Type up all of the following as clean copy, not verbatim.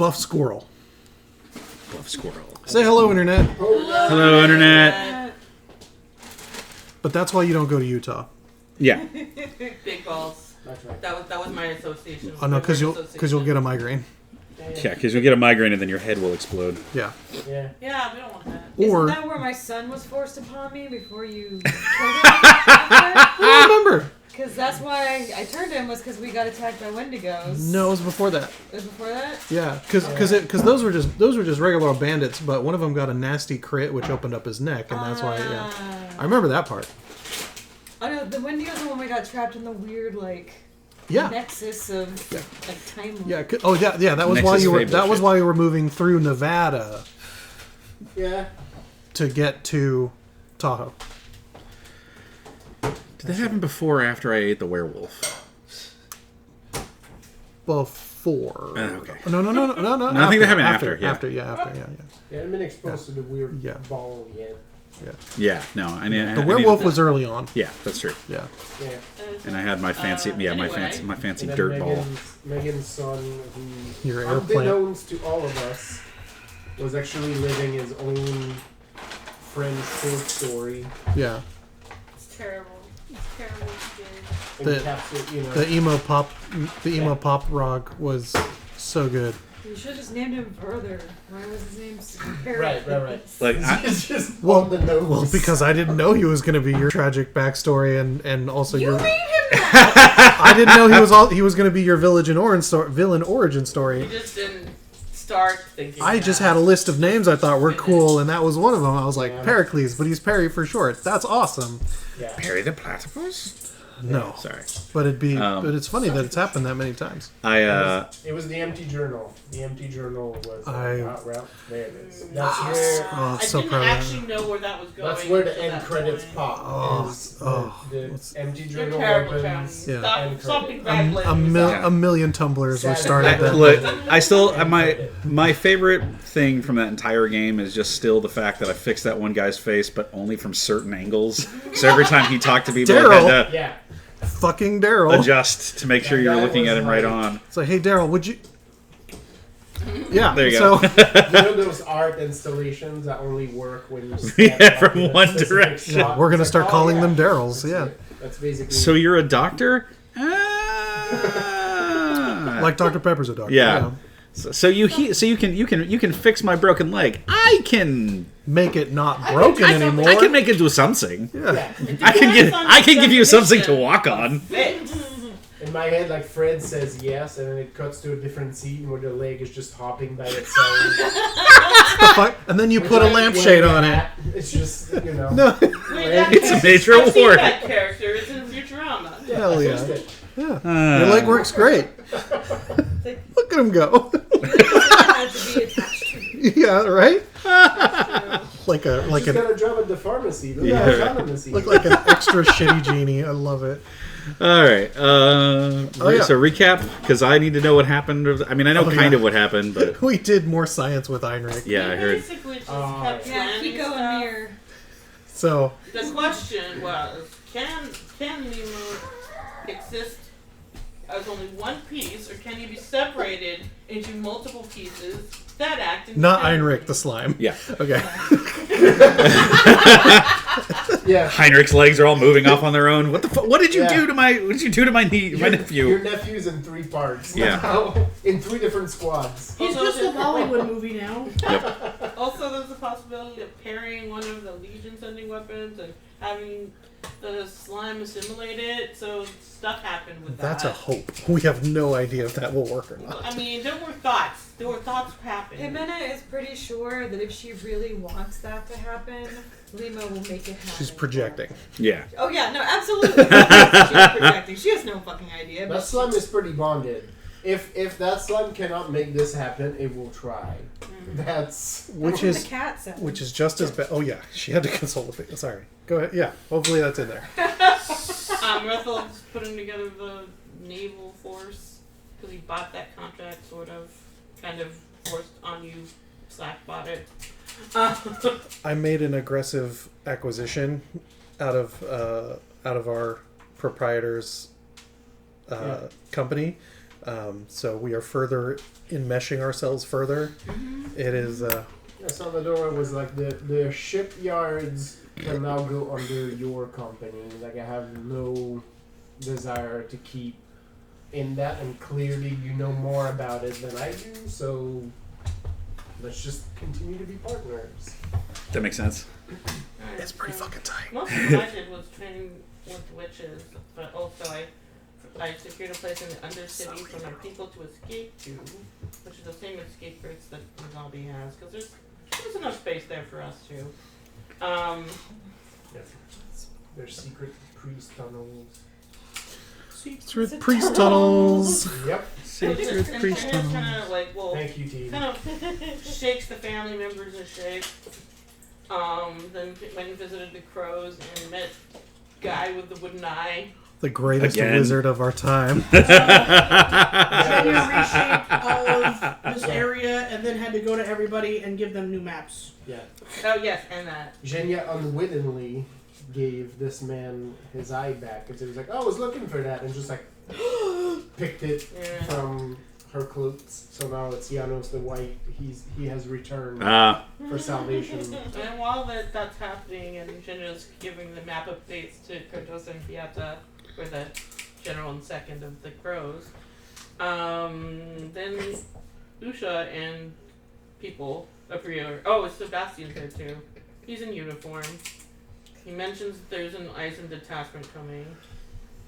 buff squirrel. Buff squirrel. Say hello, Internet. Hello, Internet. But that's why you don't go to Utah. Yeah. Big balls. That's right. That was my association. Oh no, because you'll get a migraine. Yeah, because you'll get a migraine and then your head will explode. Yeah. Yeah. Yeah, we don't want that. Or Isn't that where my son was forced upon me before you killed him? I don't remember. Because that's why I turned him, was because we got attacked by Wendigos. No, it was before that. It was before that? Yeah, because those were just regular old bandits, but one of them got a nasty crit which opened up his neck, and that's why. Yeah, I remember that part. I know the Wendigos are when we got trapped in the weird Yeah. nexus of time. Yeah. Oh yeah. That was why you were. That was why you were moving through Nevada. Yeah. To get to Tahoe. Did that happen before or after I ate the werewolf? Before. Okay. No. I think that happened after. Yeah. After. Yeah. Yeah, I've been exposed to the weird ball yet. Yeah. No. I mean, the werewolf was early on. Yeah, that's true. Yeah. Yeah. And I had my fancy, my fancy And dirt ball. Megan's son, who, Your air plant. unbeknownst to all of us, was actually living his own French folk story. Yeah. It's terrible. It's terrible. The emo pop rock was so good. You should have just named him further. Why was his name Scary? Right. Like, It's just Well, on the nose. Well, because I didn't know he was going to be your tragic backstory, and also You your. made him that! I didn't know he was going to be your villain origin story. You just didn't start thinking. I just had a list of names I thought were cool, and that was one of them. I was like, Pericles, but he's Perry for short. That's awesome. Yeah. Perry the Platypus? No, Sorry. but but it's funny that it's happened that many times. It was the Empty Journal. The Empty Journal was route. There it is. That's where. Oh, I so didn't proud of actually him. know where that was going. That's where the until end that credits point. pop. The Empty You're Journal terrible, opens. Chad. Yeah. Stop being bad. A million tumblers were started that. Look, I still my favorite thing from that entire game is just still the fact that I fixed that one guy's face, but only from certain angles. So every time he talked to people, I had to Fucking Daryl. adjust to make sure you're looking at him right on. It's like, hey Daryl, would you? Yeah, there you go. You know those art installations that only work when you step from one direction. shot? We're gonna It's start like, calling them Daryls. Yeah, that's basically. So you're a doctor? like Dr. Pepper's a doctor. Yeah. So you can fix my broken leg. I can make it not broken anymore. I can make it do something. Yeah. I can give you something to walk on. In my head, like Fred says yes, and then it cuts to a different scene where the leg is just hopping by itself. And then you put a lampshade on it. It's just, No. It's a major I've seen award. that character. It's in Futurama. Hell yeah. Yeah. Your leg works great. Look at him go. Had to be attached to me. Yeah, right? like Just an got a job at the pharmacy. Look look like an extra shitty genie. I love it. All right. So recap, because I need to know what happened. I mean, I know kind of what happened, but we did more science with Heinrich. Yeah, I heard. Basically just kept planning Kiko stuff. and Mir. So The question was, can Nemo exist as only one piece, or can he be separated into multiple pieces that act independently? not Heinrich the slime. Yeah. Okay. Yeah. Heinrich's legs are all moving off on their own. What the fuck? What did you do to my my nephew? Your nephew's in 3 parts. Yeah. Now, in 3 different squads. He's just a Bollywood movie now. Yep. Also, there's a possibility of parrying one of the Legion sending weapons and having the slime assimilate it, so stuff happened with that. That's a hope. We have no idea if that will work or not. I mean, there were thoughts. There were thoughts happening. Jimena is pretty sure that if she really wants that to happen, Lima will make it happen. She's projecting. Yeah. Oh yeah, no, absolutely. She's projecting. She has no fucking idea. That slime is pretty bonded. If that slime cannot make this happen, it will try. That's the cat said. Which is just as bad. Oh yeah, she had to consult with me. Sorry. Go ahead. Yeah. Hopefully that's in there. Rethel's putting together the naval force because he bought that contract, kind of forced on you. Slack bought it. I made an aggressive acquisition out of our proprietor's company. So we are further enmeshing ourselves further. It is. Salvador was like the shipyards can now go under your company. Like I have no desire to keep in that, and clearly you know more about it than I do. So let's just continue to be partners. That makes sense. Alright, It's pretty so fucking tight. Most of what I did was training with witches, but also I secured a place in the Undercity for my people to escape to, which is the same escape routes that the zombie has, because there's enough space there for us too. There's secret priest tunnels. Secret priest tunnels. Yep. Secret priest tunnels. Kind of like, well, Thank you, team. kind of shakes the family members a shake. Then went and visited the crows and met guy with the wooden eye. The greatest Again. wizard of our time. Jenya reshaped all of this area and then had to go to everybody and give them new maps. Yeah. Oh yes, and that. Jenya unwittingly gave this man his eye back because he was like, "Oh, I was looking for that," and just like picked it Yeah. from her clothes. So now it's Janos the White. He has returned for salvation. And while that's happening, and Jenna's giving the map updates to Kratos and Pieta, for the general and second of the crows, then Usha and people appear. Oh, Sebastian's there too. He's in uniform. He mentions there's an Eisen detachment coming.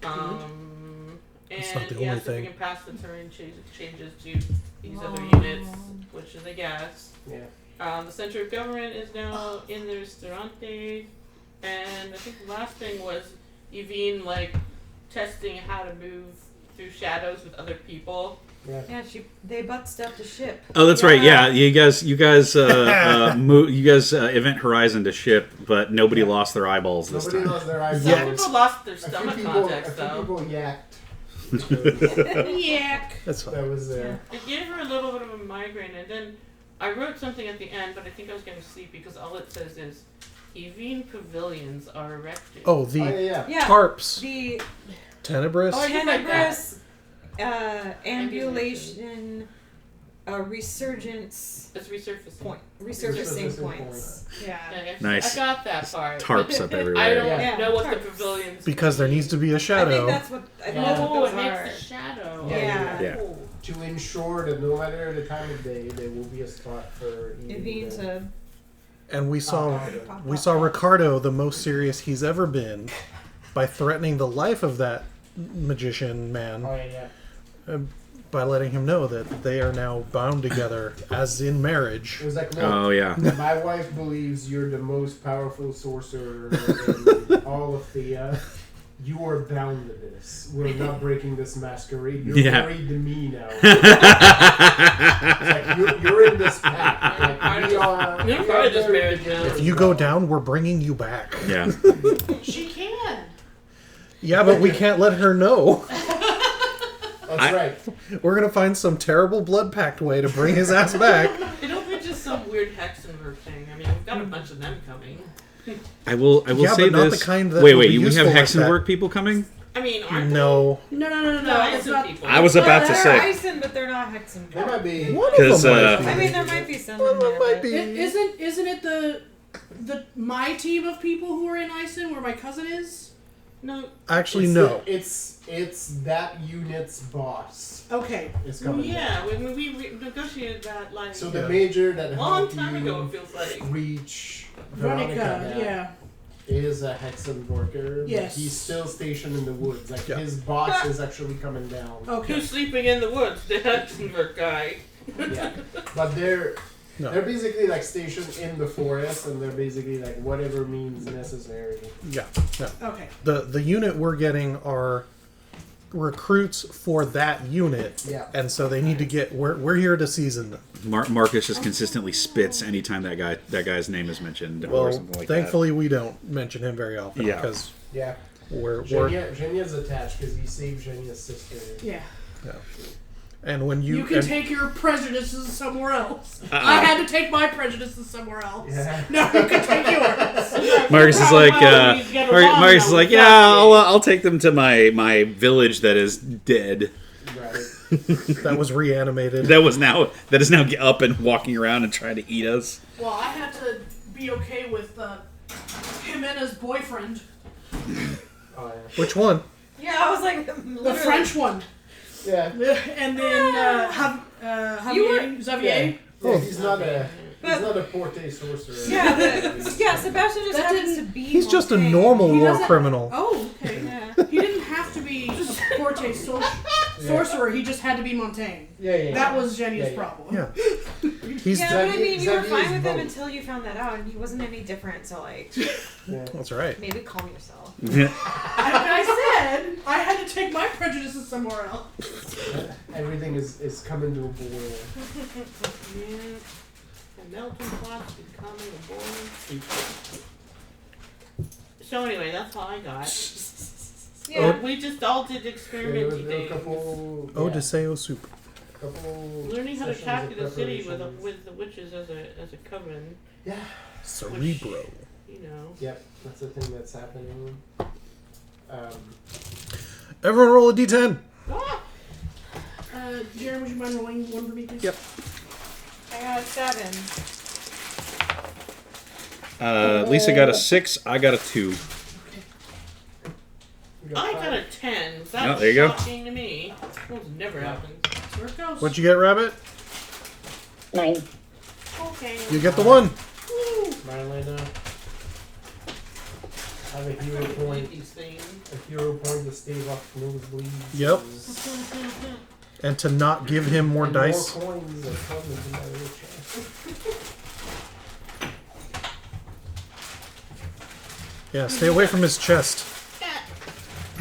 That's And not the he only asks if thing. we can pass the turn changes to these other units, which is a gas. Yeah. The center of government is now in the restaurante, and I think the last thing was Yvine testing how to move through shadows with other people. Yeah. Yeah, they butt stuffed a ship. Oh, that's right. Yeah, you guys Event Horizon to ship, but nobody lost their eyeballs this Nobody time. lost their eyes. Some people lost their stomach a few contacts though. people yacked. Yak. That's fine. That was there. It gave her a little bit of a migraine, and then I wrote something at the end, but I think I was getting sleepy because all it says is Yvine pavilions are erected. Oh, Oh, the yeah. Yeah. tarps. The Tenebris. Oh, I did like Tenebrous ambulation, resurgence It's resurfacing. point, Resurfacing resurfacing points. Yeah. Okay, Nice. I got that part. Tarps up everywhere. I don't Yeah. know what the Tarps. pavilions. Because there needs to be a I shadow. think that's what Oh, those it are. makes the shadow. Yeah. Yeah. Cool. To ensure that no matter the time of day, there will be a spot for Yvine to And we saw pop we up. saw Ricardo, the most serious he's ever been, by threatening the life of that magician man, Oh yeah. by letting him know that they are now bound together as in marriage. It was like, look, Oh yeah. my wife believes you're the most powerful sorcerer in all of Thea. You are bound to this. We're not breaking this masquerade. You're Yeah. married to me now. It's like, you're in this pact. Like, we are. You're we part are of this married marriage together now. If you go down, we're bringing you back. Yeah. She can. Yeah, but we can't let her know. That's right. We're gonna find some terrible blood pact way to bring his ass back. It'll be just some weird Hexenberg thing. I mean, we've got a bunch of them coming. I will Yeah, say but not this. the kind that wait, will be we have useful like Hexenwork that. people coming? I mean, aren't No. No. they? It's Eisen not. people. I was about to they're say. Eisen, but they're not Hexenberg. They might be. One of Because, them might uh, be. I mean, there might be some. One in of them there, might but- be. Isn't it the my team of people who are in Ison where my cousin is? No. Actually, no. It's that unit's boss Okay. is coming. Yeah, when we negotiated that, like, So Yeah. the major that a long helped time ago, it you feels like. reach Veronica. Veronica Yeah. is a Hexen worker. But Yes. he's still stationed in the woods. Like Yeah. his boss is actually coming down. Okay. Who's sleeping in the woods? The Hexenberg guy. Yeah. But they're No. basically like stationed in the forest, and they're basically like whatever means necessary. Yeah. No. Okay. The unit we're getting are recruits for that unit. Yeah. And so they need to get. We're here to season them. Marcus just consistently spits anytime that guy's name is mentioned or Well, something like thankfully we don't mention him very often Yeah. because Yeah. we're Genya's attached because he saved Genya's sister. Yeah. and when You, you, can and- take your prejudices somewhere else. that. I had to take my prejudices somewhere else. Yeah. No, you can take yours. Marcus is like, Marcus is like, yeah, I'll I'll take them to my village that is dead. Right. that was reanimated. That is now up and walking around and trying to eat us. Well, I had to be okay with Jimena's boyfriend. Oh, yeah. Which one? Yeah, I was like, The French one. Yeah. And then Xavier. Yeah, Oh. he's not a Porte sorcerer. Yeah, Sebastian just happens to be. He's just a Montaigne. normal He war doesn't- criminal. Oh, okay. Yeah. He didn't have to be a Porte sorcerer. He just had to be Montaigne. Yeah. That was Jenny's Yeah, yeah. problem. Yeah. He's Yeah, but I mean, you were Xavier's fine with him both. until you found that out, and he wasn't any different. So like, Yeah. That's right. maybe calm yourself. I said I had to take my prejudices somewhere else. Everything is coming to a boil. Yeah. The melting pot's becoming a boiling soup. So anyway, that's all I got. Yeah. We just all did There experimenty was a things. couple. Odiseo soup. Couple. Learning how to sessions attack of the city preparations. with the witches as a coven. Yeah. Cerebro. You know. Yep. That's the thing that's happening. Everyone roll a d10. Ah! Jared, would you mind rolling one for me, please? Yep. I got a 7. Lisa got a 6. I got a 2. we I five. got a 10. That's there you go. shocking to me. That never happens. That's where it goes. What'd you get, Rabbit? 9. Okay. You get the 1. Marlena. Have a I hero can't believe point. these things. A hero point to stave off nosebleeds. Yep. And to not give him more And dice. More coins are coming to my little chest. Yeah, stay away from his chest. Yeah.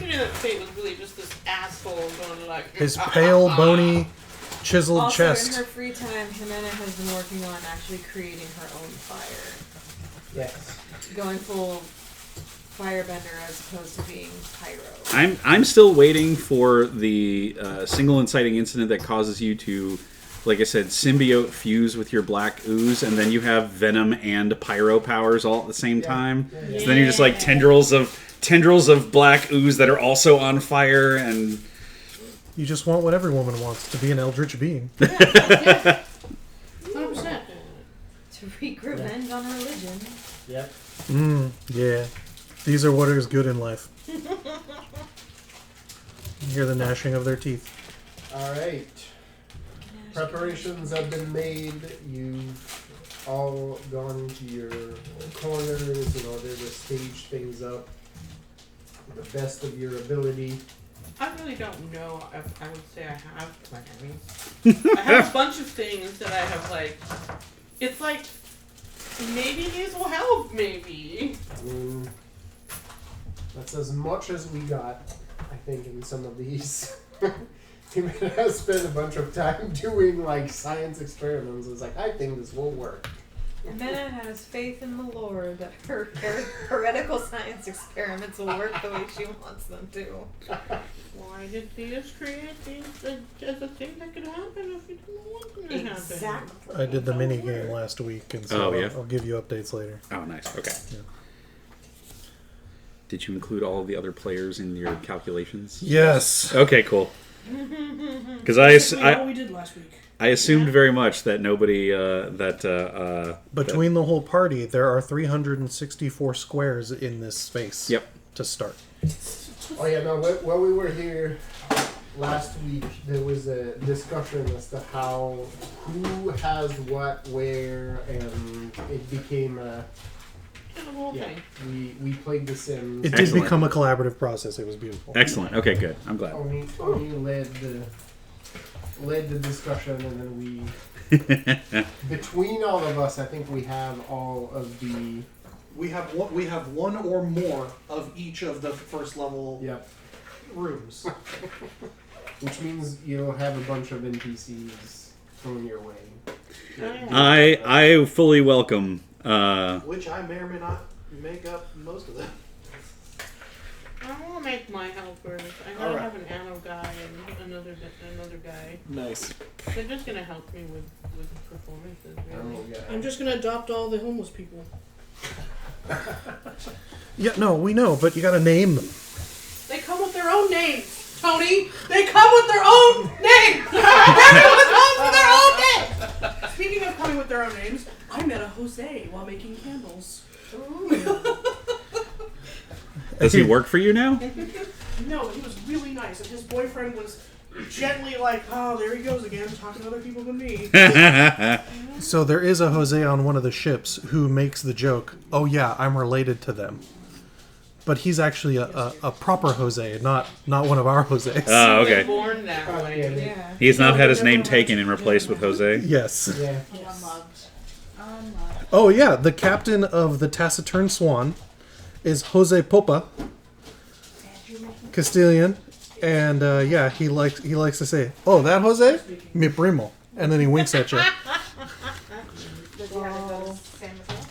You know that Fate was really just this asshole going like His pale, bony, chiseled Also, chest. in her free time, Jimena has been working on actually creating her own fire, Yes. going full firebender as opposed to being pyro. I'm still waiting for the single inciting incident that causes you to, like I said, symbiote fuse with your black ooze, and then you have venom and pyro powers all at the same time. Yeah. So then you're just like tendrils of black ooze that are also on fire, and You just want what every woman wants, to be an eldritch being. 100%. To wreak revenge on religion. Yep. Yeah. These are what is good in life. You hear the gnashing of their teeth. Alright. Preparations have been made. You've all gone to your corners in order to stage things up to the best of your ability. I really don't know if I would say I have plans. I have a bunch of things that I have like. It's like maybe these will help. Maybe. I mean, that's as much as we got, I think, in some of these. He has spent a bunch of time doing like science experiments. It's like, I think this will work. Jimena has faith in the Lord that her heretical science experiments will work the way she wants them to. Why did he just create these as a thing that could happen if he didn't want them to happen? Exactly. I did the mini game last week, and so Oh, yeah? I'll give you updates later. oh, nice. Okay. Yeah. Did you include all of the other players in your calculations? Yes. Okay, cool. Because Basically all we did last week. I assumed very much that nobody Between the whole party, there are 364 squares in this space. Yep. To start. Oh yeah, no. While we were here last week, there was a discussion as to who has what, where, and it became a. The whole Yeah, thing. we played The Sims. It did Excellent. become a collaborative process. It was beautiful. Excellent. Okay, good. I'm glad. Oni led the discussion, and then we. Between all of us, I think we have all of the. We have one or more of each of the first level Yep. rooms. Which means you'll have a bunch of NPCs thrown your way. Oh, yeah. I fully welcome. Which I may or may not make up most of them. I want to make my helpers. I gotta Alright. have an ammo guy and another guy. Nice. They're just gonna help me with performances, really. I'm just gonna adopt all the homeless people. Yeah, no, we know, but you gotta name them. They come with their own names. Tony. They come with their own name. Everyone comes with their own name. Speaking of coming with their own names, I met a Jose while making candles. Does he work for you now? No, he was really nice, and his boyfriend was gently like, "Oh, there he goes again, talking to other people than me." So there is a Jose on one of the ships who makes the joke, "Oh yeah, I'm related to them." But he's actually a proper Jose, not one of our Joses. Oh, okay. Born that way. Yeah. He has not had his name taken and replaced with Jose. Yes. Yeah. Unloved. Oh yeah, the captain of the Taciturn Swan is Jose Popa, Castilian, and yeah, he likes to say, "Oh, that Jose, mi primo," and then he winks at you. Does he have to go to San Mateo?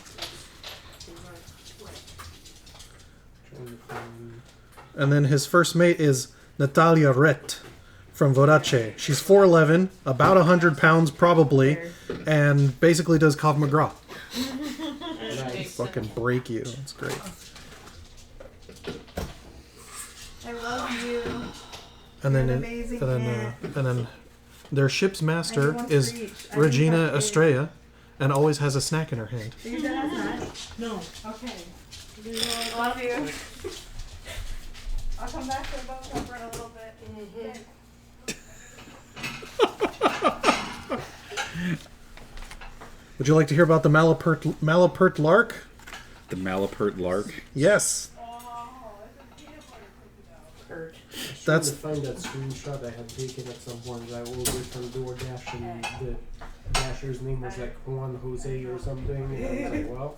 And then his first mate is Natalia Rett from Vorace. She's 4'11", about 100 pounds probably, and basically does Krav Maga. Nice. Fucking break you. It's great. I love you. And then, You're an amazing and then their ship's master One is for each. I Regina think that's Estrella, and always has a snack in her hand. Are you done that? No. Okay. Love you. I'll come back to the boat cover in a little bit. Would you like to hear about the Malapert lark? The Malapert lark. Yes. Hurt. That's- To find that screenshot I had taken at some point. I ordered from DoorDash and the dasher's name was like Juan Jose or something. And I was like, well,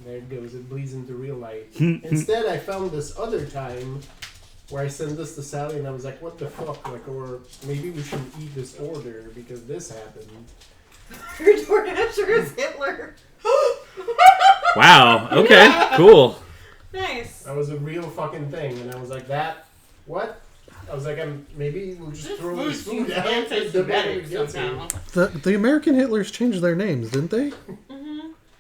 there it goes. It bleeds into real life. Instead, I found this other time where I sent this to Sally and I was like, what the fuck? Like, or maybe we shouldn't eat this order because this happened. Your DoorDasher is Hitler. Wow. Okay. Cool. Nice. That was a real fucking thing. And I was like, that? What? I was like, maybe we'll just This throw food this food seems out. and the moment anti-Semitic it gets here. somehow. The American Hitlers changed their names, didn't they?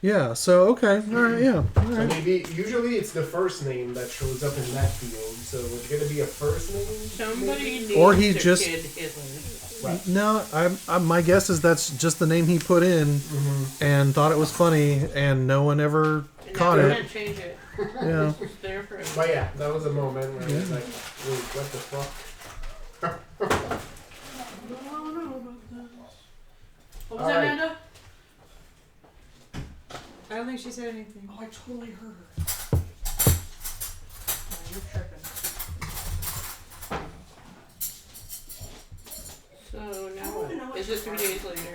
Yeah. So okay. All right. Yeah. All So right. maybe usually it's the first name that shows up in that field. So it's gonna be a first name. Somebody needs Or he their just- kid Hitler. Right. No, I'm my guess is that's just the name he put in and thought it was funny, and no one ever And caught never it. can't change it. Yeah. It's there for him. But yeah, that was a moment where I was like, wait, what the fuck? What was that, Alright. Amanda? I don't think she said anything. Oh, I totally heard her. Oh, you're tripping. So now I wanna know what? what Is it you're 3 days later?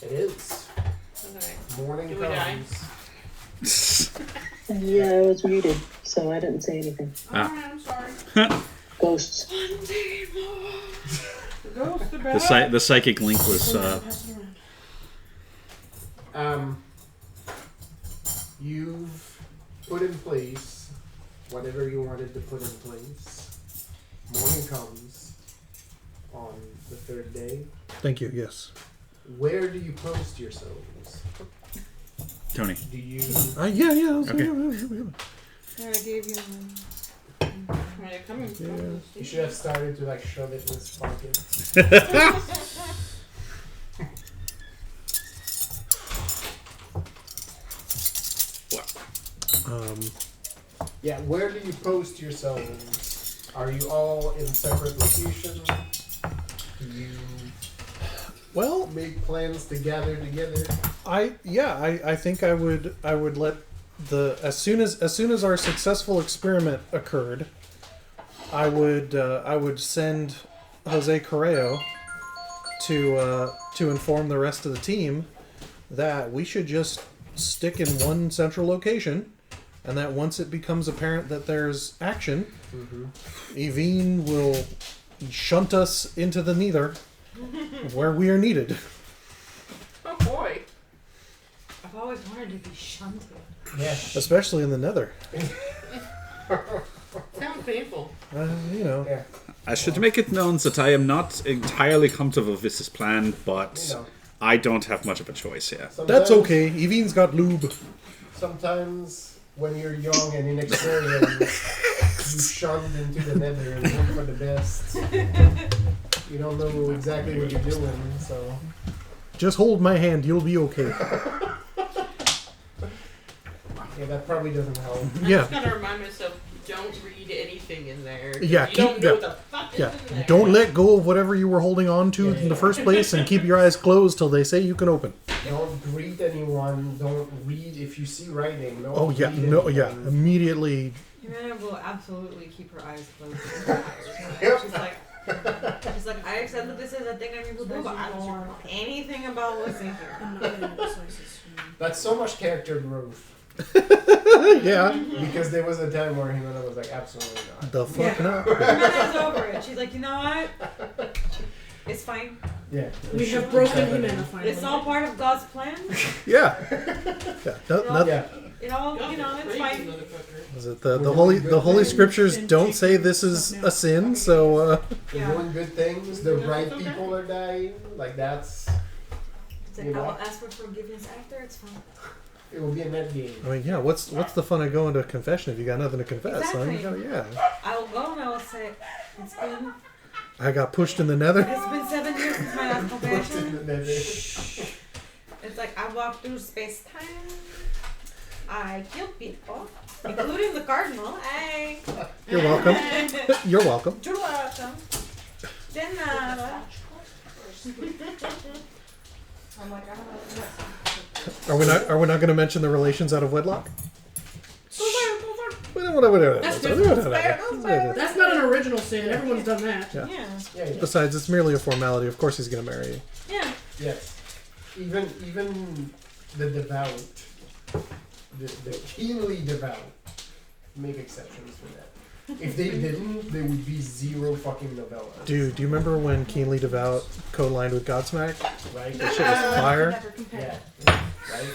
It is. Okay. Morning Do we die? comes. Yeah, I was muted, so I didn't say anything. Ah. Alright, I'm sorry. Ghosts. The psychic link was. Pass it around. You've put in place whatever you wanted to put in place. Morning comes on the third day. Thank you. Yes. Where do you post yourselves? Tony. Do you? Yeah. Yeah. Okay. There, I gave you one. Where are you coming from? Yeah. You should have started to like shove it in his pocket. Yeah, where do you post yourselves? Are you all in separate locations? Do you Well, make plans to gather together? I think I would let as soon as our successful experiment occurred, I would send Jose Correo to inform the rest of the team that we should just stick in one central location, and that once it becomes apparent that there's action, Evine will shunt us into the Nether, where we are needed. Oh boy. I've always wanted to be shunted. Yeah. Especially in the Nether. Sounds painful. You know. Yeah. I should make it known that I am not entirely comfortable with this plan, but You know. I don't have much of a choice here. That's okay. Evine's got lube. Sometimes when you're young and inexperienced, shunned into the nether and hope for the best. You don't know exactly what you're doing, so. Just hold my hand. You'll be okay. Yeah, that probably doesn't help. I Yeah. just gotta remind myself, don't read anything in there. 'Cause Yeah, you don't keep- know yeah. what the fuck is Yeah. in there. Don't let go of whatever you were holding on to in the first place, and keep your eyes closed till they say you can open. Don't greet anyone. Don't read if you see writing. Don't Oh yeah, read no, yeah. anything. Immediately. Humana will absolutely keep her eyes closed. The entire time. She's like, I accept that this is a thing I need to do, but I don't want to know anything about what's in here. I'm not gonna emphasize this. That's so much character growth. Yeah. Because there was a time where Humana was like, absolutely not. The fuck not. Humana's over it. She's like, you know what? It's fine. Yeah. We have broken Humana finally. It's all part of God's plan. Yeah. Yeah. Yeah. It all, Y'all you know, are it's crazy fine. motherfucker. Is it the holy scriptures don't say this is a sin, so We're Yeah. doing good things. The right people are dying. Like that's. It's like, I will ask for forgiveness after. It's fine. It will be a net game. I mean, yeah. What's the fun of going to confession if you got nothing to confess? Huh? You Exactly. gotta- yeah. I will go and I will say, it's been I got pushed in the nether. 7 years since my last confession. Nether. It's like I walked through space time. I killed people, including the cardinal. Hey. You're welcome. You're welcome. You're welcome. De nada. I'm like, I don't know. Are we not going to mention the relations out of wedlock? That's That's not an original sin. Everyone's done that. Yeah. Yeah. Yeah, yeah. Besides, it's merely a formality. Of course, he's going to marry you. Yeah. Yes. Even the devout, the keenly devout, make exceptions for that. If they didn't, there would be zero fucking novellas. Dude, do you remember when Keenly Devout co-lined with Godsmack? Right? That shit was fire. Never compare. Yeah. Right?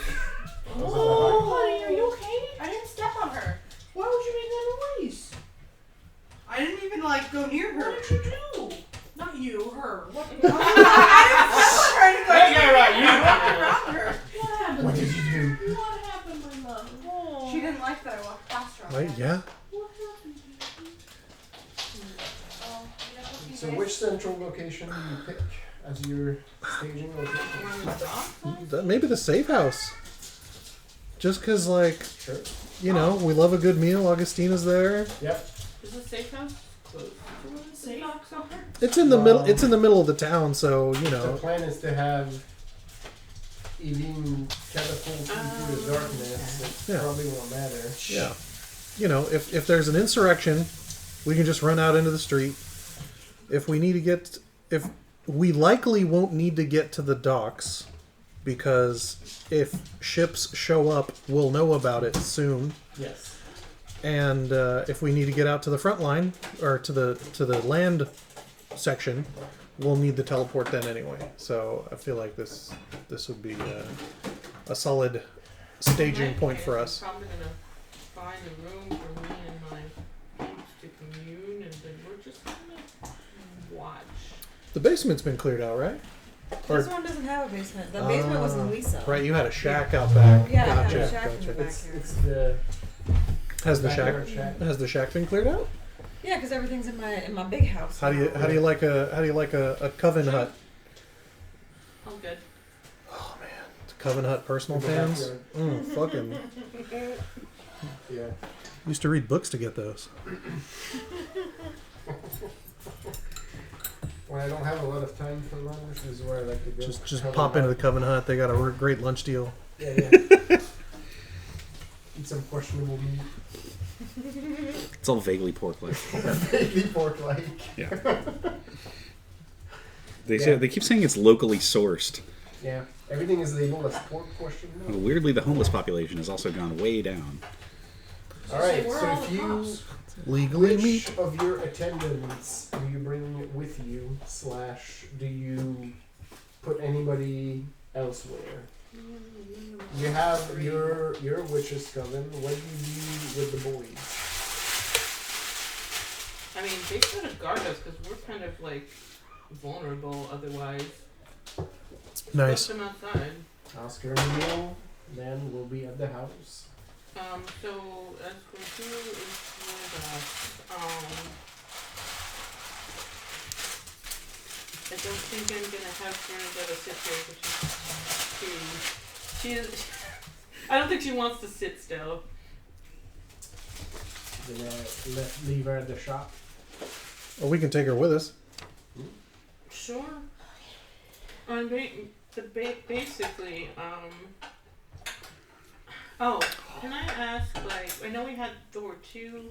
Oh, honey, are you okay? I didn't step on her. Why would you make that noise? I didn't even like go near her. What did you do? Not you, her. What? I didn't step on her anyway. Around her. What happened? What did you do? What happened, my love? Oh. She didn't like that I walked past her. Right? Yeah. What happened? Oh, you know what you So guys- which central location do you pick as your staging location? Maybe the safe house. Just because, like, Sure. you know, we love a good meal. Augustina's there. Yep. Is the safe house closed? Safe? It's in the middle. It's in the middle of the town, so you The know. plan is to have Eileen catapult you through the darkness. It Yeah. probably won't matter. Yeah. You know, if there's an insurrection, we can just run out into the street. If we need to get, if we likely won't need to get to the docks, because if ships show up, we'll know about it soon. Yes. And if we need to get out to the front line or to the land section, we'll need the teleport then anyway. So I feel like this would be a solid staging point for us. I'm probably gonna find a room for me and my peeps to commune, and then we're just gonna watch. The basement's been cleared out, right? This one doesn't have a basement. The basement was in Lisa. Right, you had a shack out back. Yeah, I had Gotcha. a shack in the back It's here. the Has the backyard shack has the shack been cleared out? Yeah, because everything's in my big house. How do you like a coven hut? Oh, good. Oh man, coven hut personal The fans. backyard. Fucking Yeah. used to read books to get those. When I don't have a lot of time for lunch, this is where I like to go. Just Have pop a- into the coven hut. They got a great lunch deal. Yeah, yeah. Eat some questionable meat. It's all vaguely pork-like. Vaguely pork-like. Yeah. They keep saying it's locally sourced. Yeah. Everything is labeled as pork question mark. Weirdly, the homeless population has also gone way down. All right. Where are So all if the you, cops? Legally which meat. of your attendants do you bring with you? / do you put anybody elsewhere? You have your witch's coven. What do you do with the boys? I mean, they should have guard us because we're kind of like vulnerable otherwise. Nice. Put them outside. Oscar and Neil then will be at the house. So as for who is with us, I don't think I'm gonna have Bernadetta sit here because she is. I don't think she wants to sit still. Gonna leave her at the shop. Or we can take her with us. Sure. Basically, oh, can I ask, like, I know there were two,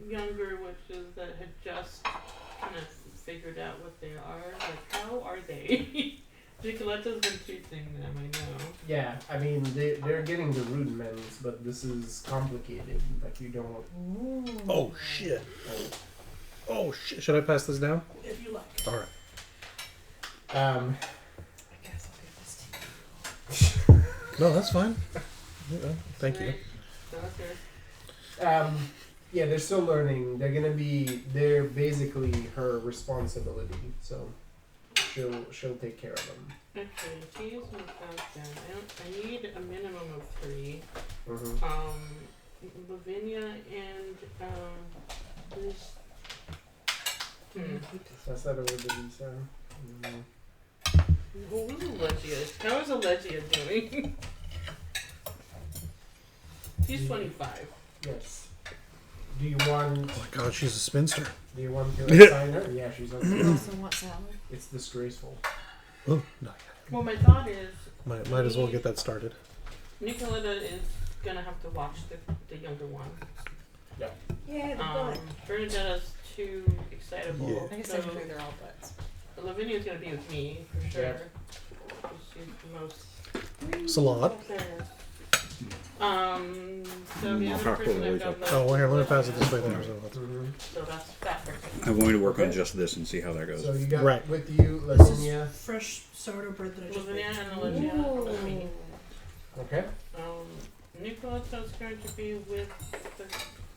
younger witches that had just kind of figured out what they are. Like, how are they? Nicoletta's been teaching them, I know. Yeah, I mean they're getting the rudiments, but this is complicated. Like you don't. Oh shit. Oh shit. Should I pass this down? If you like. All right. I guess I'll give this to you. No, that's fine. Yeah, thank you. Okay. Yeah, they're still learning. They're basically her responsibility. So she'll take care of them. Okay, she's moved out then. I need a minimum of 3. Mm-hmm. Lavinia and this. That's not a word that we say. Who's Allegia? How is Allegia doing? She's 25. Yes. Do you want? Oh my god, she's a spinster. Do you want to assign her? Yeah, she's on. Also want salad. It's disgraceful. Oh, no. Well, my thought is Might as well get that started. Nicoletta is gonna have to watch the younger one. Yeah, the butt. Bernadetta's too excitable. Yeah. I guess So technically they're all butts. Lavinia's gonna be with me for sure. Yeah. 'Cause she's the most. Salad. So the other person I've got left Oh, well, here, let me is pass it this way then. Lavinia. So that's that person. I'm going to work on Okay. just this and see how that goes. So you got Right. with you, This is Lavinia. fresh sourdough bread that I just Lavinia made. and Allegia with me. Okay. Nicoletta's going to be with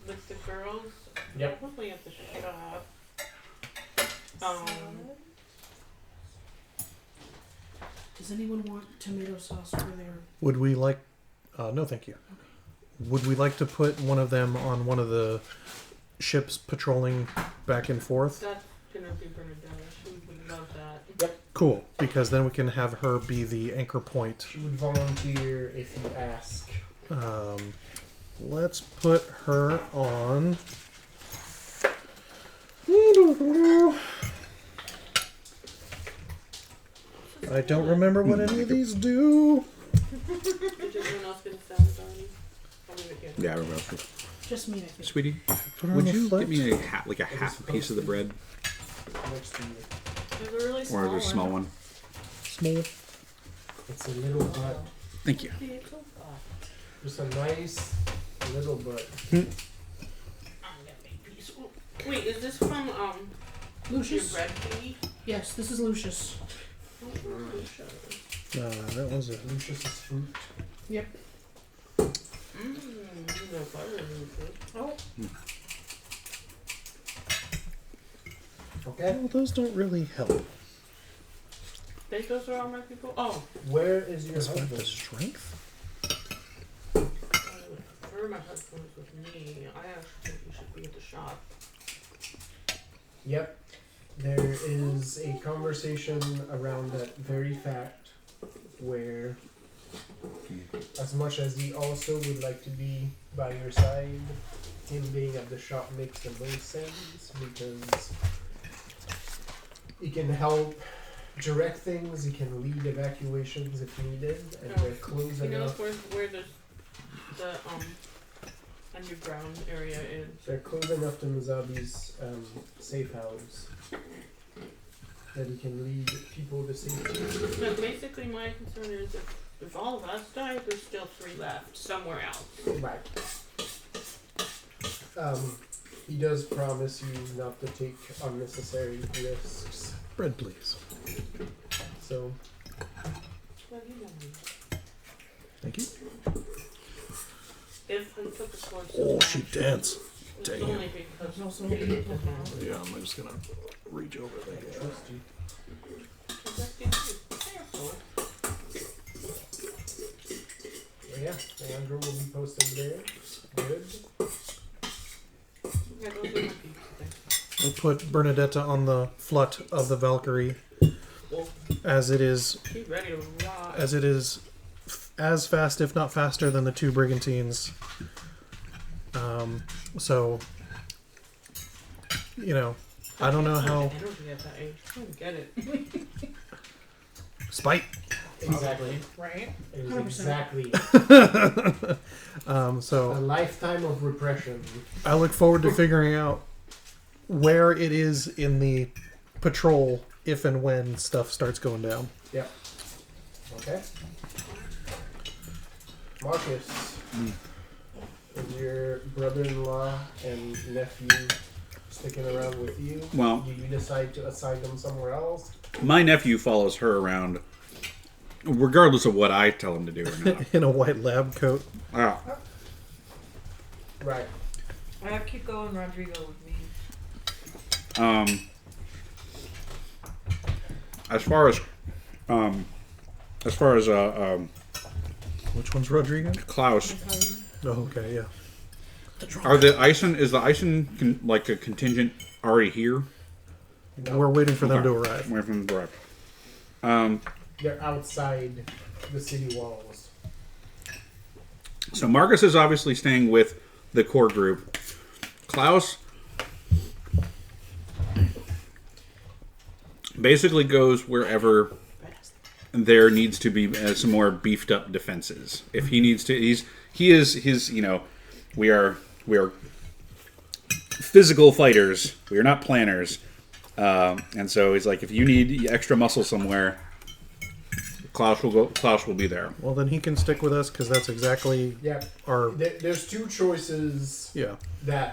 the girls. Yep. Probably at the shop. Does anyone want tomato sauce over there? Would we like... no, thank you. Would we like to put one of them on one of the ships patrolling back and forth? That's gonna be Bernadetta. She would love that. Cool, because then we can have her be the anchor point. She would volunteer if you ask. Let's put her on... I don't remember what any of these do. Is everyone else gonna sound funny? I'll leave it here. Yeah, I remember. Just me, I think. Sweetie, Put her would on the you flight. get me a hat, like a half piece of the bread, Next to you. There's a really small or there's a small one? Small. It's a little butt. Thank you. Just a nice little butt. I'm gonna make peace. Wait, is this from your Lucius? bread thingy? Yes, this is Lucius. That was it. Lucius's fruit. Yep. No fire Lucius. Oh, Okay. Well, those don't really help. Think those are all my people? Oh, Where is your Is that the husband? strength? I would prefer my husband was with me. I actually think you should be at the shop. Yep. There is a conversation around that very fact where, as much as he also would like to be by your side, him being at the shop makes the most sense because he can help direct things, he can lead evacuations if needed, and No. they're close You know enough. where the underground area is? They're close enough to Mizabi's safe house that he can lead people to safety. So basically my concern is if all of us die, there's still 3 left somewhere else. Right. He does promise you not to take unnecessary risks. Bread, please. So, Well, you know. Thank you. If we put the course Oh, she dance. it's Dang. only because there's also he didn't have Yeah, I'm just gonna reach over I there. trust you. Just be careful. Yeah. Leandro will be posted there. Good. Yeah, those are my pieces. We'll put Bernadetta on the flut of the Valkyrie, as it is She's ready to rock. as fast, if not faster, than the two brigantines. So, I don't know how. Energy at that age. I don't get it. Spite. Exactly. Right? It is 100%. exactly a So lifetime of repression. I look forward to figuring out where it is in the patrol if and when stuff starts going down. Yep. Okay. Marcus, is your brother-in-law and nephew sticking around with you? Well- do you decide to assign them somewhere else? My nephew follows her around, regardless of what I tell him to do or not. In a white lab coat. Ah, Right. I have Kiko and Rodrigo with me. as far as Which one's Rodrigo? Klaus, Oh, okay, yeah. is the Ison like a contingent already here? We're waiting for them Okay. to arrive. Where from the They're outside the city walls. So Marcus is obviously staying with the core group. Klaus basically goes wherever there needs to be some more beefed up defenses. If he needs to, he is his. We are physical fighters. We are not planners, and so he's like, if you need extra muscle somewhere, Klaus will go. Klaus will be there. Well, then he can stick with us because that's exactly Yeah. our. There's two choices Yeah.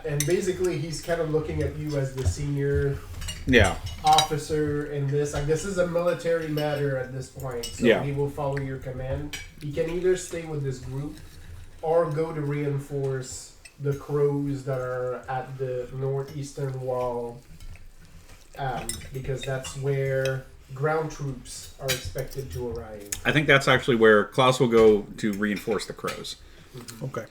and basically he's kind of looking at you as the senior Yeah. officer in this. Like, this is a military matter at this point, so Yeah. he will follow your command. He can either stay with this group or go to reinforce the crows that are at the northeastern wall, because that's where ground troops are expected to arrive. I think that's actually where Klaus will go to reinforce the crows. Okay.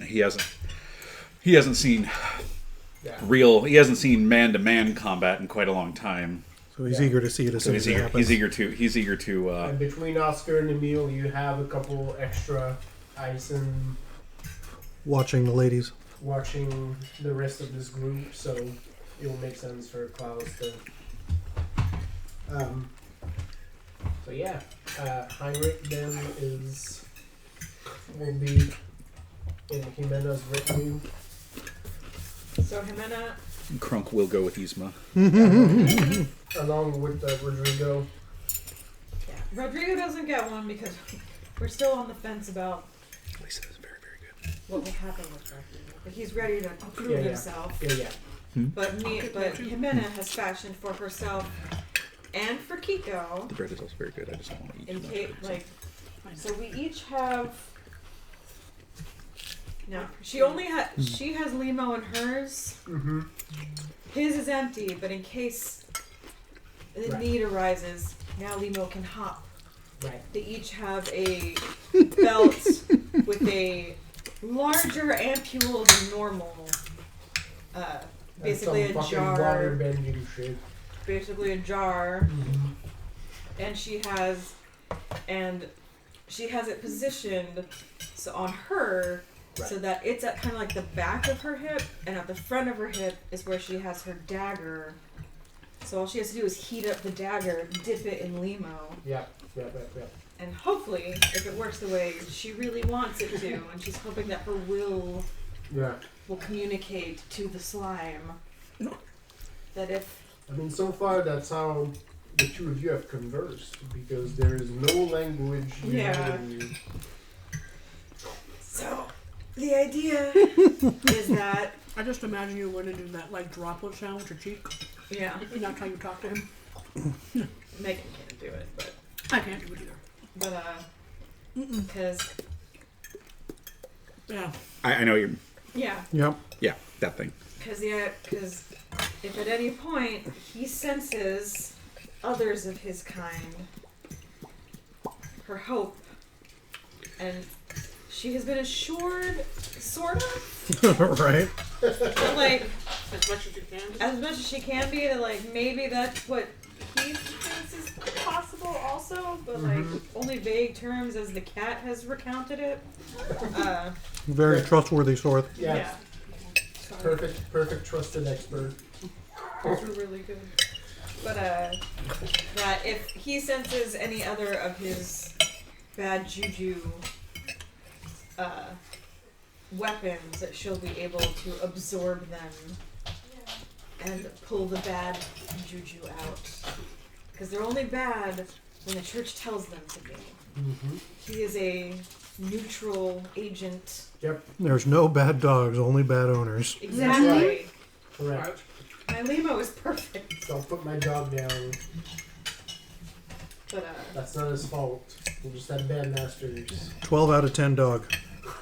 He hasn't seen Yeah. he hasn't seen man-to-man combat in quite a long time. So he's Yeah. eager to see it as So soon he's as it eager. happens. He's eager to. And between Oscar and Emil, you have a couple extra Ison Watching the ladies. watching the rest of this group, so it will make sense for Klaus to. So yeah, Heinrich then will be in Jimena's retinue. So Jimena, Crunk will go with Yzma. Along with Rodrigo. Rodrigo doesn't get one because we're still on the fence about Lisa is very, very good. what will happen with Rodrigo. But he's ready to prove Yeah. himself. Yeah. But Jimena has fashioned for herself and for Kiko. The bread is also very good. I just don't want to eat In too case, much. like, so we each have. No, she only she has limo in hers. Mm-hmm. His is empty, but in case the Right. need arises, now limo can hop. Right. They each have a belt with a larger ampule than normal. Basically and some a fucking jar. water bending shit. Basically a jar, Mm-hmm. and she has it positioned so on her. Right. So that it's at kind of like the back of her hip, and at the front of her hip is where she has her dagger. So all she has to do is heat up the dagger, dip it in limo, Yep. and hopefully, if it works the way she really wants it to, and she's hoping that her will Yeah. communicate to the slime, that if I mean, so far that's how the two of you have conversed, because there is no language uniting you. so, the idea is that I just imagine you went and do that like droplet sound with your cheek. yeah, And that's how you talk to him. Megan can't do it, but. I can't do it either. But, because, Yeah. I know you're. yeah, Yep. Yeah, that thing. because if at any point he senses others of his kind her hope, and she has been assured, sort of, Right? that, like, As much as you can. as much as she can be, that, like, maybe that's what he thinks is possible also, but, like, only vague terms as the cat has recounted it. Very trustworthy source. Yeah. Perfect trusted expert. Those were really good. But, that if he senses any other of his bad juju, weapons, that she'll be able to absorb them and pull the bad juju out. Because they're only bad when the church tells them to be. Mm-hmm. He is a neutral agent. Yep. There's no bad dogs, only bad owners. Exactly. Correct. My limo is perfect. So I'll put my dog down. But, That's not his fault. We just had bad masters. 12 out of 10 dog.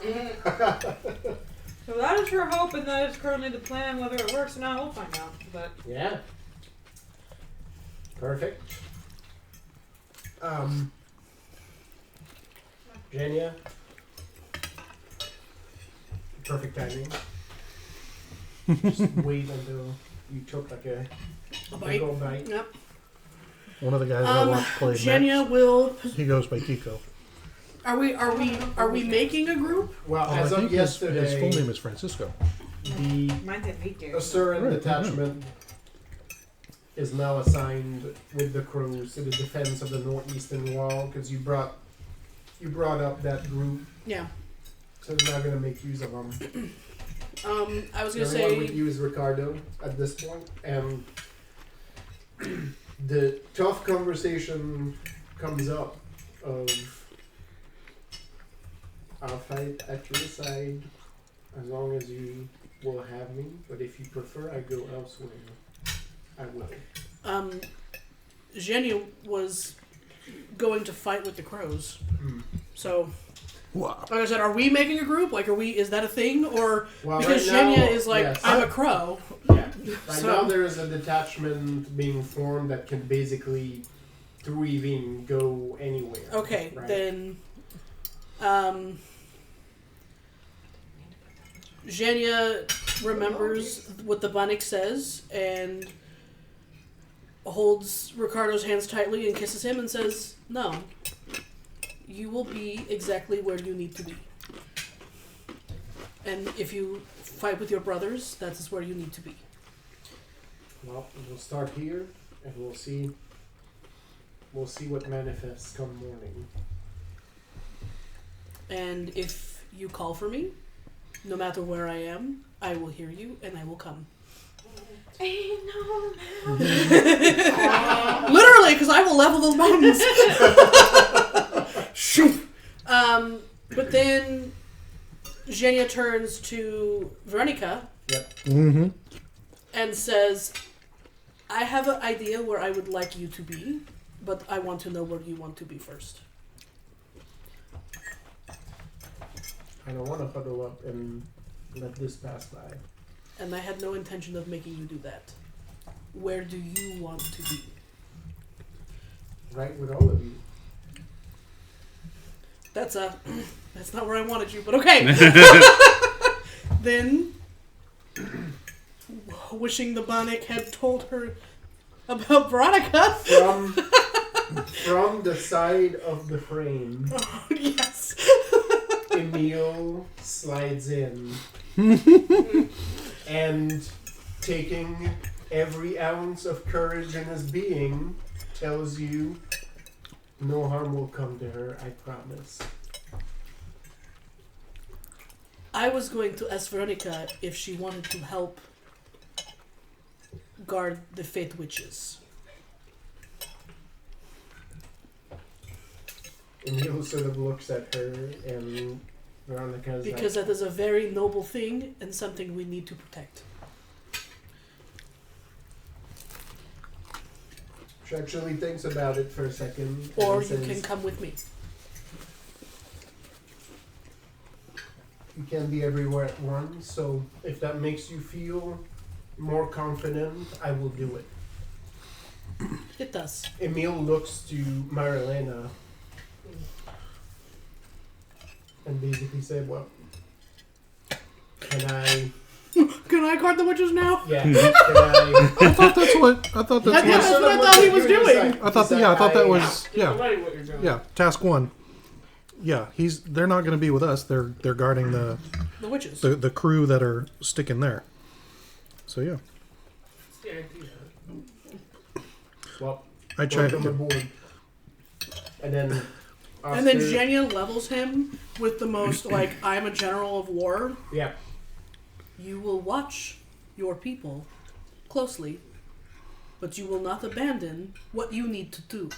so that is her hope, and that is currently the plan. Whether it works or not, we'll find out. But Yeah. Perfect. Jenya. Perfect timing. Just wait until you took like a A big bite. old bite. Yep. One of the guys I watched play Jenya Max, will. he goes by Kiko. Are we making a group? Well, I as of think yesterday, his full name is Francisco. the mine didn't meet you. Assyrian Right, detachment is now assigned with the crows to the defense of the northeastern wall because you brought up that group, Yeah. so they're not going to make use of them. I was The gonna only one we say. use Ricardo at this point, and the tough conversation comes up of I'll fight at your side as long as you will have me, but if you prefer I go elsewhere, I will. Jenya was going to fight with the crows. So, Wow. like I said, are we making a group? Like, is that a thing? Or Well, because right now, Jenya is like, yes. I'm a crow. Yeah. Right So- now there is a detachment being formed that can basically, through Evine, go anywhere. Okay, Right. then, Jenya remembers what the Bannik says and holds Ricardo's hands tightly and kisses him and says, "No, you will be exactly where you need to be. And if you fight with your brothers, that is where you need to be." Well, we'll start here, and we'll see. We'll see what manifests come morning. And if you call for me, no matter where I am, I will hear you and I will come. Literally, because I will level those mountains. Shoot. But then Jenya turns to Veronica Mm-hmm. and says, "I have an idea where I would like you to be, but I want to know where you want to be first." I don't want to huddle up and let this pass by. And I had no intention of making you do that. Where do you want to be? Right with all of you. That's not where I wanted you, but okay. Then, wishing the Bannik had told her about Veronica. From the side of the frame, Yes. Emil slides in and, taking every ounce of courage in his being, tells you no harm will come to her, I promise. I was going to ask Veronica if she wanted to help guard the Fate Witches. Emil sort of looks at her, and Veronica's Because like, that is a very noble thing and something we need to protect. she actually thinks about it for a second. Or and you says, can come with me. You can't be everywhere at once, so if that makes you feel more confident, I will do it. It does. Emil looks to Marilena And basically said, well, can I... Can I guard the witches now? Yeah, can I... I thought that's what Yeah, that's what I thought he was doing. I thought that was You're already what you're doing. yeah. Task 1. Yeah, they're not going to be with us. They're guarding the witches. the crew that are sticking there. So yeah, That's the idea. Well, I tried welcome to. aboard. And then... And then Oscar- Jenya levels him with the most, like, I'm a general of war. Yeah. You will watch your people closely, but you will not abandon what you need to do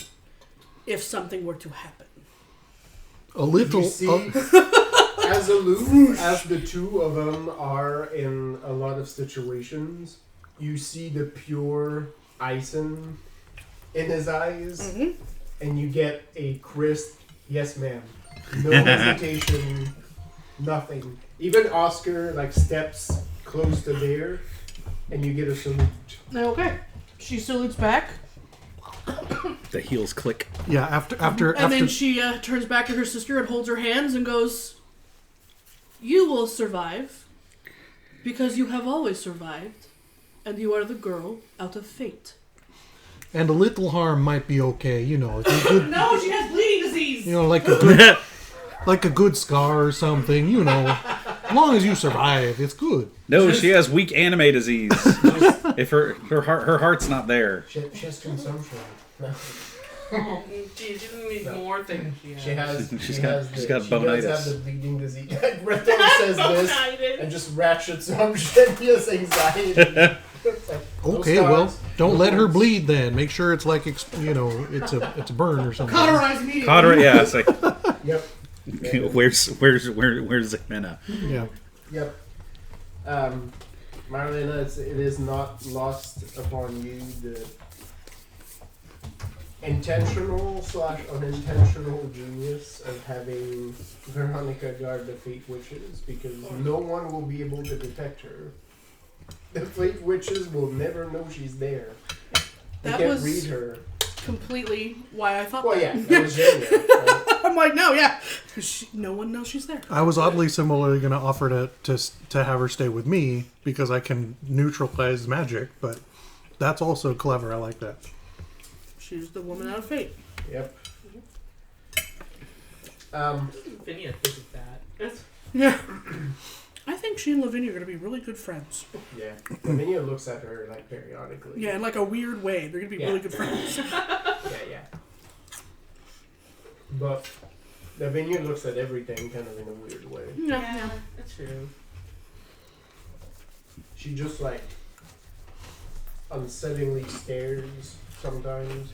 if something were to happen. A little. You see, as aloof as the two of them are in a lot of situations, you see the pure icing in his eyes, Mm-hmm. and you get a crisp, yes ma'am. No hesitation, nothing. Even Oscar, like, steps close to there, and you get a salute. Okay. She salutes back, The heels click. Yeah, after and then she turns back to her sister and holds her hands and goes, "You will survive, because you have always survived, and you are the girl out of fate." and a little harm might be okay. You know, it's a good, No, she has bleeding disease! you know, like a good scar or something. You know, as long as you survive, it's good. No, she has weak anime disease. If her heart's not there. She has consumption. No. She didn't need more things. She has. She's she got- has she's the, got she does bonitis. have the bleeding disease. Breton says this and just ratchets up Jenya's anxiety. Okay, well, don't let her bleed then. Make sure it's like it's a burn or something. Cauterize immediately. Cauterize, yeah, it's like, Yep. where's Ximena? Yeah. Yep. Marlena, it is not lost upon you the intentional / unintentional genius of having Veronica guard the Fate Witches, because no one will be able to detect her. The Fate Witches will never know she's there. They That can't was- read her. Completely why I thought Well, that. yeah, that was Jenya. Right? I'm like, no, yeah. No one knows she's there. I was oddly similarly going to offer to have her stay with me because I can neutralize magic, but that's also clever. I like that. She's the woman out of fate. Yep. Lavinia thinks that. That's Yeah. I think she and Lavinia are going to be really good friends. Yeah. Lavinia looks at her like periodically. Yeah, in like a weird way. They're going to be really good friends. Yeah. But Lavinia looks at everything kind of in a weird way. Yeah. that's true. She just like unsettlingly stares sometimes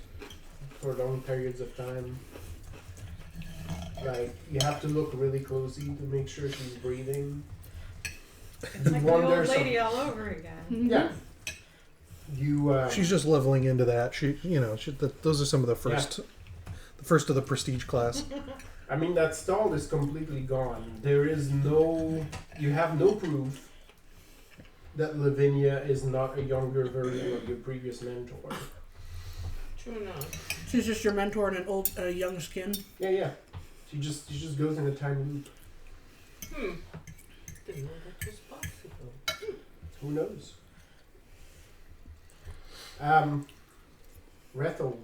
for long periods of time. Like, you have to look really closely to make sure she's breathing. It's like the old lady all over again. Yeah. You. She's just leveling into that. Those are some of the first of the prestige class. I mean, that stall is completely gone. There is no. You have no proof that Lavinia is not a younger version of your previous mentor. True enough. She's just your mentor in a young skin. Yeah. She just goes in a time loop. Didn't know that was possible. Who knows? Rethold,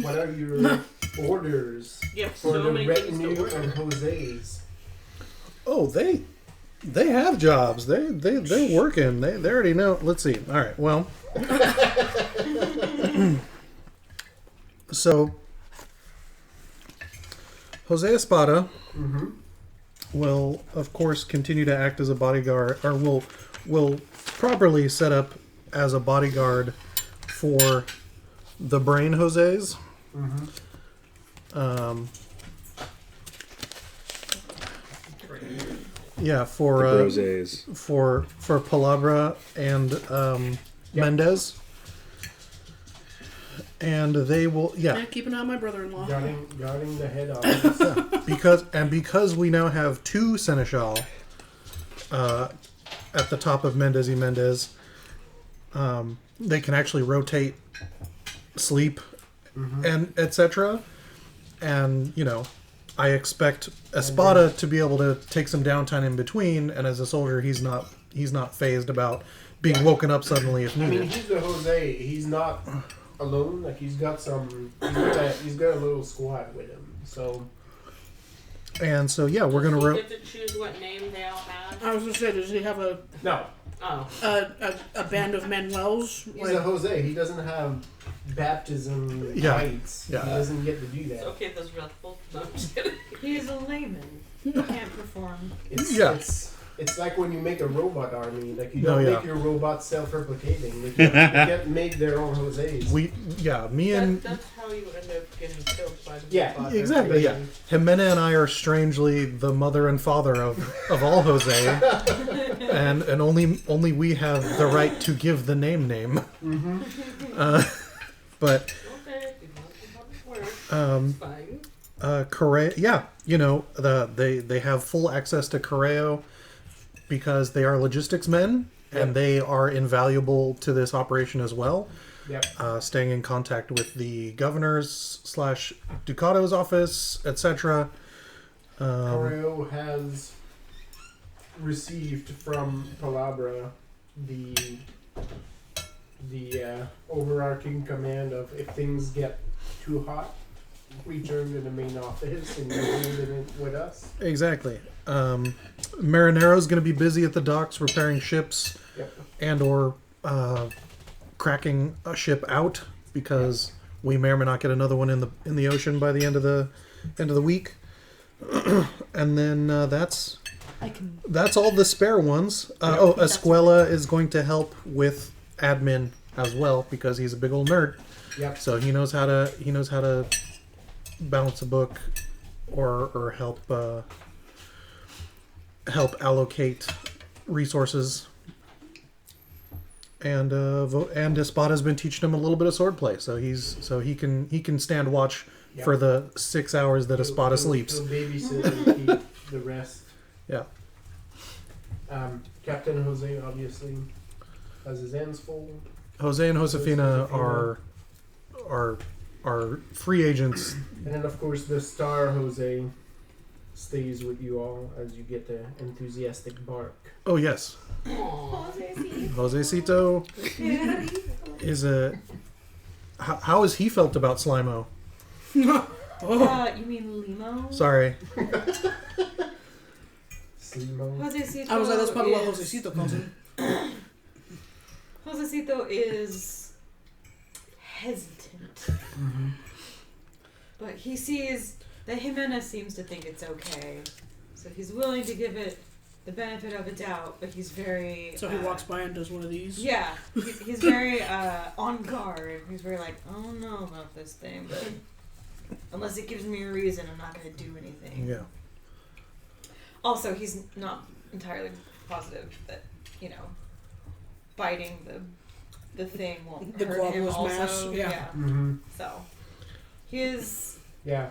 what are your orders Yep, for so the many things to retinue order. of Jose's? Oh, they have jobs. They're working. They already know. Let's see. All right. Well, so Jose Espada will, of course, continue to act as a bodyguard, or will properly set up as a bodyguard for the Brain Jose's. Yeah, for Roses. for Palabra and Mendez, and they will Yeah, keep an eye on my brother-in-law. Guarding the head office. because we now have two seneschal at the top of Mendez y Mendez. They can actually rotate sleep and etc. and I expect Espada to be able to take some downtime in between. And as a soldier, he's not phased about being woken up suddenly if I needed. mean, he's the Jose. He's not alone. Like he's got a little squad with him. So. And so we're gonna. Does he get to choose what name they all have? I was gonna say, does he have a No, band of Manuels? he's a Jose. He doesn't have baptism rites. Yeah. He doesn't get to do It's that. okay, those Ruffles. No, I'm just kidding. He's a layman. He can't perform. It's like when you make a robot army. Like you Oh, don't yeah. make your robots self-replicating. They can't make their own Jose's. Me and That's how you end up getting killed by the Yeah, robot. exactly. Yeah, Jimena and I are strangely the mother and father of all Jose, and only we have the right to give the name. But Okay, you know how this works. It's fine. Correo, they have full access to Correo because they are logistics men and they are invaluable to this operation as well. Yep. Staying in contact with the governor's / Ducato's office, etc. Correo has received from Palabra the overarching command of if things get too hot, return to the main office and you're dealing it with us. Exactly. Marinero's going to be busy at the docks repairing ships and or cracking a ship out because we may or may not get another one in the ocean by the end of the week. And then that's all the spare ones. Escuela is going to help with admin as well because he's a big old nerd. Yep. So he knows how to balance a book or help allocate resources. And Espada's been teaching him a little bit of swordplay, so he can stand watch for the 6 hours that Espada sleeps. He'll babysit and keep the rest. Yeah. Captain Jose obviously has his hands full. Jose and Josefina are free agents. And then of course the star Jose stays with you all as you get the enthusiastic bark. Oh yes. Josecito is a. How has he felt about Slimo? You mean Limo? Sorry. Slimo. Josecito I was like, that's probably what is- Josecito calls him. Josecito is hesitant. Mm-hmm. But he sees that Jimena seems to think it's okay. So he's willing to give it the benefit of a doubt, but he's very... So he walks by and does one of these. Yeah, he's very on guard. He's very like, I don't know about this thing, but unless it gives me a reason, I'm not going to do anything. Yeah. Also, he's not entirely positive that, biting the thing won't The hurt him globular also. mass, yeah. Mm-hmm. So, he is... Yeah.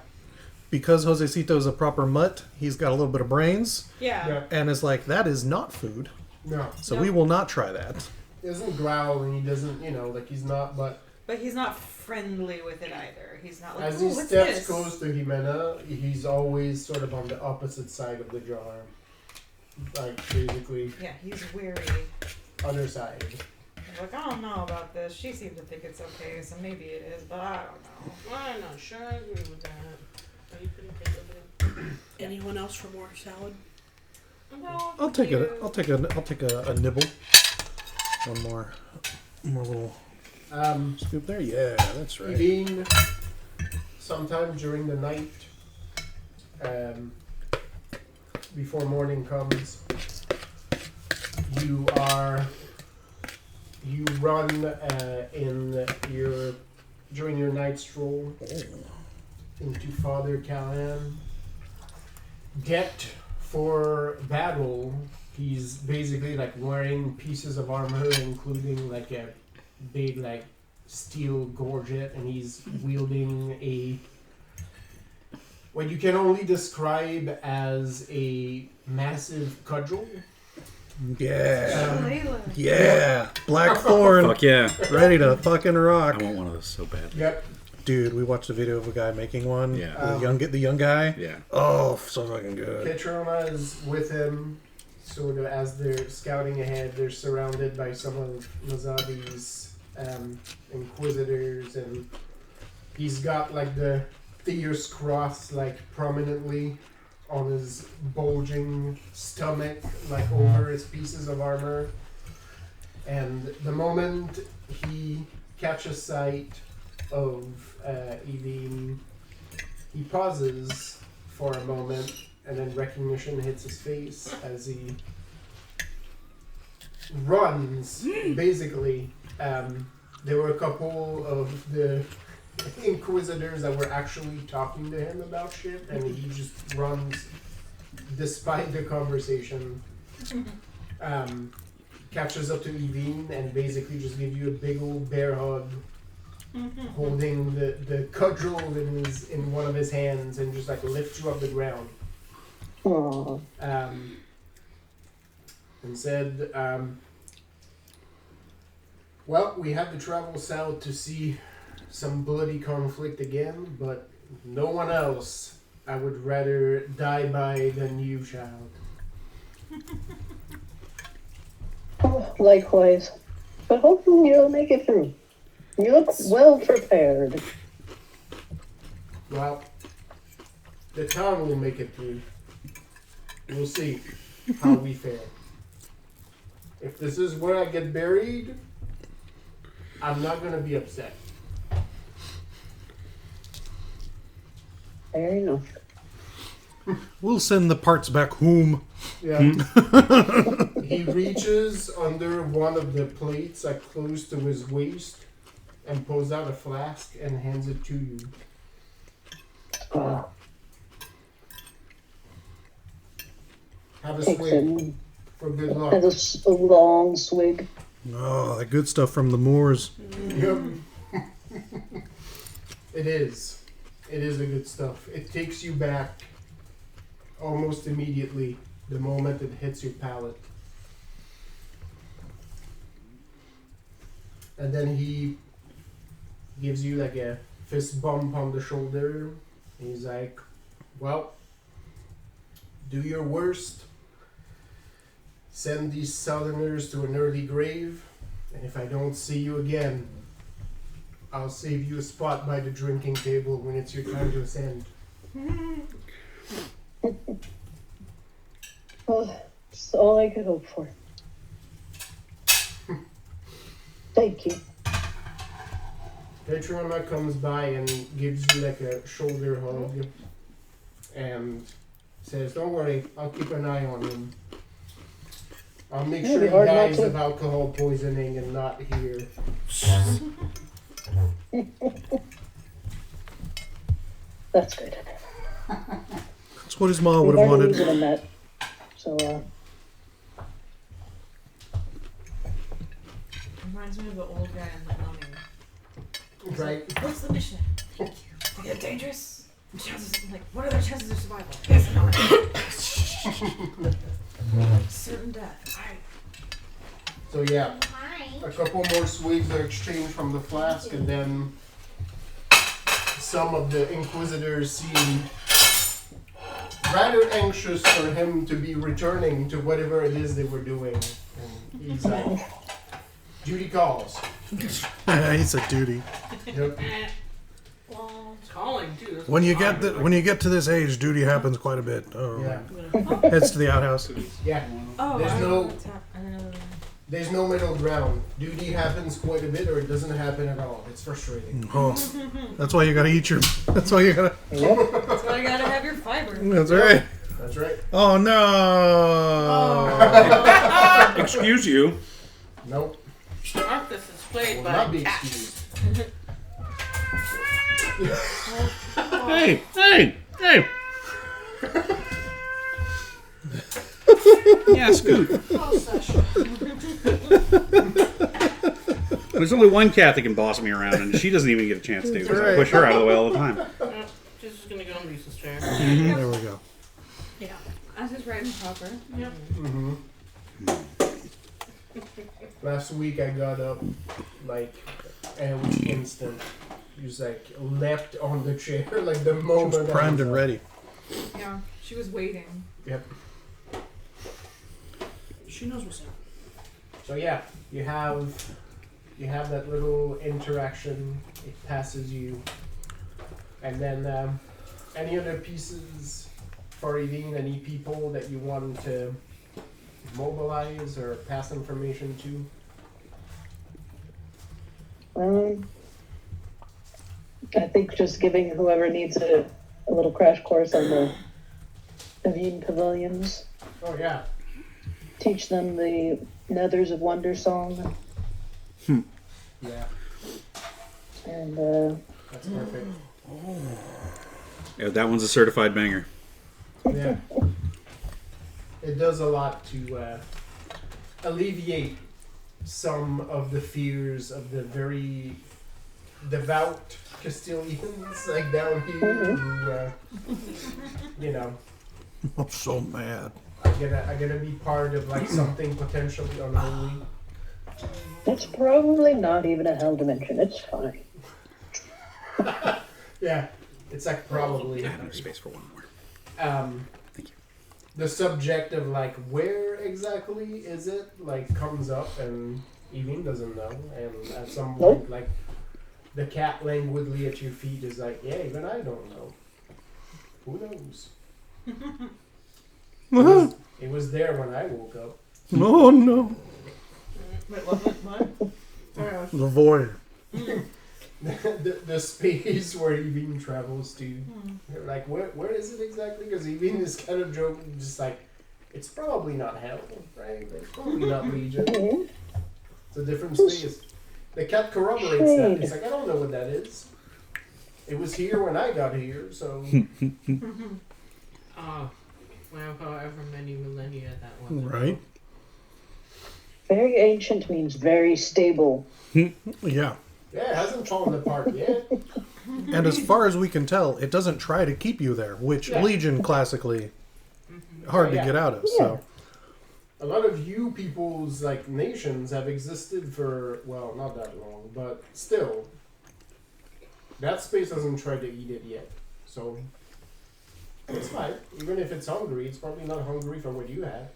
Because Josecito is a proper mutt, he's got a little bit of brains, Yeah. and is like, that is not food, No. so No. we will not try that. He doesn't growl and he doesn't, he's not, but But he's not friendly with it either. He's not like, as oh, he what's steps this? close to Jimena, he's always sort of on the opposite side of the jar. Like, basically, Yeah, he's wary. other side. He's like, I don't know about this. She seemed to think it's okay, so maybe it is, but I don't know. Well, I'm not sure I agree with that. Are you gonna take over there? Anyone else for more salad? No, I'll take a nibble. One more little scoop there. Yeah, that's right. Eating sometime during the night, before morning comes, you run during your night stroll into Father Callahan. Decked for battle, he's basically like wearing pieces of armor, including like a big like steel gorget, and he's wielding what you can only describe as a massive cudgel. Yeah. Layla. Yeah. Blackthorn. Fuck yeah. Ready to fucking rock. I want one of those so bad. Yep. Dude, we watched a video of a guy making one. Yeah. The young guy. Yeah. Oh, so fucking good. Ketrona is with him, sort of as they're scouting ahead. They're surrounded by some of Mazabi's inquisitors, and he's got like the fierce cross like prominently on his bulging stomach, like over his pieces of armor. And the moment he catches sight of Evine, he pauses for a moment, and then recognition hits his face as he runs. Basically, there were a couple of the inquisitors that were actually talking to him about shit, and he just runs despite the conversation. Catches up to Evine and basically just gives you a big old bear hug, holding the cudgel in one of his hands, and just like lifts you off the ground. Aww. And said, well, we had to travel south to see some bloody conflict again, but no one else I would rather die by than you, child. Oh, likewise. But hopefully you'll make it through. You look well prepared. Well, the town will make it through. We'll see how we fare. If this is where I get buried, I'm not gonna be upset. Fair enough. We'll send the parts back home. Yeah. He reaches under one of the plates, like close to his waist, and pulls out a flask and hands it to you. Have a Takes swig it for good luck. as a long swig. Oh, that good stuff from the Moors. Yep. It is. It is the good stuff. It takes you back almost immediately the moment it hits your palate. And then he gives you like a fist bump on the shoulder. He's like, well, do your worst. Send these southerners to an early grave. And if I don't see you again, I'll save you a spot by the drinking table when it's your time to ascend. Oh, it's all I could hope for. Thank you. Petrona comes by and gives you like a shoulder hug and says, don't worry, I'll keep an eye on him. I'll make It'll sure be he hard not dies to. of alcohol poisoning and not here. That's good. That's what his mom would We have hardly wanted. even met. So, Reminds me of the old guy in the Mummy. Right? What's the mission? Thank you. Is it dangerous? Chances, like, what are their chances of survival? Yes, no. Certain death. So yeah, Hi. a couple more swigs are exchanged from the flask, and then some of the inquisitors seem rather anxious for him to be returning to whatever it is they were doing. And he's like, duty calls. He said duty. Yep. Well, it's calling too. That's When you what's get calling. when you get to this age, duty happens quite a bit. Oh, Yeah. heads to the outhouse. Yeah. Oh, There's I no- don't know what's I don't know. There's no middle ground. Duty happens quite a bit, or it doesn't happen at all. It's frustrating. Oh, that's why you gotta eat your. That's why you gotta. That's why you gotta have your fiber. That's right. That's right. Oh no. Excuse you. Nope. Arthas is played Will by not be cats. excused. Hey, hey, hey. Yeah, scoot. There's only one cat that can boss me around, and she doesn't even get a chance to, because I push her out of the way all the time. Yep, she's just gonna go on Lisa's chair. There we go. Yeah. As is right and proper. Yep. Mm-hmm. Last week I got up like almost instant. just like leapt on the chair like the moment. She was primed and ready. Yeah, she was waiting. Yep. She knows what's up. So yeah, you have that little interaction. It passes you, and then any other pieces for Evine? Any people that you want to mobilize or pass information to? I think just giving whoever needs a little crash course on the Avine pavilions. Oh yeah. Teach them the Nethers of Wonder song. Yeah, And that's perfect. Yeah, that one's a certified banger. Yeah. It does a lot to alleviate some of the fears of the very devout Castilians, like down here, who, you know, I'm so mad. are gonna be part of like something potentially unholy. it's probably not even a hell dimension. It's fine. Yeah, it's like probably. I have no space for one more. Thank you. The subject of like where exactly is it like comes up, and Evine doesn't know, and at some point like the cat languidly at your feet is like, yeah, even I don't know. Who knows? It was there when I woke up. Oh no. Wait, what? The void. the space where Evine travels to. They're like, where is it exactly? Because Evine is kind of joking, just like, it's probably not hell, right? It's probably not Legion. It's a different space. The cat corroborates that. It's like, I don't know what that is. It was here when I got here, so. Oh, well, however many millennia that was. Right? Very ancient means very stable. Yeah. Yeah, it hasn't fallen apart yet. And as far as we can tell, it doesn't try to keep you there, which Yeah. Legion classically hard Yeah. to get out of. So A lot of you people's like nations have existed for, well, not that long, but still. That space hasn't tried to eat it yet. So it's fine. Even if it's hungry, it's probably not hungry for what you have.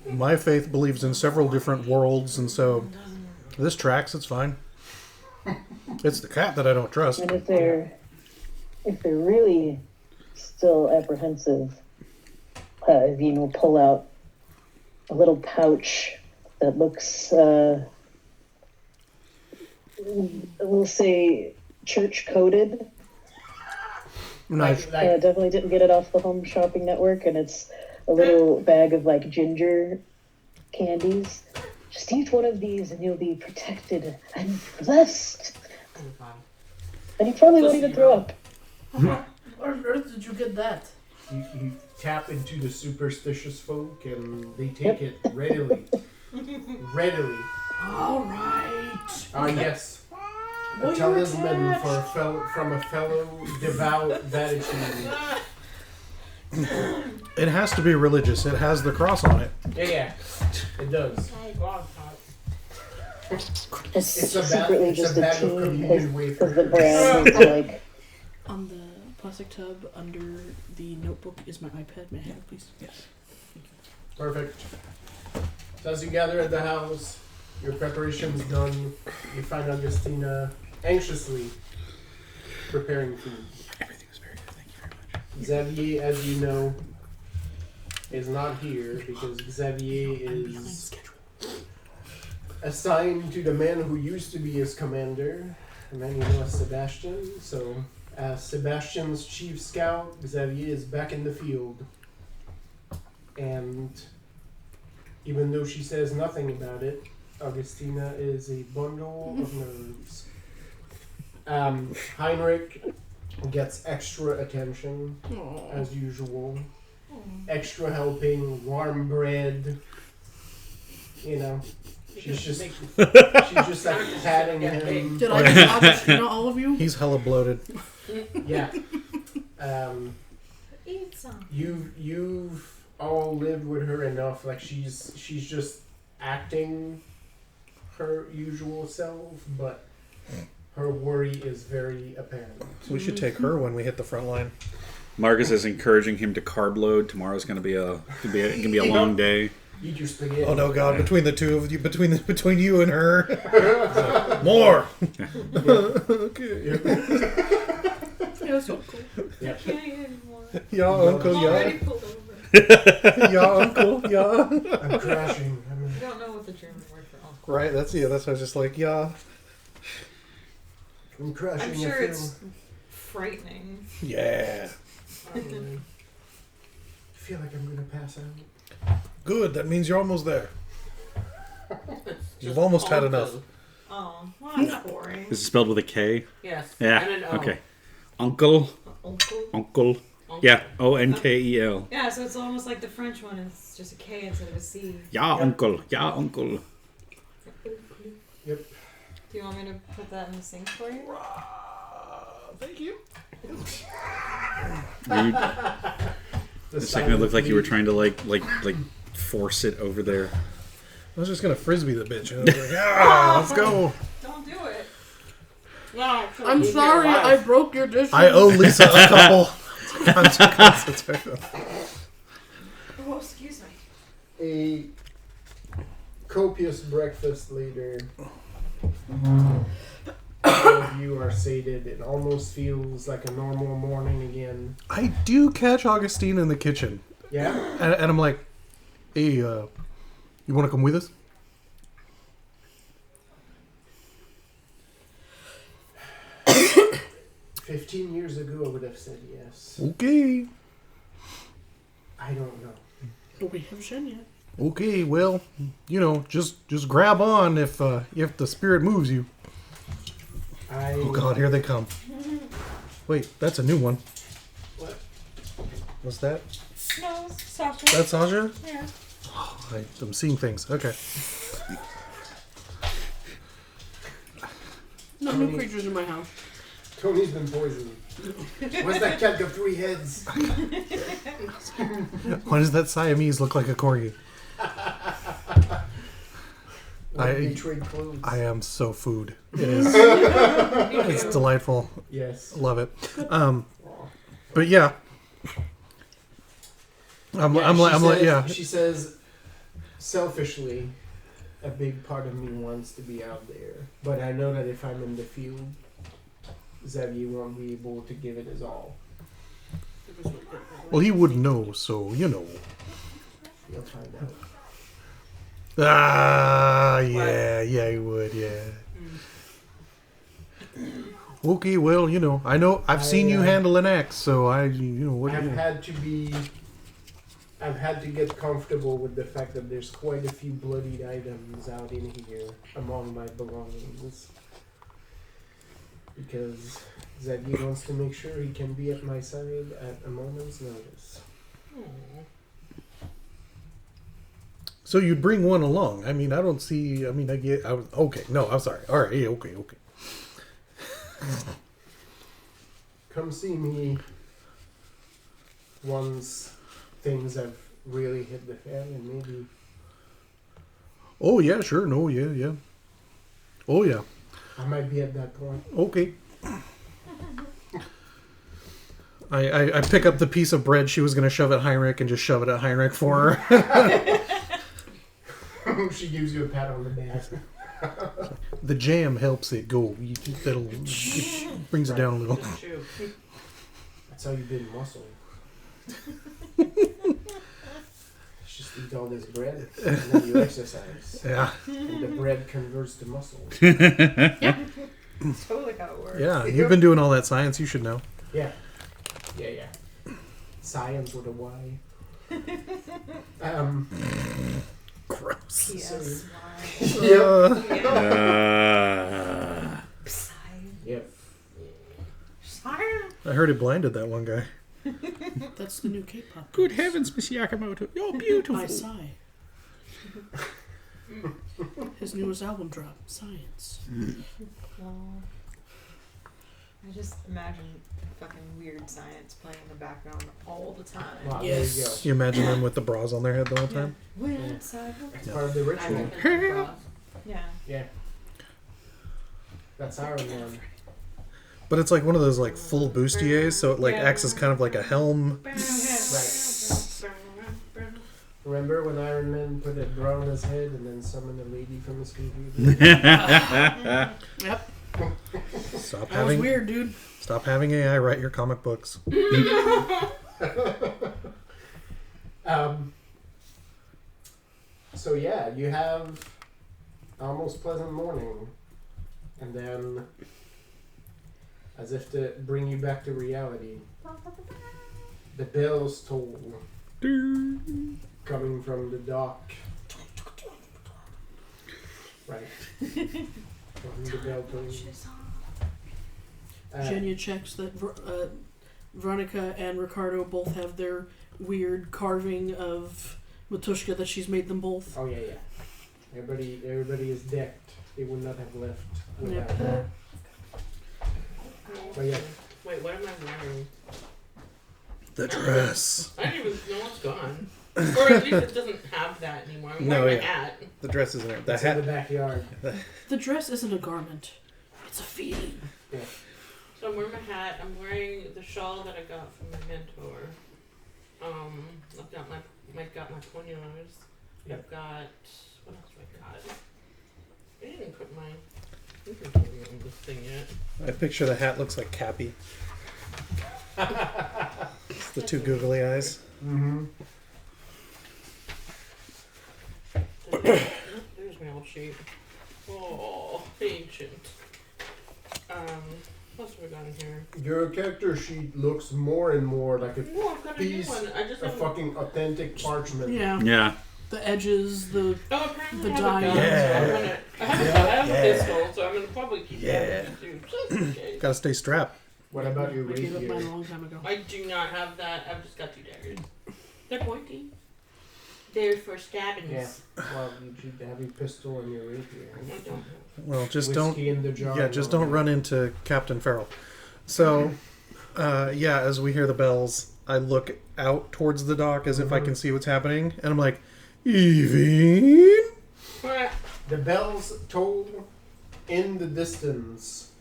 my faith believes in several different worlds, and so this tracks. It's fine. It's the cat that I don't trust. And if they're really still apprehensive, Evine will pull out a little pouch that looks, we'll say, church coded. Nice. Definitely didn't get it off the Home Shopping Network, and it's a little bag of like ginger candies. Just eat one of these, and you'll be protected and blessed. And you probably won't even throw up. Where on earth did you get that? You tap into the superstitious folk and they take it readily. Readily. Alright. Ah, yes. A Well, you're talisman attached. from a fellow devout Vatican. It has to be religious. It has the cross on it. Yeah, it does. Oh, God, Todd. It's secretly it's just a a bag of team communion wafer. because the brand is like On the plastic tub under the notebook is my iPad. May I have it, please? Yes. Perfect. So as you gather at the house, your preparation's done. You find Augustina anxiously preparing food. Everything was very good. Thank you very much. Xavier, as you know, is not here because Xavier I'm behind is schedule. assigned to the man who used to be his commander, a man you know as Sebastian. So, as Sebastian's chief scout, Xavier is back in the field. And even though she says nothing about it, Augustina is a bundle of nerves. Heinrich gets extra attention, as usual. Extra helping, warm bread. You know, she's just like patting him. Did I just Augustina all of you? He's hella bloated. Yeah. Eat some. You've all lived with her enough. Like she's just acting her usual self, but her worry is very apparent. We should take her when we hit the front line. Marcus is encouraging him to carb load. Tomorrow's gonna be a long day. Eat your spaghetti. Oh no, God! Between the two of you, between you and her, more. Okay. Yeah, that's so cool. Yep. Can't eat anymore. Yeah, uncle. I'm Yeah. already pulled over. Yeah, uncle. Yeah. I'm crashing. I don't know what the German word for uncle. Right. That's why I was just like, yeah. I'm crashing. I'm sure it's frightening. Yeah. I feel like I'm gonna pass out. Good. That means you're almost there. It's You've just almost had uncle. enough. Oh, well, that's boring. Is it spelled with a K? Yes. Yeah. And an O. Okay. Uncle. Uncle? Uncle. Yeah. Onkel. Yeah, so it's almost like the French one. It's just a K instead of a C. Yeah, Yep. uncle. Yeah, uncle. Yep. Do you want me to put that in the sink for you? Thank you. The second it looked like you were trying to like force it over there. I was just gonna frisbee the bitch. And I was like, yeah, let's go. Don't do it. No, I'm sorry I broke your dishes. I owe Lisa a couple. Oh, excuse me. A copious breakfast later. All of you are sated. It almost feels like a normal morning again. I do catch Augustine in the kitchen, Yeah? and I'm like, "Hey, you want to come with us?" 15 years ago I would have said yes. Okay. I don't know. But we have Shen yet. Okay. Well, just grab on if the spirit moves you. Oh God, here they come. Wait, that's a new one. What? What's that? No, Sasha. That's Sasha? Yeah. Oh, I'm seeing things. Okay. No new creatures in my house. Tony's been poisoned. Why's that cat got 3 heads? Why does that Siamese look like a corgi? Why did they trade clothes? I am so food. It is. It's delightful. Yes. Love it. But yeah. I'm like, yeah. She says, selfishly, a big part of me wants to be out there, but I know that if I'm in the field, Xavier won't be able to give it his all. Well, he would know, so You'll find out. Yeah, he would, yeah. Okay, well, I know I've seen you handle an axe, so what do you? I've had to get comfortable with the fact that there's quite a few bloodied items out in here among my belongings. Because Xavier wants to make sure he can be at my side at a moment's notice. So you'd bring one along. I mean, I don't see. I mean, okay. No, I'm sorry. All right. Yeah, okay. Come see me once things have really hit the fan, and maybe. Oh yeah, sure. No, yeah. Oh yeah. I might be at that point. Okay. I pick up the piece of bread she was going to shove at Heinrich and just shove it at Heinrich for her. She gives you a pat on the back. The jam helps it go. It brings it down a little. Just chew. That's how you build muscle. Just eat all this bread and then you exercise. Yeah. And the bread converts to muscle. That's totally how it works. Yeah. You've been doing all that science. You should know. Yeah. Science with a Y. Gross. Yes. Yep. Yep. I heard it blinded that one guy. That's the new K-pop. Good heavens, Miss Yakamoto, you're beautiful. I sigh. His newest album drop, Science. Well, I just imagine fucking weird science playing in the background all the time. Wow, Yes. there you go. You imagine them with the bras on their head the whole time? Weird science. It's part of the I ritual. won't think about Yeah. Yeah. That's Iron Man. But it's like one of those like full bustiers, so it like acts as kind of like a helm. Remember when Iron Man put a bra on his head and then summoned a lady from his computer? Yep. Stop That was having weird, dude. stop having AI write your comic books. So yeah, you have almost pleasant morning, and then, as if to bring you back to reality, the bells toll coming from the dock. Right. The bell tolls. Virginia checks that Veronica and Ricardo both have their weird carving of Matushka that she's made them both. Oh yeah. Everybody is decked. They would not have left without Yep. that. But yeah. Wait, what am I wearing? The dress. I didn't even know it's gone. Or at least it doesn't have that anymore. I'm No, wearing yeah. a hat. The dress isn't it. The It's in the hat. backyard. The dress isn't a garment; it's a feeling. Yeah. So I'm wearing my hat. I'm wearing the shawl that I got from my mentor. I've got my pointers. Yep. I've got what else do I got? I didn't put my inventory on this thing yet. I picture the hat looks like Cappy. It's the two googly eyes. Mm-hmm. There's my old sheet. Oh, ancient. What else have we got in here? Your character sheet looks more and more like a Oh, I've got a new piece one. I just of haven't. fucking authentic parchment. Yeah, Yeah. the edges, the Oh, apparently The I have a gun, dye. so Yeah. I'm gonna, I have a pistol, so I'm gonna probably keep Yeah. that too, just in case. Gotta stay strapped. What about your I gave up mine a rapier? long time ago. I do not have that. I've just got two daggers. They're pointy. They're for stabbings. Yeah. Well, you should have your pistol and your rapier. I don't. Well, just Whiskey don't. in the jar. Yeah, just don't run into Captain Farrell. So, yeah, as we hear the bells, I look out towards the dock as if I can see what's happening, and I'm like, Evie? The bells toll in the distance.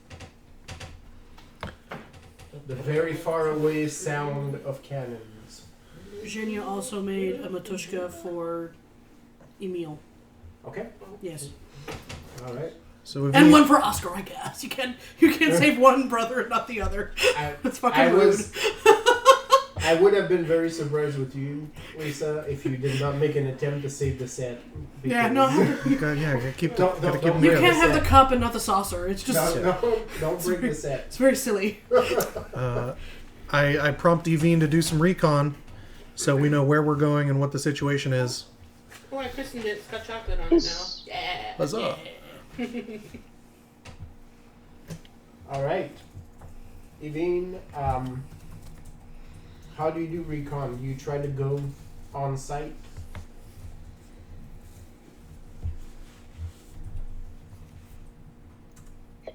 The very far away sound of cannons. Virginia also made a Matushka for Emil. Okay. Yes, All right. So if and you, one for Oscar. I guess you can't save one brother and not the other. That's fucking I rude. was. I would have been very surprised with you, Lisa, if you did not make an attempt to save the set. Yeah, no, gotta keep Don't- gotta don't- keep don't- them you real. can't have the set. cup and not the saucer. It's just Don't bring the set. it's very silly. I prompt Evine to do some recon, so we know where we're going and what the situation is. Oh, I christened it. It's got chocolate on it now. Yeah. Huzzah. All right, Evine. How do you do recon? Do you try to go on site?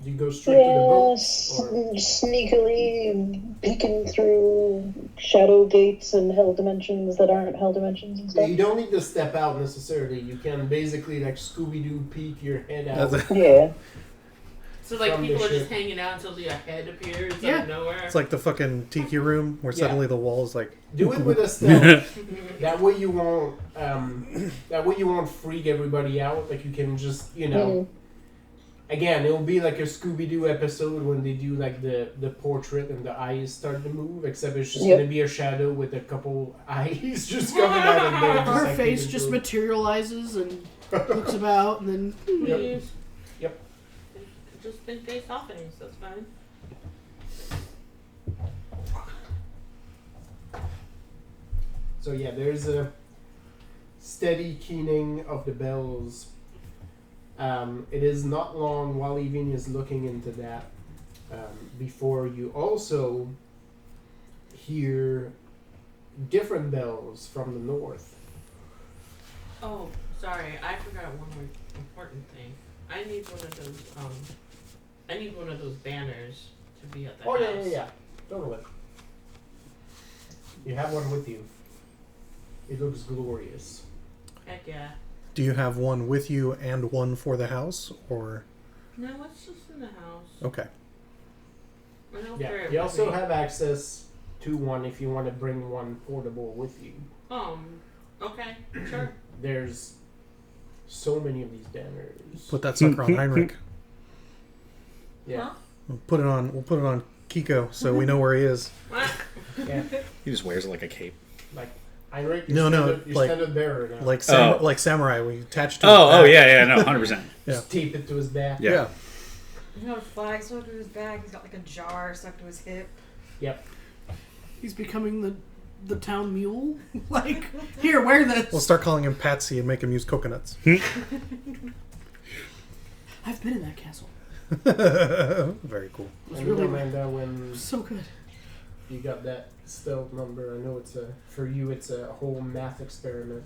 Do you go straight to the boat? Yes, Or? sneakily peeking through shadow gates and hell dimensions that aren't hell dimensions and Yeah, stuff. you don't need to step out necessarily. You can basically like Scooby-Doo peek your head out. That's a- Yeah. So like From the people are just ship. hanging out until the head appears out Yeah. of nowhere. It's like the fucking tiki room where Yeah. suddenly the wall is like. Do it with a stealth. That way you won't. That way you won't freak everybody out. Like you can just, you know. Again, it'll be like a Scooby-Doo episode when they do like the portrait and the eyes start to move. Except it's just Yep. gonna be a shadow with a couple eyes just coming out of there. Just Her like face peeking just through. materializes and looks about, and then Yep. Yep. I just think they softening, so it's fine. So yeah, there's a steady keening of the bells. It is not long while Evine is looking into that before you also hear different bells from the north. Oh, sorry, I forgot one more important thing. I need one of those. I need one of those banners to be at the Oh house. yeah. Totally. You have one with you. It looks glorious. Heck yeah. Do you have one with you and one for the house, or No, it's just in the house. Okay. I don't Yeah. carry it You with also me. have access to one if you want to bring one portable with you. Okay, sure. There's so many of these banners. Put that sucker on Heinrich. Yeah. Huh? We'll put it on Kiko so we know where he is. Yeah. He just wears it like a cape. Like Heinrich, No, you're like- standard bearer now. Like Oh. like samurai, we attach to. Oh, his back. yeah, no, 100%. Just tape it to his back. Yeah. Yeah. He's got a flag stuck to his back. He's got like a jar stuck to his hip. He's becoming the town mule. Like, here, wear this. We'll start calling him Patsy and make him use coconuts. I've been in that castle. Very cool. It was And really Amanda, when so good. you got that stealth number, I know for you it's a whole math experiment.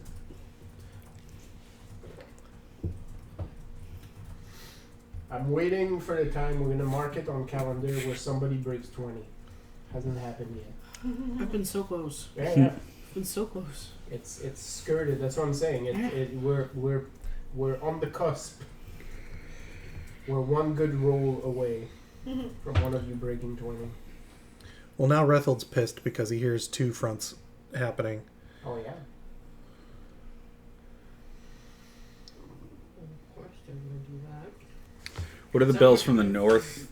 I'm waiting for the time we're gonna mark it on calendar where somebody breaks 20. Hasn't happened yet. I've been so close. Yeah, I've been so close. it's skirted. That's what I'm saying. We're on the cusp. We're one good roll away from one of you breaking 20. Well, now Rethold's pissed because he hears two fronts happening. Oh yeah. Of course they're gonna do that. What are the bells from the north?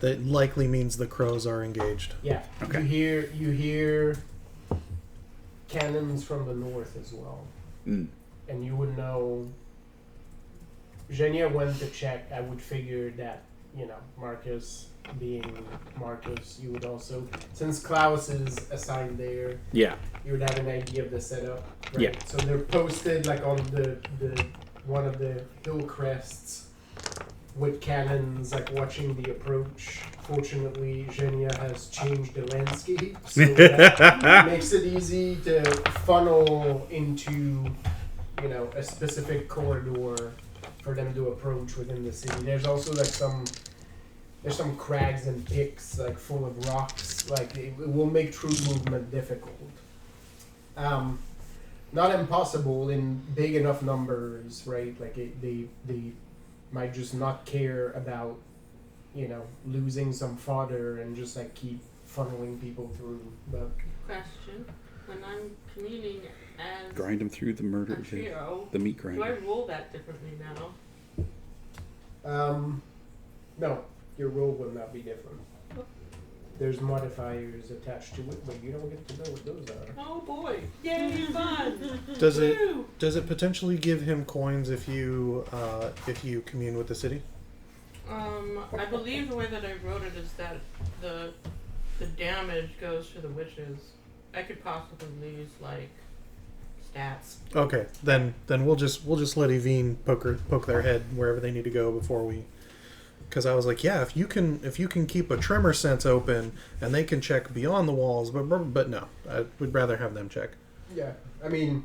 That likely means the crows are engaged. Yeah. Okay. You hear cannons from the north as well. Mm. And you would know Genia went to check. I would figure that, Marcus being Marcus, you would also, since Klaus is assigned there, Yeah. you would have an idea of the setup. Right? Yeah. So they're posted like on the one of the hill crests with cannons, like watching the approach. Fortunately, Genia has changed the landscape, so that makes it easy to funnel into, a specific corridor for them to approach within the city. There's also like there's some crags and picks like full of rocks. Like it will make true movement difficult. Not impossible in big enough numbers, right? Like they might just not care about, losing some fodder and just like keep funneling people through. But Question: when I'm communing as Grind him through the murder, a trio, the meat do I grinder. roll that differently now? no, your roll will not be different. There's modifiers attached to it, but you don't get to know what those are. Oh boy! Yay, fun! Does it Woo! potentially give him coins if you commune with the city? I believe the way that I wrote it is that the damage goes to the witches. I could possibly lose like stats. Okay, then we'll just let Evine poke their head wherever they need to go before we. Because I was like, yeah, if you can keep a tremor sense open and they can check beyond the walls, but no, I would rather have them check. Yeah, I mean,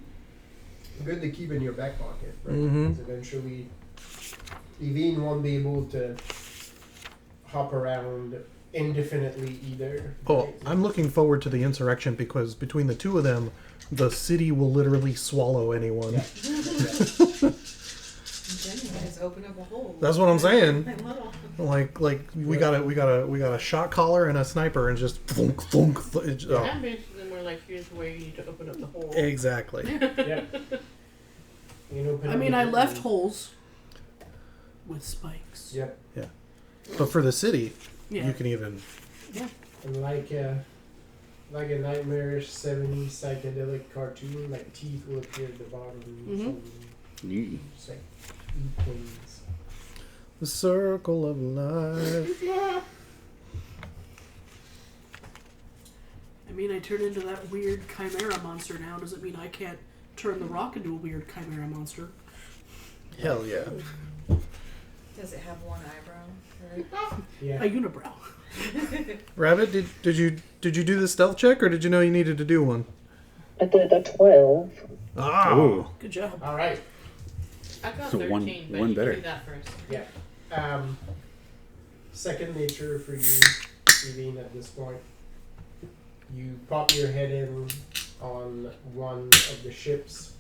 good to keep in your back pocket, right? Mhm. Because eventually, Evine won't be able to hop around indefinitely either. Oh, right? I'm looking forward to the insurrection because between the two of them, the city will literally swallow anyone. Yeah. Then just open up a hole. That's what I'm saying. Like little. Like we got a shot caller and a sniper and just thunk, thunk, oh. And basically we're like, here's where you need to open up the hole. Exactly. Yeah. I mean, I left holes with spikes. Yep. But for the city, Yeah. you can even. And like a nightmarish 70s psychedelic cartoon, like teeth will appear at the bottom. Mhm. Mm. Just like eat things. The circle of life. I mean, I turned into that weird chimera monster now. Doesn't mean I can't turn the rock into a weird chimera monster. Hell yeah. Does it have one eyebrow? Right? Yeah. A unibrow. Rabbit, did you do the stealth check or did you know you needed to do one? I did a 12. Ah. Ooh. Good job. All right. I got So 13, one but you better. can do that first. Yeah. Second nature for you, Evine, at this point. You pop your head in on one of the ships.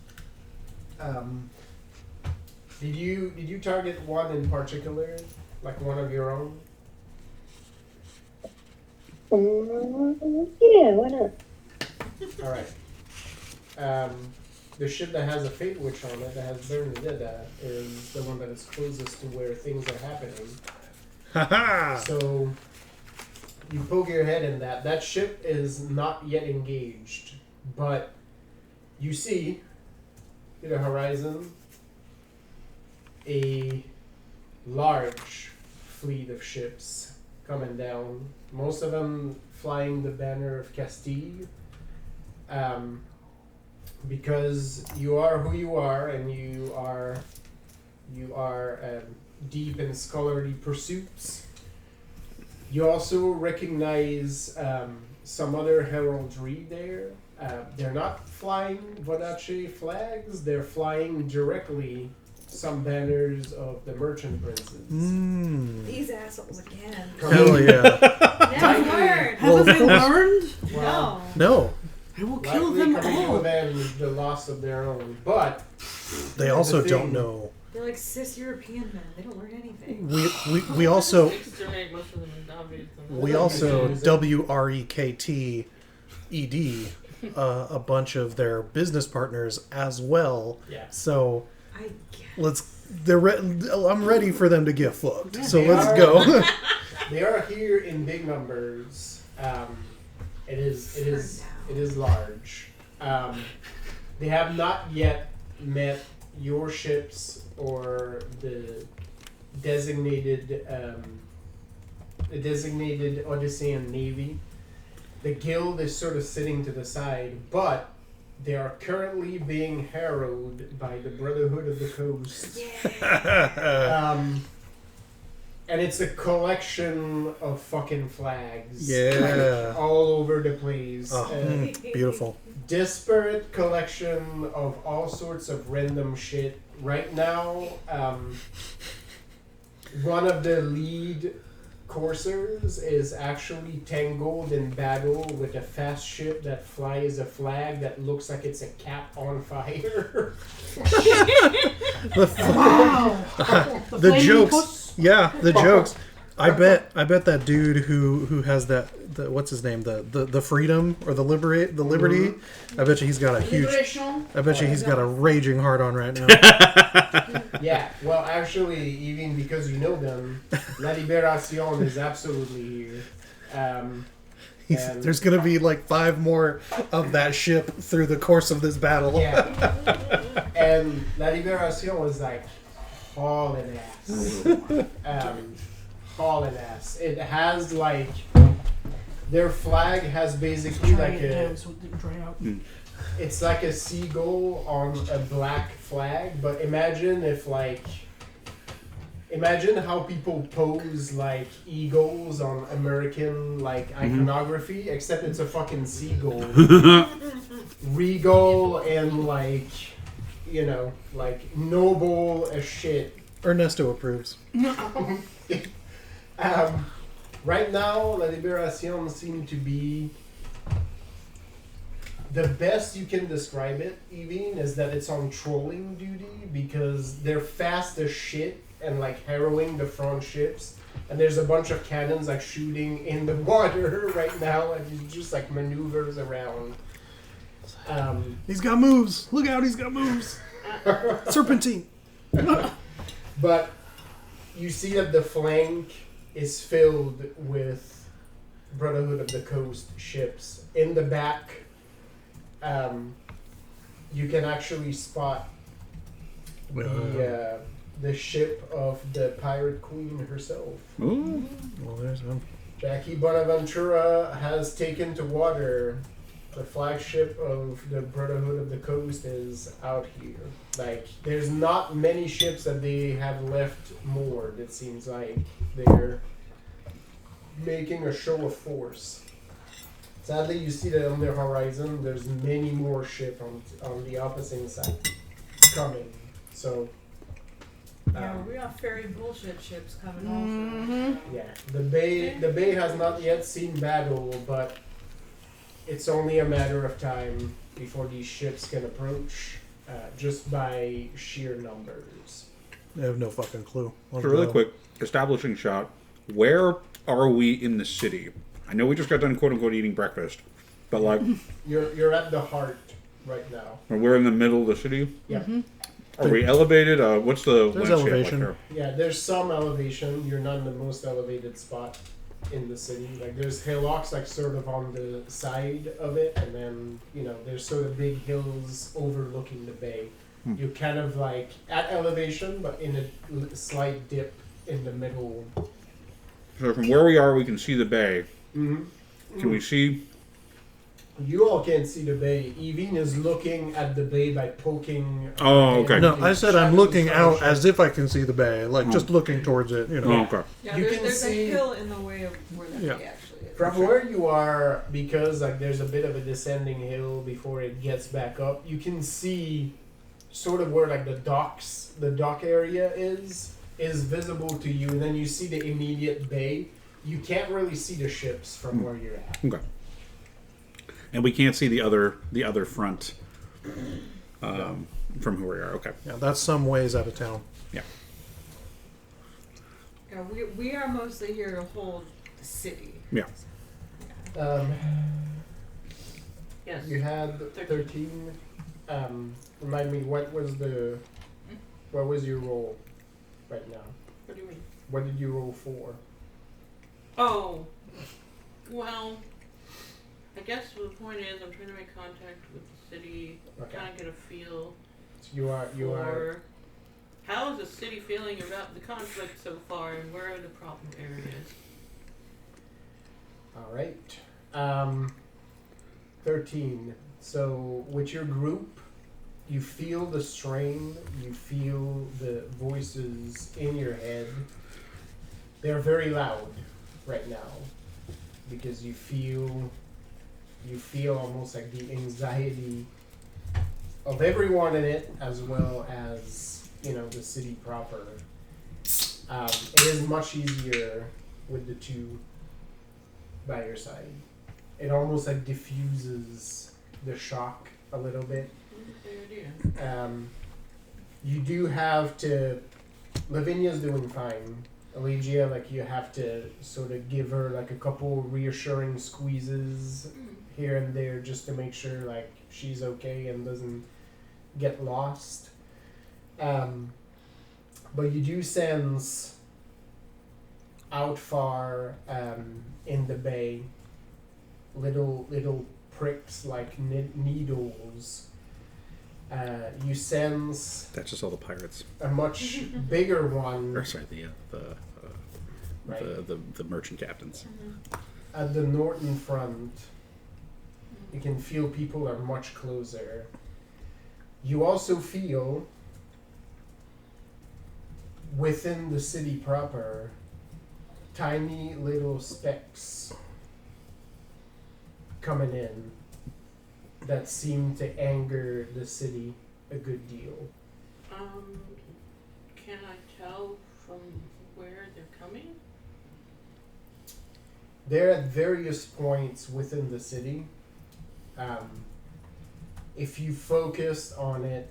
Did you target one in particular, like one of your own? Yeah, why not? All right. The ship that has a fate witch on it, that has Bernadetta, is the one that is closest to where things are happening. Haha! So you poke your head in that. That ship is not yet engaged, but you see to the horizon a large fleet of ships coming down. Most of them flying the banner of Castile. Because you are who you are, and you are deep in scholarly pursuits. You also recognize some other heraldry there. They're not flying Vonache flags. They're flying directly some banners of the merchant princes. These assholes again. Hell yeah. Never learned. Haven't they course. learned? Well, No, I will kill likely them coming to all. avenge the loss of their own. But they also The don't thing- know. They're like cis European men. They don't learn anything. We also Exterminate most of them in zombies. we also WREKTED a bunch of their business partners as well. yeah. So I guess. I'm ready for them to get fucked. So They let's are- go. They are here in big numbers. It is large. They have not yet met your ships or the designated Odyssean Navy. The guild is sort of sitting to the side, but they are currently being harrowed by the Brotherhood of the Coast. And it's a collection of fucking flags. Yeah. Like, all over the place. Oh, beautiful. Disparate collection of all sorts of random shit. Right now, one of the lead coursers is actually tangled in battle with a fast ship that flies a flag that looks like it's a cat on fire. Wow. The flaming jokes. puss. Yeah, the jokes. I bet that dude who has the what's his name, the freedom or the liberty. I bet you he's got a huge. Liberation. I bet you he's got a raging heart on right now. Yeah, well, actually, even because you know them, La Liberación is absolutely here. And There's gonna be like 5 more of that ship through the course of this battle. yeah, and La Liberación was like hauling ass. Hauling ass. It has like their flag has basically Trying like it a. down so it didn't dry out. It's like a seagull on a black flag, but imagine how people pose like eagles on American like iconography, except it's a fucking seagull. Regal and like, like noble as shit. Ernesto approves. Right now, La Liberación seems to be the best you can describe it, even, is that it's on trolling duty because they're fast as shit and like harrowing the front ships. And there's a bunch of cannons like shooting in the water right now, and it just like maneuvers around. He's got moves. Look out, he's got moves. Serpentine. But you see that the flank is filled with Brotherhood of the Coast ships. In the back, you can actually spot the ship of the pirate queen herself. Ooh. Well, there's one. Jackie Bonaventura has taken to water. The flagship of the Brotherhood of the Coast is out here. Like, there's not many ships that they have left moored. It seems like they're making a show of force. Sadly, you see that on the horizon, there's many more ships on the opposite side coming. So, Yeah, we got ferry bullshit ships coming also. Mm-hmm. yeah, the bay has not yet seen battle, but it's only a matter of time before these ships can approach, just by sheer numbers. I have no fucking clue. So really quick, establishing shot. Where are we in the city? I know we just got done quote unquote eating breakfast, but like You're at the heart right now. we're in the middle of the city. Yeah. Are we elevated? What's the There's landscape elevation. like Yeah, there's some elevation. You're not in the most elevated spot in the city. Like there's hillocks like sort of on the side of it, and then there's sort of big hills overlooking the bay. You're kind of like at elevation, but in a slight dip in the middle. So from where we are, we can see the bay. Mm-hmm. Can we see? You all can't see the bay. Evine is looking at the bay by poking. Oh, okay. No, I said I'm shadows looking from out the as if I can see the bay, like just looking towards it. Oh, okay. Yeah, You there's, can there's see- a hill in the way of where the Yeah. bay actually is. From where you are, because like there's a bit of a descending hill before it gets back up, you can see sort of where like the dock area is visible to you, and then you see the immediate bay. You can't really see the ships from where you're at. Okay. And we can't see the other front from where we are. Okay. Yeah, that's some ways out of town. Yeah. Yeah, we are mostly here to hold the city. Yeah. Yes. You had 13. Remind me, what was your roll right now? What do you mean? What did you roll for? Oh, well, I guess the point is I'm trying to make contact with the city, Okay. kind of get a feel So you are for how is the city feeling about the conflict so far, and where are the problem areas. all right. 13. So with your group, you feel the strain. You feel the voices in your head. They're very loud right now because you feel almost like the anxiety of everyone in it, as well as the city proper. It is much easier with the two by your side. It almost like diffuses the shock a little bit. Good idea. You do have to. Lavinia's doing fine. Elegia, like you have to sort of give her like a couple reassuring squeezes here and there just to make sure like she's okay and doesn't get lost. But you do sense out far in the bay little pricks like needles. You sense That's just all the pirates. a much bigger one Or sorry, right the merchant captains. at the northern front. You can feel people are much closer. You also feel within the city proper tiny little specks coming in that seem to anger the city a good deal. Can I tell from where they're coming? They're at various points within the city. If you focused on it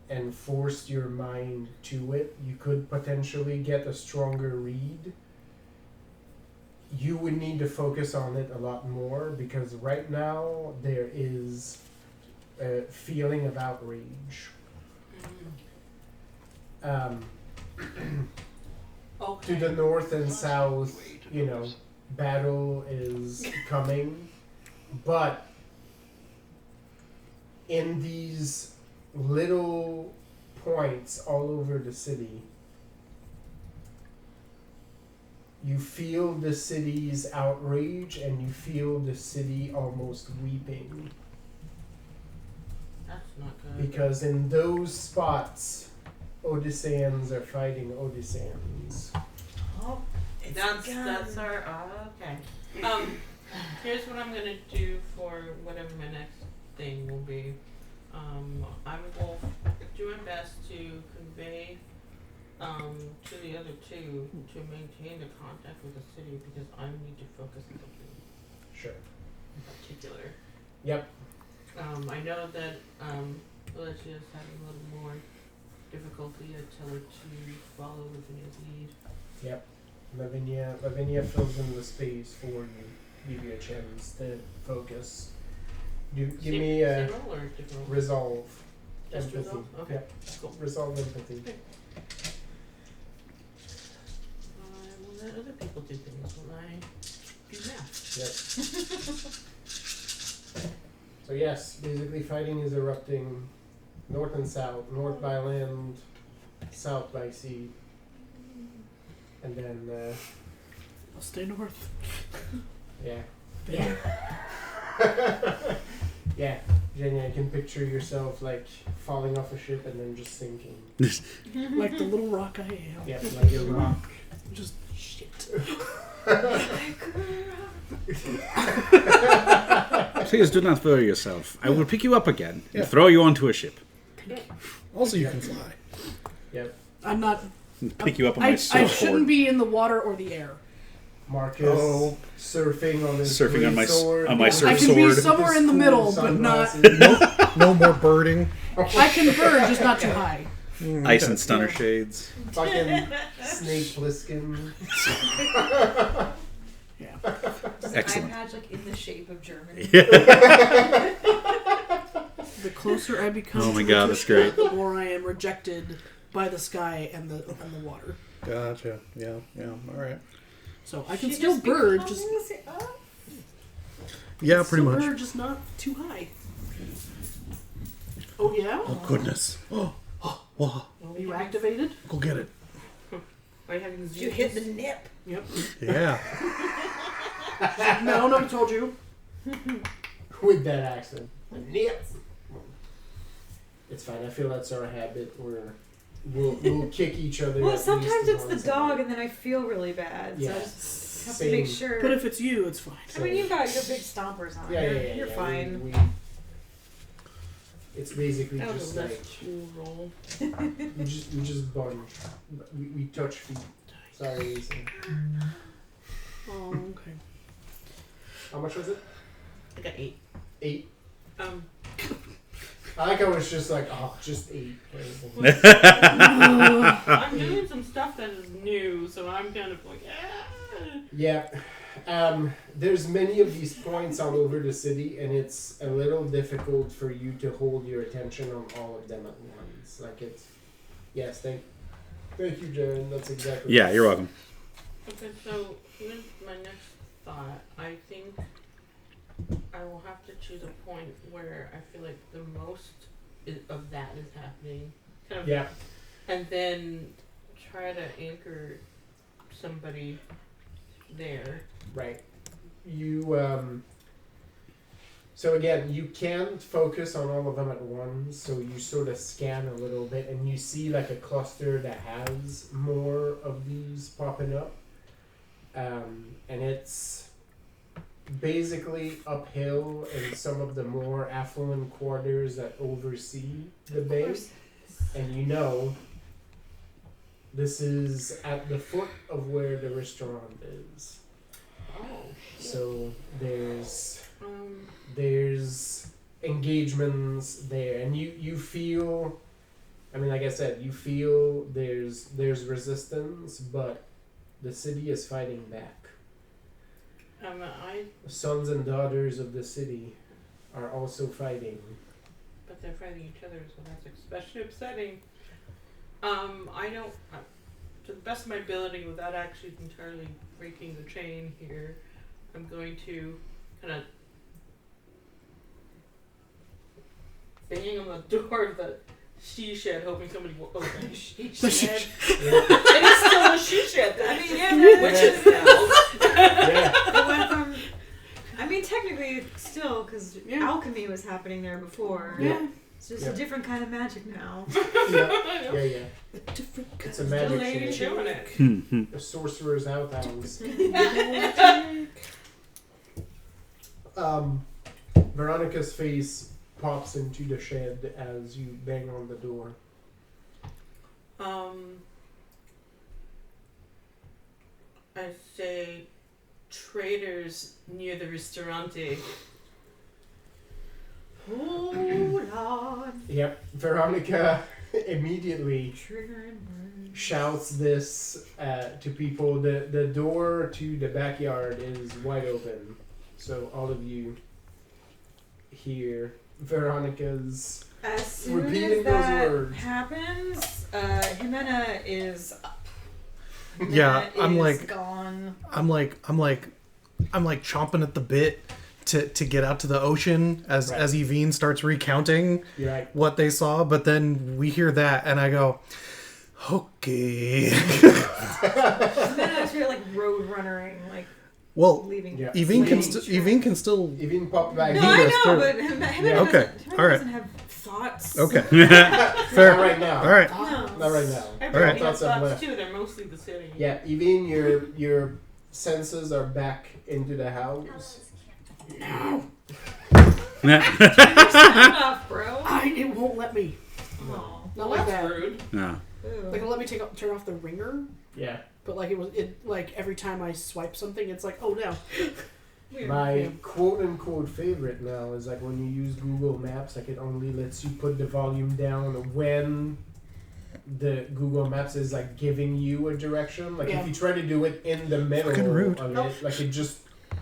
and forced your mind to it, you could potentially get a stronger read. You would need to focus on it a lot more because right now there is a feeling of outrage. Okay. To the north and south, battle is coming, but in these little points all over the city, you feel the city's outrage and you feel the city almost weeping. That's not good. Because in those spots, Odysseans are fighting Odysseans. Oh, it's That's our okay. Here's what I'm gonna do for whatever my next thing will be. I will do my best to convey to the other two to maintain the contact with the city because I need to focus on something Sure. in particular. Yep. I know that Alicia's having a little more difficulty, I tell her to follow Lavinia's lead. Yep. Lavinia fills in the space for you. Give you a chance to focus. Give me a Same roll or different roll? resolve. Just Empathy. resolve? Okay, Yep. cool. Resolve empathy. I will let other people do things when I do math. Yep. So yes, basically fighting is erupting north and south. North by land, south by sea. And then, I'll stay north. yeah. Damn. Yeah, Jenny, I can picture yourself like falling off a ship and then just sinking. Like the little rock I am. Yeah, like a rock. Just shit. Please do not worry yourself. I will pick you up again and Yeah. throw you onto a ship. Also, you can fly. Yep. I'm not. Pick you up on my I surfboard. shouldn't be in the water or the air. Marcus Oh. surfing on his Surfing on my sword. on my I surf can be sword. somewhere in the middle, but not. Sunglasses. No more birding. I can bird, just not too high. Ice and stunner shades. Fucking Snake Plissken. Yeah. Does Excellent. an eye patch like in the shape of Germany? The closer I become, Oh my to God, the that's great. the more I am rejected by the sky and the water. Gotcha. Yeah. All right. So I can She still just bird, becomes just up. Yeah, still pretty much. bird, just not too high. Oh yeah. Oh goodness. Oh. Whoa. Are you activated? Go get it. Are you having You hit the nip. Yep. Yeah. No, nobody told you. With that accent. Yep. It's fine. I feel that's our habit where we'll kick each other. Well, at sometimes least it's the once. dog, and then I feel really bad. Yeah. So I just have Same. to make sure. But if it's you, it's fine. I mean, you've got your big stompers on. Yeah, You're yeah. fine. It's basically That was just a like less cool roll. we just bunch. We touch feet. Sorry. So. Oh, okay. How much was it? I got 8. 8. Um, I like how it's just like, oh, just 8. I'm doing some stuff that is new, so I'm kind of like, Yeah. There's many of these points all over the city, and it's a little difficult for you to hold your attention on all of them at once. Like it's, yes, thank you, Jared. That's exactly. Yeah, you're welcome. Okay, so here's my next thought. I think I will have to choose a point where I feel like the most of that is happening. Kind of, Yeah. and then try to anchor somebody there. Right. You so again, you can't focus on all of them at once, so you sort of scan a little bit and you see like a cluster that has more of these popping up. And it's basically uphill in some of the more affluent quarters that oversee the bay. And you know this is at the foot of where the restaurant is. Oh. So there's engagements there, and you feel, I mean, like I said, you feel there's resistance, but the city is fighting back. The sons and daughters of the city are also fighting. But they're fighting each other, so that's especially upsetting. I don't, to the best of my ability, without actually entirely breaking the chain here, I'm going to kind of bang on the door of the she shed, hoping somebody will open. She shed. It is still a she shed. I mean, yeah, Which is now. Yeah. it went from. I mean, technically, still, because alchemy was happening there before. Yeah. It's just Yeah. a different kind of magic now. Yeah. Different It's a magic Lady shit. doing it. The sorcerer's outhouse. Veronica's face pops into the shed as you bang on the door. I say traders near the ristorante. Hold on. Yep, Veronica immediately Trigger and shouts this to people. The door to the backyard is wide open, so all of you hear Veronica's As soon repeating as those that words. happens, Jimena is up. Yeah, Jimena I'm is like- gone. I'm like chomping at the bit to get out to the ocean as Right. as Evine starts recounting You're like, what they saw, but then we hear that and I go, okay. Jimena is really like road runnering, like Well, leaving. Yeah. Evine can fleeing Evine can still. Evine popped back. No, He I does know, too. but Jimena Yeah. Okay, doesn't, all right. doesn't have thoughts. Okay, Not fair. right now. All right. No. Not right now. I Alright. really have Thoughts have thoughts left. too. They're mostly the city. Yeah, Evine, your senses are back into the house. Sound off, bro. It won't let me. Aw. Not like that. Rude. No. Ew. Like, it'll let me turn off the ringer, Yeah. but like every time I swipe something, it's like, oh no. Weird. My Yeah. quote unquote favorite now is like when you use Google Maps, like it only lets you put the volume down when the Google Maps is like giving you a direction. Like Yeah. if you try to do it in the middle Fucking rude. of it, like it just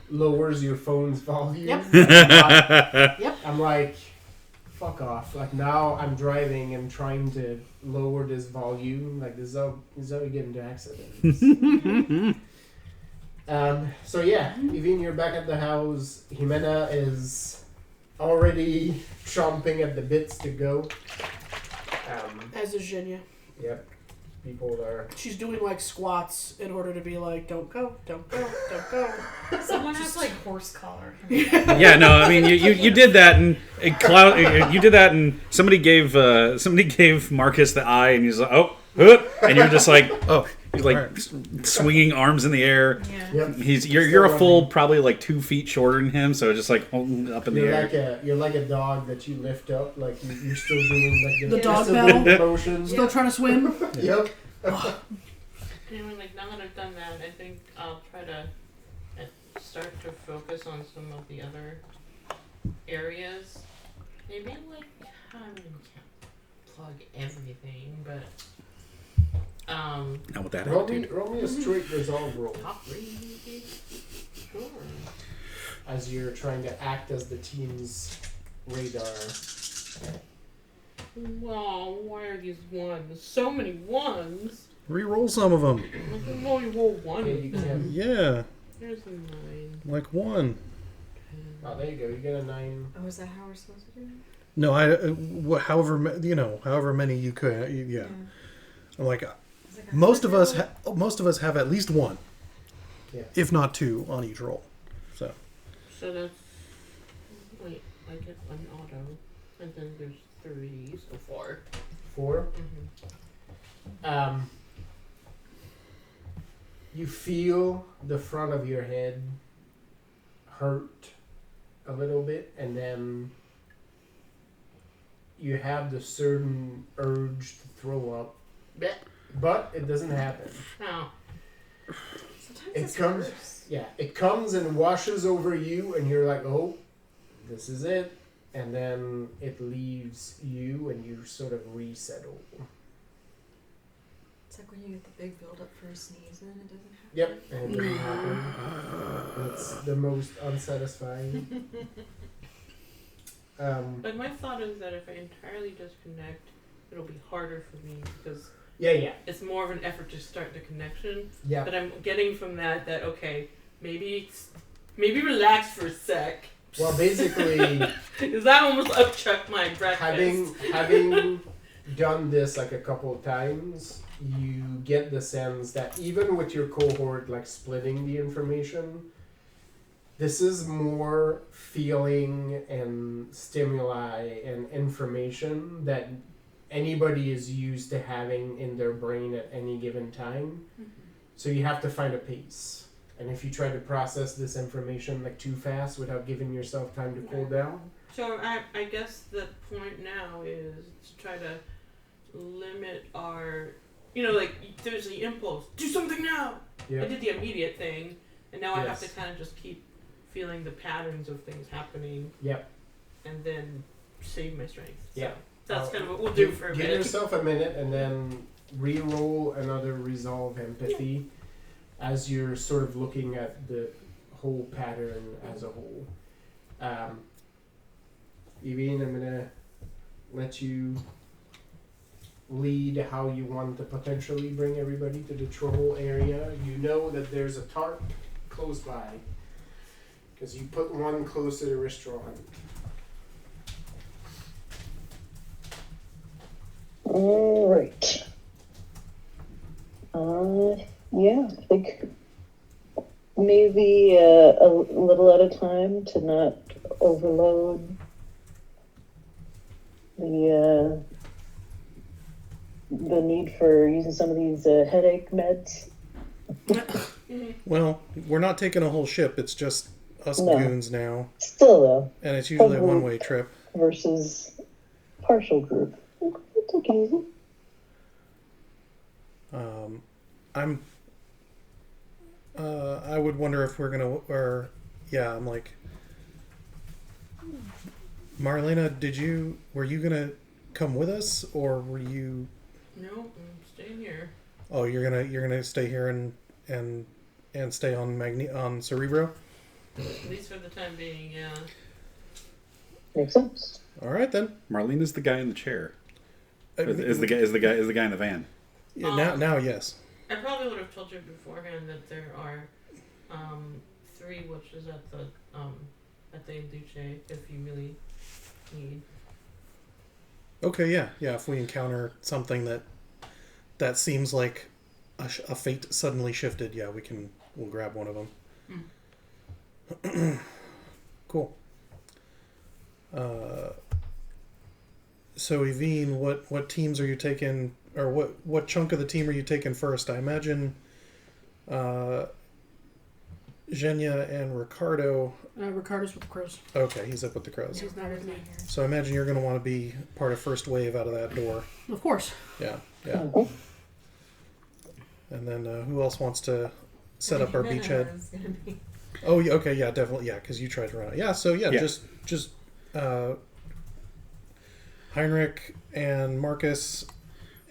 lowers your phone's volume. Yep. I'm like, fuck off. Like now I'm driving and trying to lower this volume. Like this is how we get into accidents. So yeah, Evine, you're back at the house. Jimena is already chomping at the bits to go. As is Jinya. Yep. People are. She's doing like squats in order to be like, don't go, don't go, don't go. Someone has like horse collar. Yeah, no, I mean you did that and you did that and somebody gave Marcus the eye and he's like, oh, and you're just like, Oh, you're like Alright. swinging arms in the air. Yeah. Yep. You're a full probably like 2 feet shorter than him, so just like holding up in the air. You're like a dog that you lift up. Like you're still doing like The you're dog still doing battle. the motions. Still trying to swim. Yep. Anyway, like now that I've done that, I think I'll try to start to focus on some of the other areas. Maybe like I mean, can't plug everything, but Not with that Roll attitude. me a straight resolve roll top 3 maybe. Sure. as you're trying to act as the team's radar. Wow, why are these ones? So many ones. re-roll some of them. I can only roll one Yeah, of you them. can. Yeah, Here's a 9. like one. Oh, there you go. You get a 9. Oh, is that how we're supposed to do it? No, however many you could. Yeah, I'm like It's like a most of us. hundred Most of us have at least one, Yeah. if not 2, on each roll. So So that's. Wait, I get an auto. And then there's 3, so 4. 4. Mm-hmm. You feel the front of your head hurt a little bit, and then you have the certain urge to throw up, but it doesn't happen. Now, Sometimes It it's comes- worse. Yeah, it comes and washes over you, and you're like, oh, this is it. And then it leaves you, and you sort of resettle. It's like when you get the big build up for a sneeze and then it doesn't happen. Yep, and it doesn't happen. It's the most unsatisfying. but my thought is that if I entirely disconnect, it'll be harder for me because Yeah. it's more of an effort to start the connection. Yeah. But I'm getting from that okay, maybe relax for a sec. Well, basically, Because I almost upchucked my breakfast. having done this like a couple of times, you get the sense that even with your cohort like splitting the information, this is more feeling and stimuli and information that anybody is used to having in their brain at any given time. So you have to find a pace. And if you try to process this information like too fast without giving yourself time to cool down, So I guess the point now is to try to limit our, like there's the impulse, do something now. yeah. I did the immediate thing, and now I have Yes. to kind of just keep feeling the patterns of things happening, Yep. and then save my strength. Yeah. So That's kind of what we'll do for a Give bit. yourself a minute and then re-roll another resolve empathy as you're sort of looking at the whole pattern as a whole. Evine, I'm gonna let you lead how you want to potentially bring everybody to the troll area. You know that there's a tarp close by because you put one close to the restaurant. Alright. Yeah, I think maybe a little at a time to not overload the need for using some of these headache meds. Well, we're not taking a whole ship. It's just us No. goons now, Still though, and it's usually a Probably. one-way trip. versus partial group. Take it easy. I would wonder if we're gonna, or yeah, I'm like, Marlena, were you gonna come with us, or were you? No, I'm staying here. Oh, you're gonna stay here and stay on Cerebro. At least for the time being, yeah. Makes sense. All right then. Marlene is the guy in the chair. I Is the mean, guy in the van? yeah, now yes. I probably would have told you beforehand that there are 3 witches at the Duce if you really need. Okay, yeah. If we encounter something that seems like a fate suddenly shifted, yeah, we'll grab one of them. Cool. So Evine, what teams are you taking, or what chunk of the team are you taking first? I imagine Zhenya and Ricardo. Ricardo's with the crows. Okay, he's up with the crows. He's not with me. So I imagine you're going to want to be part of first wave out of that door. Of course. Yeah. Mhm. And then who else wants to set up our Jimena beachhead? is gonna be- Oh, yeah, okay, yeah, definitely, yeah, because you tried to run it. Yeah, so yeah. just Heinrich and Marcus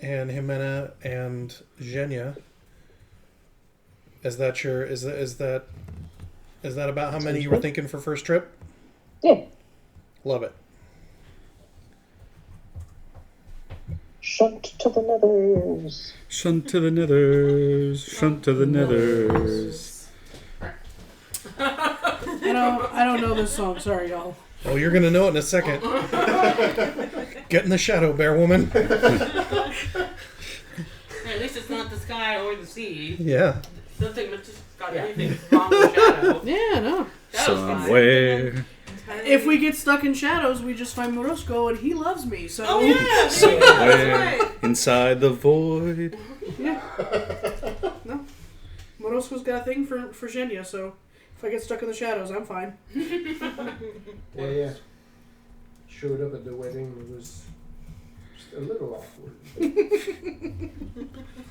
and Jimena and Zhenya. Is that about how many you were thinking for first trip? Yeah. Love it. Shunt to the nethers. Shunt to the nethers. Shunt to the nethers. I don't know this song. Sorry, y'all. Oh, you're gonna know it in a second. Get in the shadow, bear woman. At least it's not the sky or the sea. Yeah. Nothing but just got anything wrong with shadow. Yeah, no. Shadow's fine. Somewhere. If we get stuck in shadows, we just find Morosco and he loves me. So Oh yeah, there you go. That's Somewhere right. inside the void. yeah. No. Morosco's got a thing for Zhenya, so if I get stuck in the shadows, I'm fine. Yeah. Showed up at the wedding. It was just a little awkward.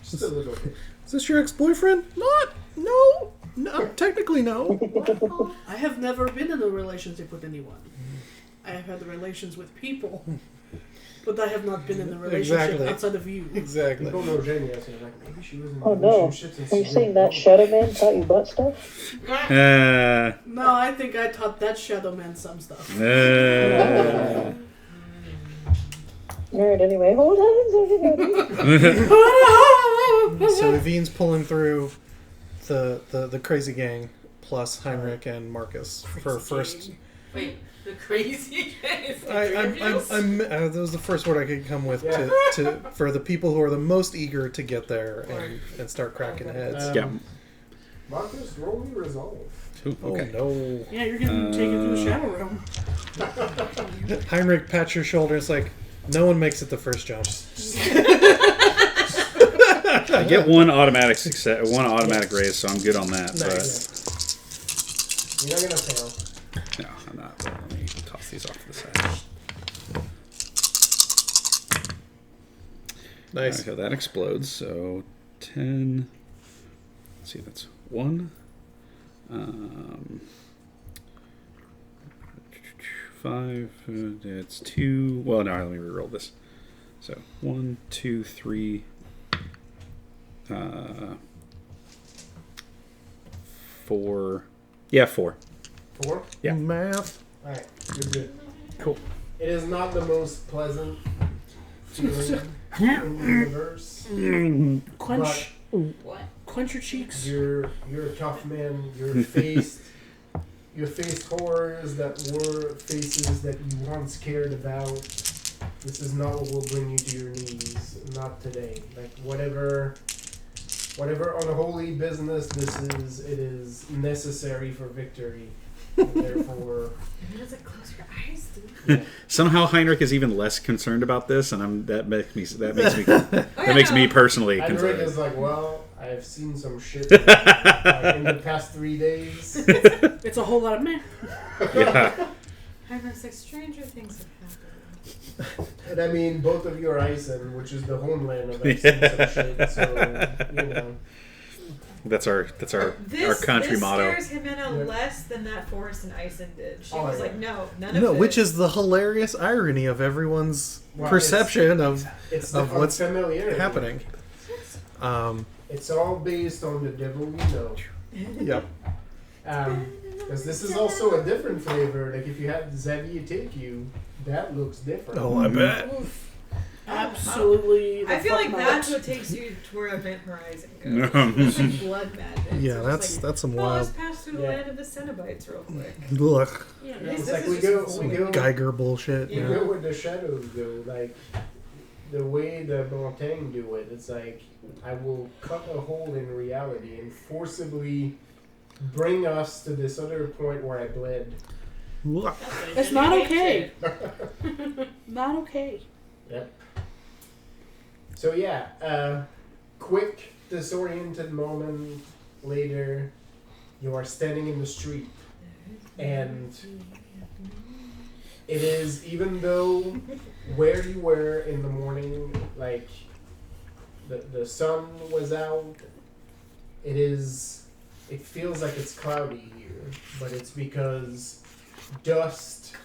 Just a little bit. Is this your ex-boyfriend? No, technically no. I have never been in a relationship with anyone. I have had relations with people, but I have not been in a relationship Exactly. outside of you. Exactly. People know Jenny, so they're like, maybe she was in a Oh no. relationship since Are you she saying didn't that know. Shadow Man taught you butt stuff? No, I think I taught that shadow man some stuff. Alright, anyway, hold on, everybody. So Evine's pulling through the crazy gang plus Heinrich and Marcus for first. Wait, the crazy guys. That was the first word I could come with Yeah. to for the people who are the most eager to get there and start cracking heads. Yeah. Marcus, roll me resolve. Okay. Oh Yeah, you're getting taken to the shadow realm. no! Heinrich pats your shoulder. It's like no one makes it the first jump. I get one automatic success, one automatic raise, so I'm good on that. Nice. You're not gonna fail. But no, I'm not. Let me toss these off to the side. Nice. Okay, that explodes. So 10. Let's see, that's 1. 5. It's 2. Well, no, let me reroll this. So 1, 2, 3. 4. Yeah, 4. 4? Yeah. Math. Alright, you're good. Cool. It is not the most pleasant feeling in the universe. Quench. What? Quench your cheeks. You're a tough man. You faced horrors that were faces that you once cared about. This is not what will bring you to your knees. Not today. Like whatever unholy business this is, it is necessary for victory. And therefore, It doesn't close your eyes, dude. yeah. Somehow Heinrich is even less concerned about this, and that makes me Oh, yeah, me no. personally Heinrich concerned. is like, well, I've seen some shit in the past 3 days. It's a whole lot of meh. Yeah. Heinrich's like, stranger things have happened. And I mean, both of you are Ison, which is the homeland of I've seen some shit, so, you know. That's our country this motto. scares Jimena Yeah. less than that Forrest and Ison did. She Oh, was yeah. like, no, none of No, this. which is the hilarious irony of everyone's Well, perception of It's the Of what's unfamiliarity. happening. It's all based on the devil we know. Yep. Because this is also a different flavor. Like if you had Xavier take you, that looks different. Oh, I bet. Absolutely. I the feel fuck like not. that's what takes you to where Event Horizon goes. It's like blood magic. Yeah, So that's it's that's some like, well, let's wild pass through the Yeah. land of the Cenobites real quick. look Yeah, Yeah, This it's like is we just go Geiger bullshit. we You go know? where the shadows go. Like the way the Montaigne do it, it's like I will cut a hole in reality and forcibly bring us to this other point where I bled. Look. It's not okay. Not okay. Yep. So yeah, quick disoriented moment later, you are standing in the street, and it is, even though where you were in the morning, like the sun was out, it feels like it's cloudy here, but it's because dust,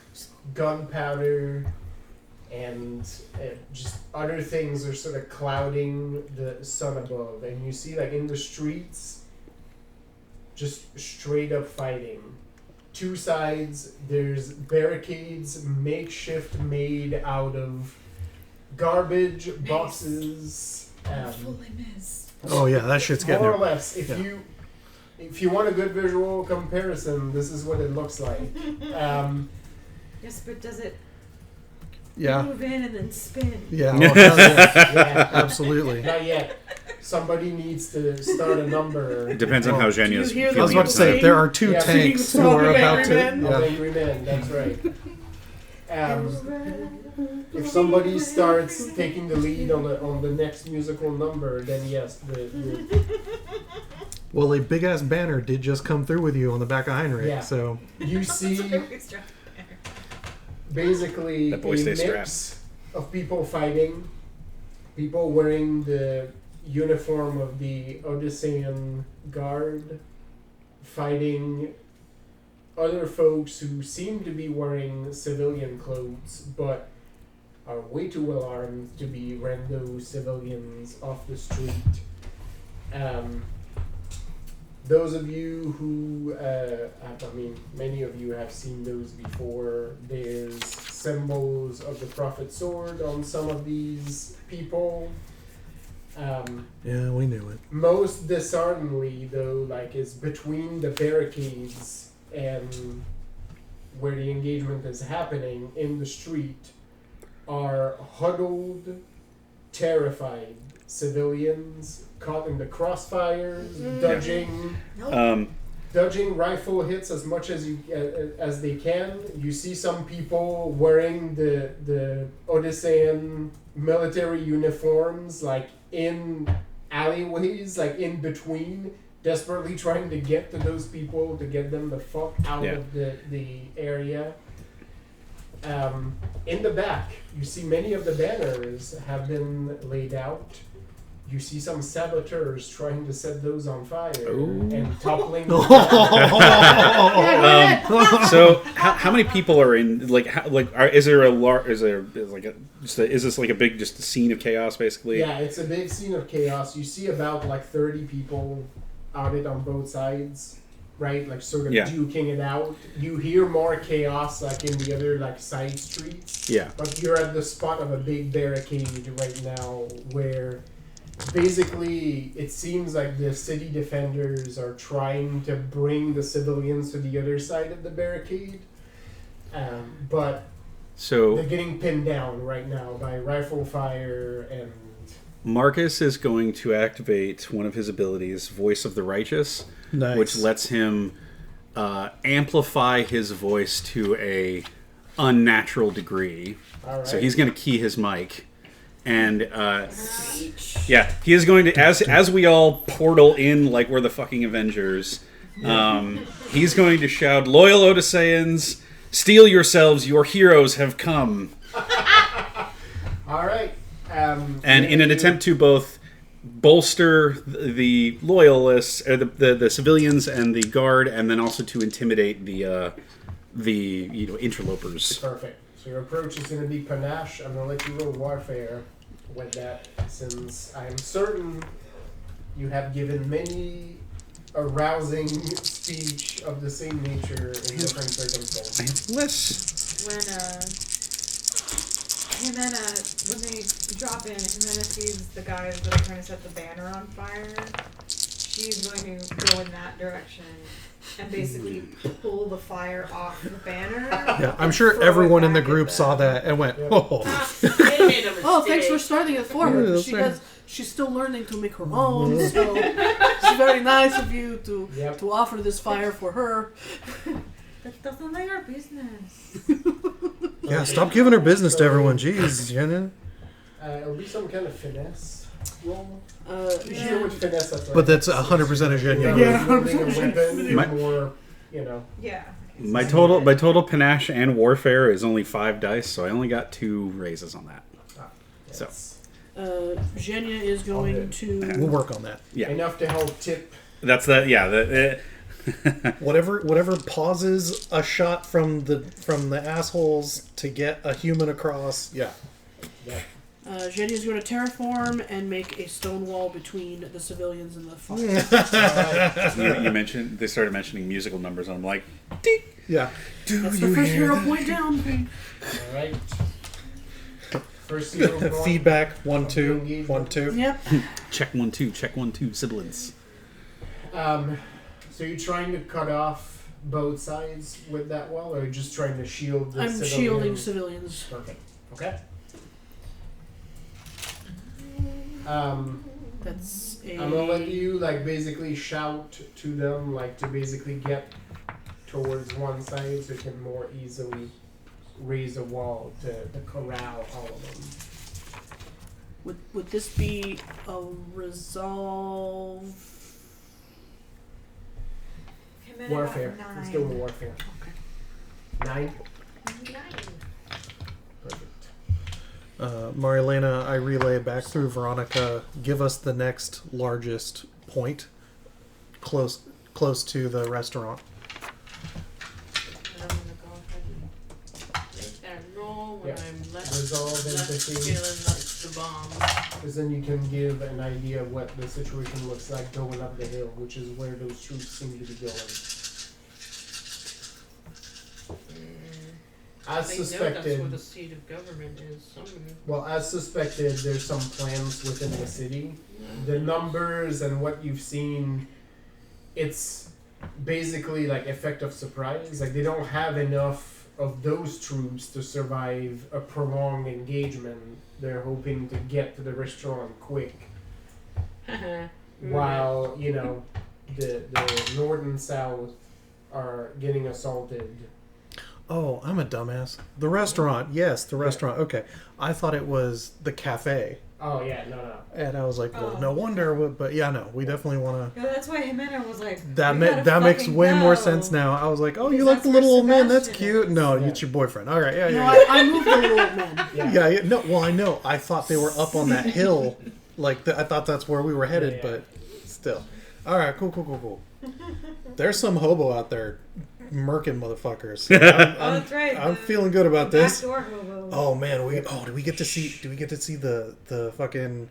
gunpowder, and just other things are sort of clouding the sun above, and you see like in the streets just straight up fighting. Two sides, there's barricades makeshift made out of garbage boxes. Fully miss. Oh yeah, that shit's getting More or there. less, if Yeah. you want a good visual comparison, this is what it looks like. Yes, but does it Yeah. move in and then spin? Yeah. Oh, hell yeah. Yeah, Absolutely. not yet. Somebody needs to start a number. It depends on how Do you Zhenya's hear feeling. the I was about to say Sing? there are two Yeah. tanks Sing who are Song of about to. Angry Men. Of Yeah. Angry Men, that's right. If somebody starts taking the lead on the next musical number, then yes, Well, a big ass banner did just come through with you on the back of Heinrich. Yeah. So you see basically That boy a stays mix of people fighting, people wearing the uniform of the Odyssean Guard, fighting other folks who seem to be wearing civilian clothes, but are way too well armed to be rando civilians off the street. Those of you who, I mean, many of you have seen those before. There's symbols of the Prophet's sword on some of these people. yeah, we knew it. Most dishearteningly, though, like, is between the barricades and where the engagement is happening in the street are huddled, terrified civilians caught in the crossfires, dodging rifle hits as much as they can. You see some people wearing the Odyssean military uniforms, like in alleyways, like in between, desperately trying to get to those people to get them the fuck out of the area. In the back, you see many of the banners have been laid out. you see some saboteurs trying to set those on fire Ooh. and toppling. Yeah, go ahead. So how many people are in? Like, is there a large? Is this like a big just scene of chaos basically? Yeah, it's a big scene of chaos. You see about like 30 people out it on both sides, right? Like sort of Yeah. duking it out. You hear more chaos like in the other like side streets. Yeah. But you're at the spot of a big barricade right now where basically it seems like the city defenders are trying to bring the civilians to the other side of the barricade. But So they're getting pinned down right now by rifle fire and Marcus is going to activate one of his abilities, Voice of the Righteous, Nice. which lets him amplify his voice to a unnatural degree. all right. So he's going to key his mic, and yeah, he is going to as we all portal in like we're the fucking Avengers. He's going to shout, "Loyal Odysseans, steel yourselves! Your heroes have come!" All right. And in an attempt to both bolster the loyalists, or the civilians and the guard, and then also to intimidate the interlopers. Perfect. So your approach is going to be panache. I'm going to let you roll warfare with that, since I'm certain you have given many a rousing speech of the same nature in different circumstances. I have lists. When they drop in, Jimena sees the guys that are trying to set the banner on fire. She's going to go in that direction and basically pull the fire off the banner. Yeah, I'm sure throw it everyone in the back at group them. saw that and went, Yeah. "Oh, They made a mistake. Oh, thanks for starting it for her. Yeah, She's still learning to make her own, so it's very nice of you Yep. to offer this fire for her. That doesn't like our business. yeah." Stop giving her business to everyone. Jeez, Jenna. It'll be some kind of finesse roll. You Yeah. deal with finesse. That's But that's 100% a genuine. Yeah. Wielding a weapon, you're My- more, you know. Yeah. My total panache and warfare is only 5 dice, so I only got 2 raises on that. So. Yes. Zhenya is going We'll to. work on that. Yeah, Enough to help tip. that's the yeah. Whatever pauses a shot from the assholes to get a human across. Yeah. Yeah. Zhenya is going to terraform and make a stone wall between the civilians and the fire. All right. You mentioned they started mentioning musical numbers, and I'm like, ding. Yeah. That's the first hero point down. All right. First hero point. Feedback 1 2 1 2. Yep. Check 1 2, check 1 2, sibilance. So you're trying to cut off both sides with that wall, or you're just trying to shield the I'm civilian? shielding civilians. Perfect. Okay. That's a. I'm gonna let you like basically shout to them, like to basically get towards one side so you can more easily raise a wall to corral all of them. Would this be a resolve? Jimena Warfare. got Let's 9. go with warfare. Okay. 9. Perfect. Marilena, I relay back through Veronica. Give us the next largest point close to the restaurant. And I'm gonna go ahead and make that roll when Yeah. I'm left Resolve empathy. feeling like the bomb. Because then you can give an idea of what the situation looks like going up the hill, which is where those troops seem to be going. As They know that's suspected, where the seat of government is. as suspected, there's some plans within the city. The numbers and what you've seen, it's basically like effect of surprise. Like they don't have enough of those troops to survive a prolonged engagement. They're hoping to get to the restaurant quick. While, you know, the north and south are getting assaulted. Oh, I'm a dumbass. The restaurant, yes, the restaurant. Okay, I thought it was the cafe, Oh yeah, no. and I was like, well, Oh. no wonder. But yeah, no, we definitely want to. Yeah, that's why Jimena was like, That "We ma- gotta that makes fucking way more go." sense now. I was like, oh, you Because like that's the little where old man? That's Sebastian cute. is. No, Yeah. it's your boyfriend. All right, yeah, No, yeah, yeah. I moved the little old man. Yeah. Yeah, yeah, no, well, I know. I thought they were up on that hill Like I thought that's where we were headed, Yeah. but still. All right, cool. There's some hobo out there murking motherfuckers. So that's right. I'm feeling good about this. Backdoor hobo. Oh man, do we get to see the fucking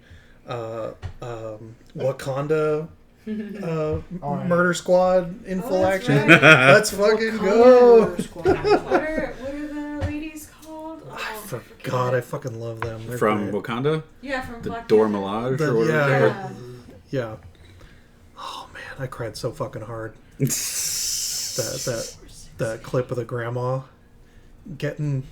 Wakanda murder squad in full that's action? right. Let's fucking go. What are the ladies called? Oh, I forgot. I fucking love them. They're From great. Wakanda, Yeah, from the Black Dora Panther. Milaje, The- or whatever. yeah. Yeah. Yeah. Oh man, I cried so fucking hard. That clip of the grandma getting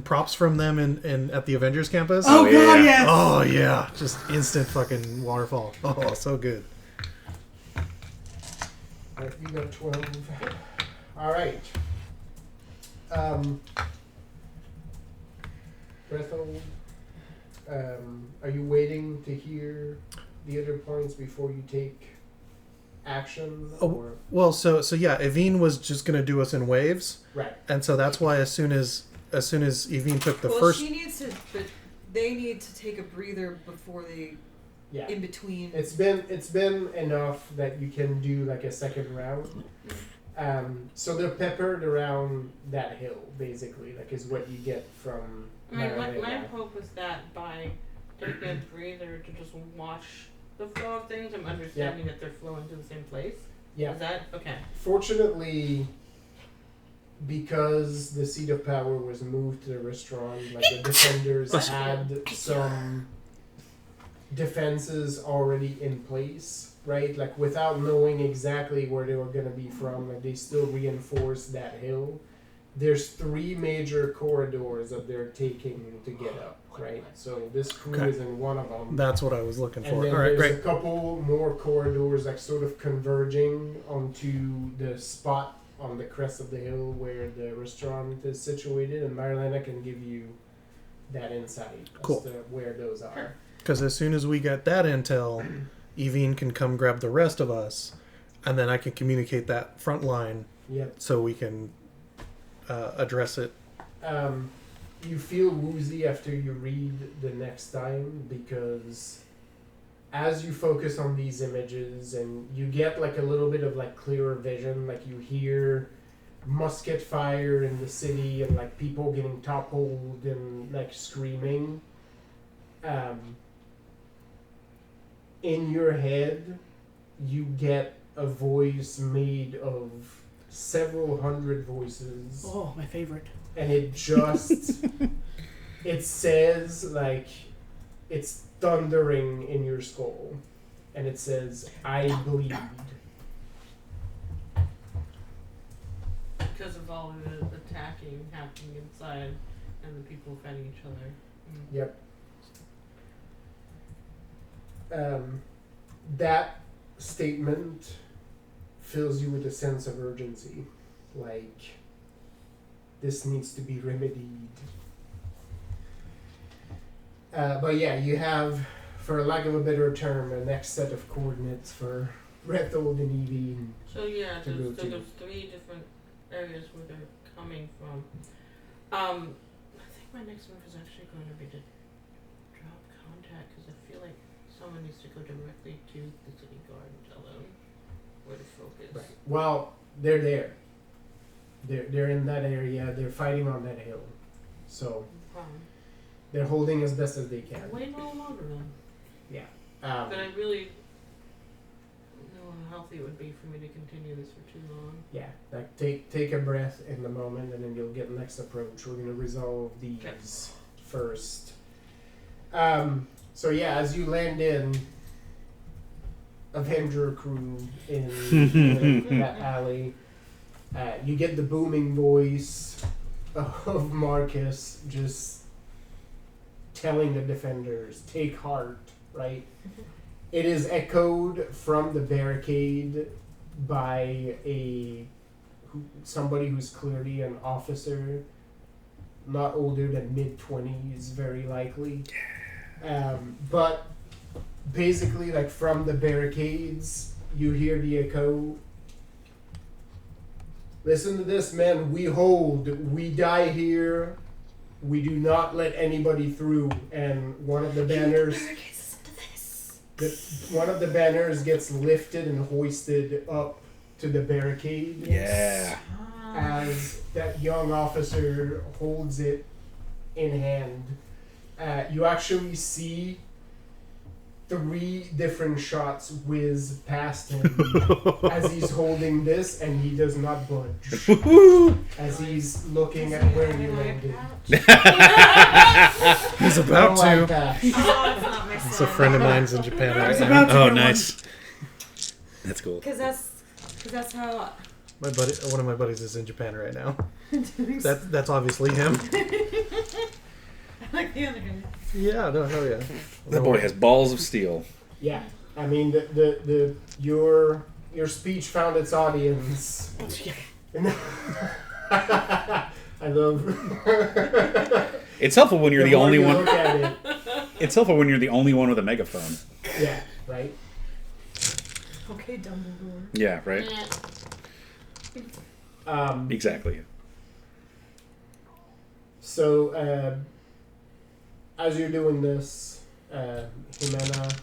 props from them in at the Avengers campus. Oh, yeah, God, yeah. yes. Oh yeah, just instant fucking waterfall. Oh, so good. Alright, you got 12. Alright. Brethel, are you waiting to hear the other points before you take action? Oh. Or Well, so yeah, Evine was just gonna do us in waves, right. and so that's why as soon as Evine took the Well, first, she needs to, but they need to take a breather before they, Yeah. in between. It's been enough that you can do like a second round. So they're peppered around that hill, basically, like is what you get from. I mean, my Marilena. hope was that by taking a breather to just watch the flow of things, I'm understanding that they're flowing to the same place. Yeah. Is that okay? Fortunately, because the seat of power was moved to the restaurant, like the defenders had some defenses already in place, right? Like without knowing exactly where they were going to be from, like they still reinforced that hill. There's 3 major corridors that they're taking to get up, right? So this crew Okay. is in one of them. that's what I was looking And for. then All right, there's great. a couple more corridors like sort of converging onto the spot on the crest of the hill where the restaurant is situated, and Marilena can give you that insight Cool. as to where those are. Because as soon as we get that intel, Evine can come grab the rest of us, and then I can communicate that front line Yep. so we can address it. You feel woozy after you read the next time because as you focus on these images and you get like a little bit of like clearer vision, like you hear musket fire in the city and like people getting toppled and like screaming. In your head, you get a voice made of several hundred voices. Oh, my favorite. And it just it says like it's thundering in your skull, and it says I bleed. Because of all of the attacking happening inside and the people fighting each other. Yep. That statement fills you with a sense of urgency, like this needs to be remedied. But yeah, you have, for lack of a better term, a next set of coordinates for Rethold and Evie. So yeah, To go to. there's 3 different areas where they're coming from. I think my next move is actually going to be to drop contact because I feel like someone needs to go directly to the city guard and tell them where to focus. Right. Well, they're there. They're in that area. They're fighting on that hill, so they're holding as best as they can. Wait no longer then. But I really don't know how healthy it would be for me to continue this for too long. Yeah, like take a breath in the moment, and then you'll get the next approach. We're gonna resolve these first. So yeah, as you land in Avenger crew in that alley, you get the booming voice of Marcus just telling the defenders, "Take heart!" Right? It is echoed from the barricade by somebody who's clearly an officer, not older than mid-20s, very likely. But basically, like from the barricades, you hear the echo. Listen to this, men. We hold. We die here. We do not let anybody through. And one of the banners. One of the banners gets lifted and hoisted up to the barricade. Yeah. As that young officer holds it in hand, you actually see 3 different shots whiz past him as he's holding this, and he does not budge as he's looking at where you landed. He's about I like to. that. Oh, it's not my It's a friend of mine's in Japan right now. about to Oh, get nice. That's cool. Because that's how. My buddy, one of my buddies is in Japan right now. That's obviously him. I like the other guy. Yeah, no, hell yeah. That boy has balls of steel. Yeah, I mean your speech found its audience. I love. It's helpful when you're the more only you one. Look at it, It's helpful when you're the only one with a megaphone. yeah, right. Okay, Dumbledore. Yeah, right. Exactly. So, as you're doing this, Jimena,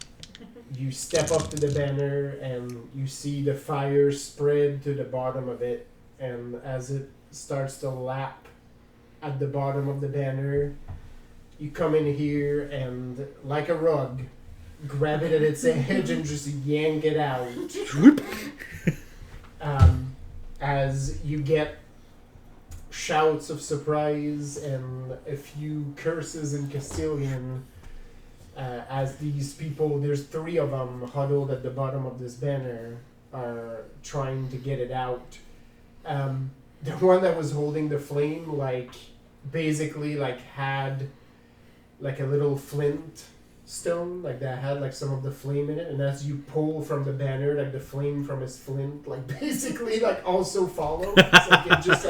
you step up to the banner and you see the fire spread to the bottom of it, and as it starts to lap at the bottom of the banner, you come in here and, like a rug, grab it at its edge and just yank it out. As you get shouts of surprise and a few curses in Castilian, as these people, there's 3 of them huddled at the bottom of this banner, are trying to get it out. The one that was holding the flame, basically had a little flint stone, that had some of the flame in it, and as you pull from the banner, the flame from his flint, basically also follows. It just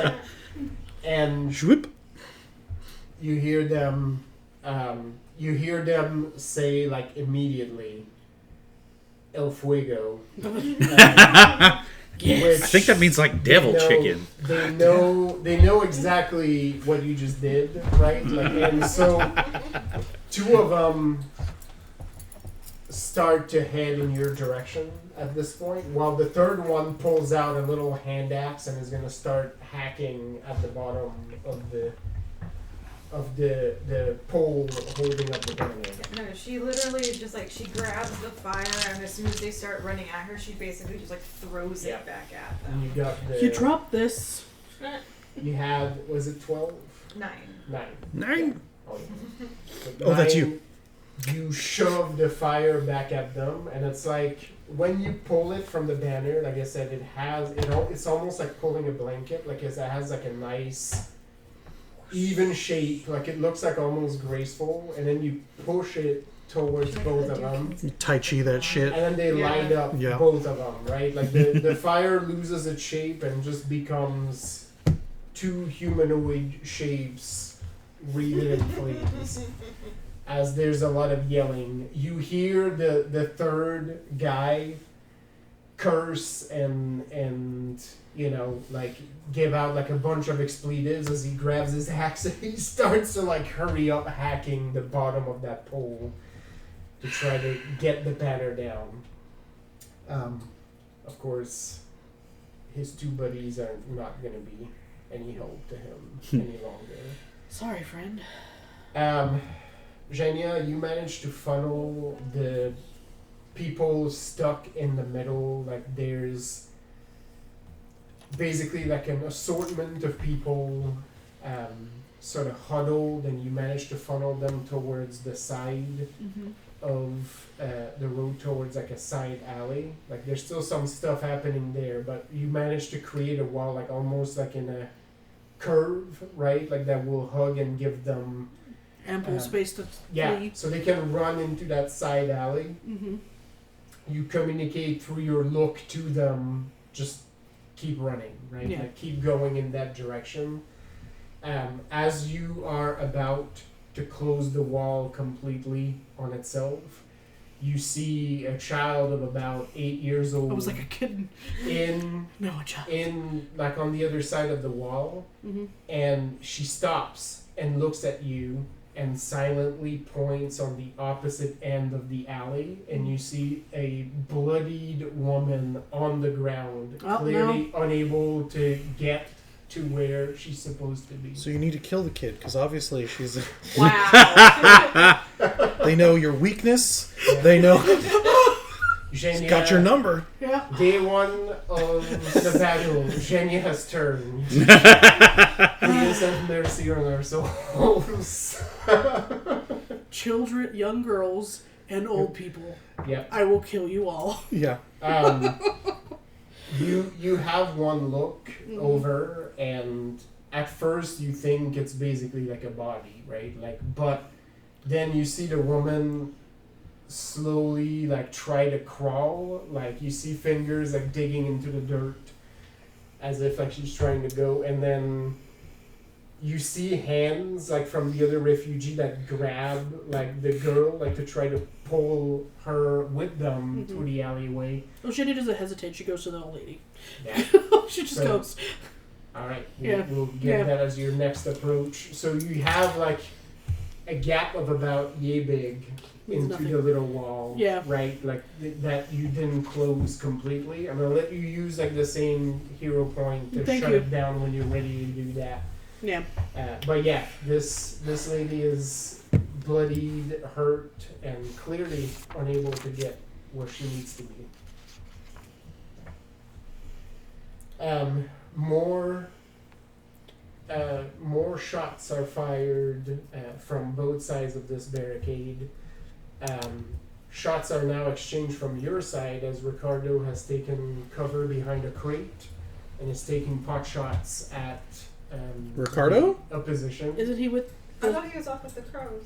and Shwoop. you hear them say immediately El Fuego. I think that means devil chicken. They know exactly what you just did, right? And so 2 of them start to head in your direction at this point, while the 3rd one pulls out a little hand axe and is going to start hacking at the bottom of the pole holding up the banner. No, she literally is just she grabs the fire, and as soon as they start running at her, she basically just throws Yeah. it back at And them. you got You drop this. You had, was it 12? 9. 9. 9. Oh, yeah. Oh, that's 9, you. You shove the fire back at them, and it's when you pull it from the banner, like I said, it's almost like pulling a blanket. It has a nice even shape, it looks almost graceful, and then you push it towards both of them, You Tai Chi that shit. and then they light up Yeah. both of them, right? The fire loses its shape and just becomes 2 humanoid shapes wreathed in flames. As there's a lot of yelling, you hear the 3rd guy curse and give out a bunch of expletives as he grabs his axe and he starts to hurry up hacking the bottom of that pole to try to get the banner down. Of course, his 2 buddies are not going to be any help to him any longer. Sorry, friend. Zhenya, you managed to funnel the people stuck in the middle. There's basically an assortment of people sort of huddled, and you managed to funnel them towards the side of the road, towards a side alley. There's still some stuff happening there, but you managed to create a wall almost in a curve, right? That will hug and give them Ample space to yeah, flee. so they can run into that side alley. Mm-hmm. You communicate through your look to them, just keep running, right? Yeah. Keep going in that direction. As you are about to close the wall completely on itself, you see a child of about 8 years old I was like a kid. in No, child. on the other side of the wall, Mm-hmm. and she stops and looks at you and silently points on the opposite end of the alley, and you see a bloodied woman on the ground, Oh, clearly unable to get to where she's supposed to be. So you need to kill the kid because obviously she's. Wow. They know your weakness. Yeah. They know. Xenia, She's got your number. Yeah. Day one of the battle, Xenia has turned. Please have mercy on our souls. Children, young girls, and old people. Yep. I will kill you all. Yeah. You have one look over, and at first you think it's basically like a body, right? But then you see the woman slowly try to crawl. You see fingers digging into the dirt, as if she's trying to go, and then you see hands from the other refugee that grab the girl to try to pull her with them through the alleyway. Well, Jenny doesn't hesitate. She goes to the old lady. Yeah. She just So- goes. All right, Yeah. we'll get Yeah. that as your next approach. So you have a gap of about yay big into Nothing. the little wall, Yeah. right? That you didn't close completely. I'm gonna let you use the same hero point to Thank shut you. it down when you're ready to do that. Yeah. But yeah, this lady is bloodied, hurt, and clearly unable to get where she needs to be. More shots are fired from both sides of this barricade. Shots are now exchanged from your side as Ricardo has taken cover behind a crate and is taking pot shots at Ricardo? a position. Isn't he with? I thought he was off with the crows.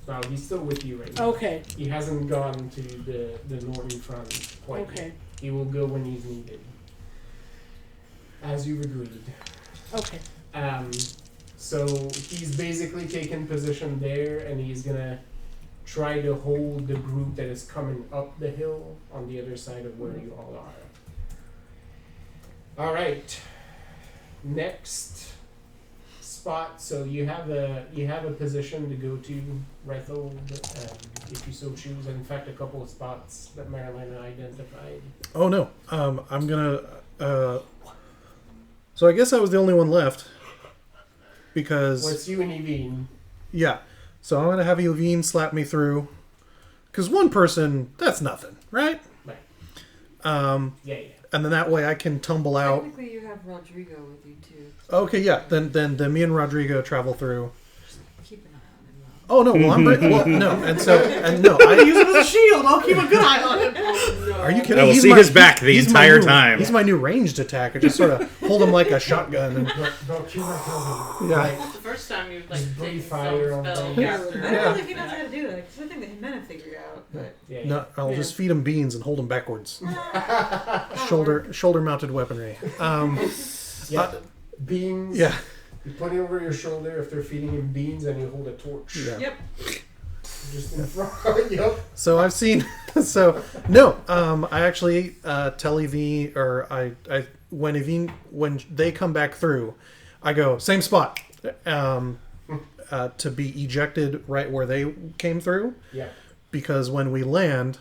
Well, he's still with you right now. Okay. He hasn't gone to the northern front quite yet. Okay. He will go when he's needed. As you've agreed. Okay. So he's basically taken position there, and he's gonna try to hold the group that is coming up the hill on the other side of where you all are. All right. Next spot. So you have a position to go to, Rethold, if you so choose. In fact, a couple of spots that Marilyn identified. Oh no. I'm gonna. So I guess I was the only one left. Because Well, it's you and Evine. yeah. So I'm gonna have Yelvine slap me through. Because one person, that's nothing, right? Right. Yeah. And then that way I can tumble out. Technically, you have Rodrigo with you too. Okay, yeah. Then me and Rodrigo travel through. Just keep an eye on him. Oh no, well no, I use him as a shield. I'll keep a good eye on him. Oh, no. Are you kidding? I will He's see my- his back the he's my entire new- time. He's my new ranged attacker. Just sort of hold him like a shotgun. And, Don't kill her. yeah. It's the first time you've Just breathe taken fire some on spell them. caster. I don't know if he knows how to do it. It's something that men figure out. But Yeah. No, I'll Yeah. just feed him beans and hold him backwards. Shoulder mounted weaponry. Yeah. Beans. Yeah. You put it over your shoulder if they're feeding him beans, and you hold a torch. Yeah. Yep. Just in front. Yep. So I've seen. So no, I actually tell Evie, or I when Evie, when they come back through, I go same spot, to be ejected right where they came through, Yeah. because when we land,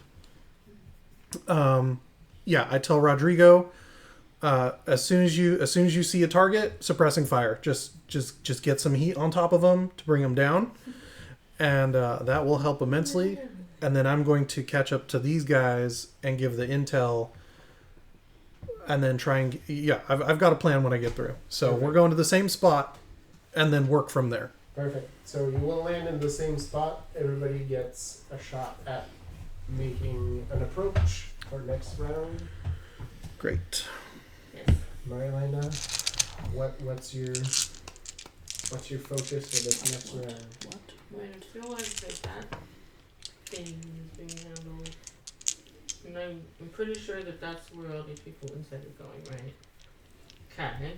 yeah, I tell Rodrigo, as soon as you see a target, suppressing fire, just get some heat on top of them to bring them down, and that will help immensely. And then I'm going to catch up to these guys and give the intel, and then try and I've got a plan when I get through. So Okay. we're going to the same spot, and then work from there. Perfect. So you will land in the same spot. Everybody gets a shot at making an approach for next round. Great. Yes. Marilena, what's your focus for this next round? Wait, I feel like that thing is being handled. And I'm pretty sure that's where all these people inside are going, right? Okay.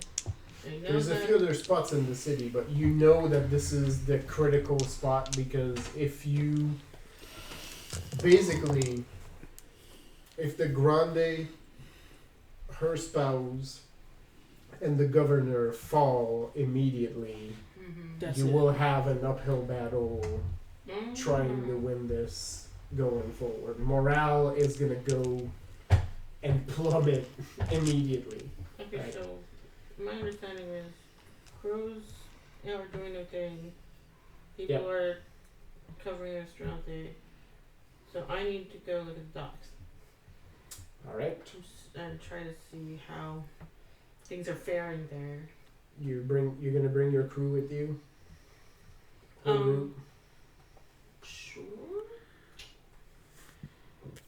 I know There's a that. few other spots in the city, but you know that this is the critical spot, because if the Grande, her spouse, and the governor fall immediately, That's you it. will have an uphill battle trying to win this going forward. Morale is gonna go and plummet immediately. Okay, Right. so my understanding is crews are doing their thing. People Yep. are covering restaurante. So I need to go to the docks All right, and try to see how things are faring there. you're gonna bring your crew with you. Whole group. Sure.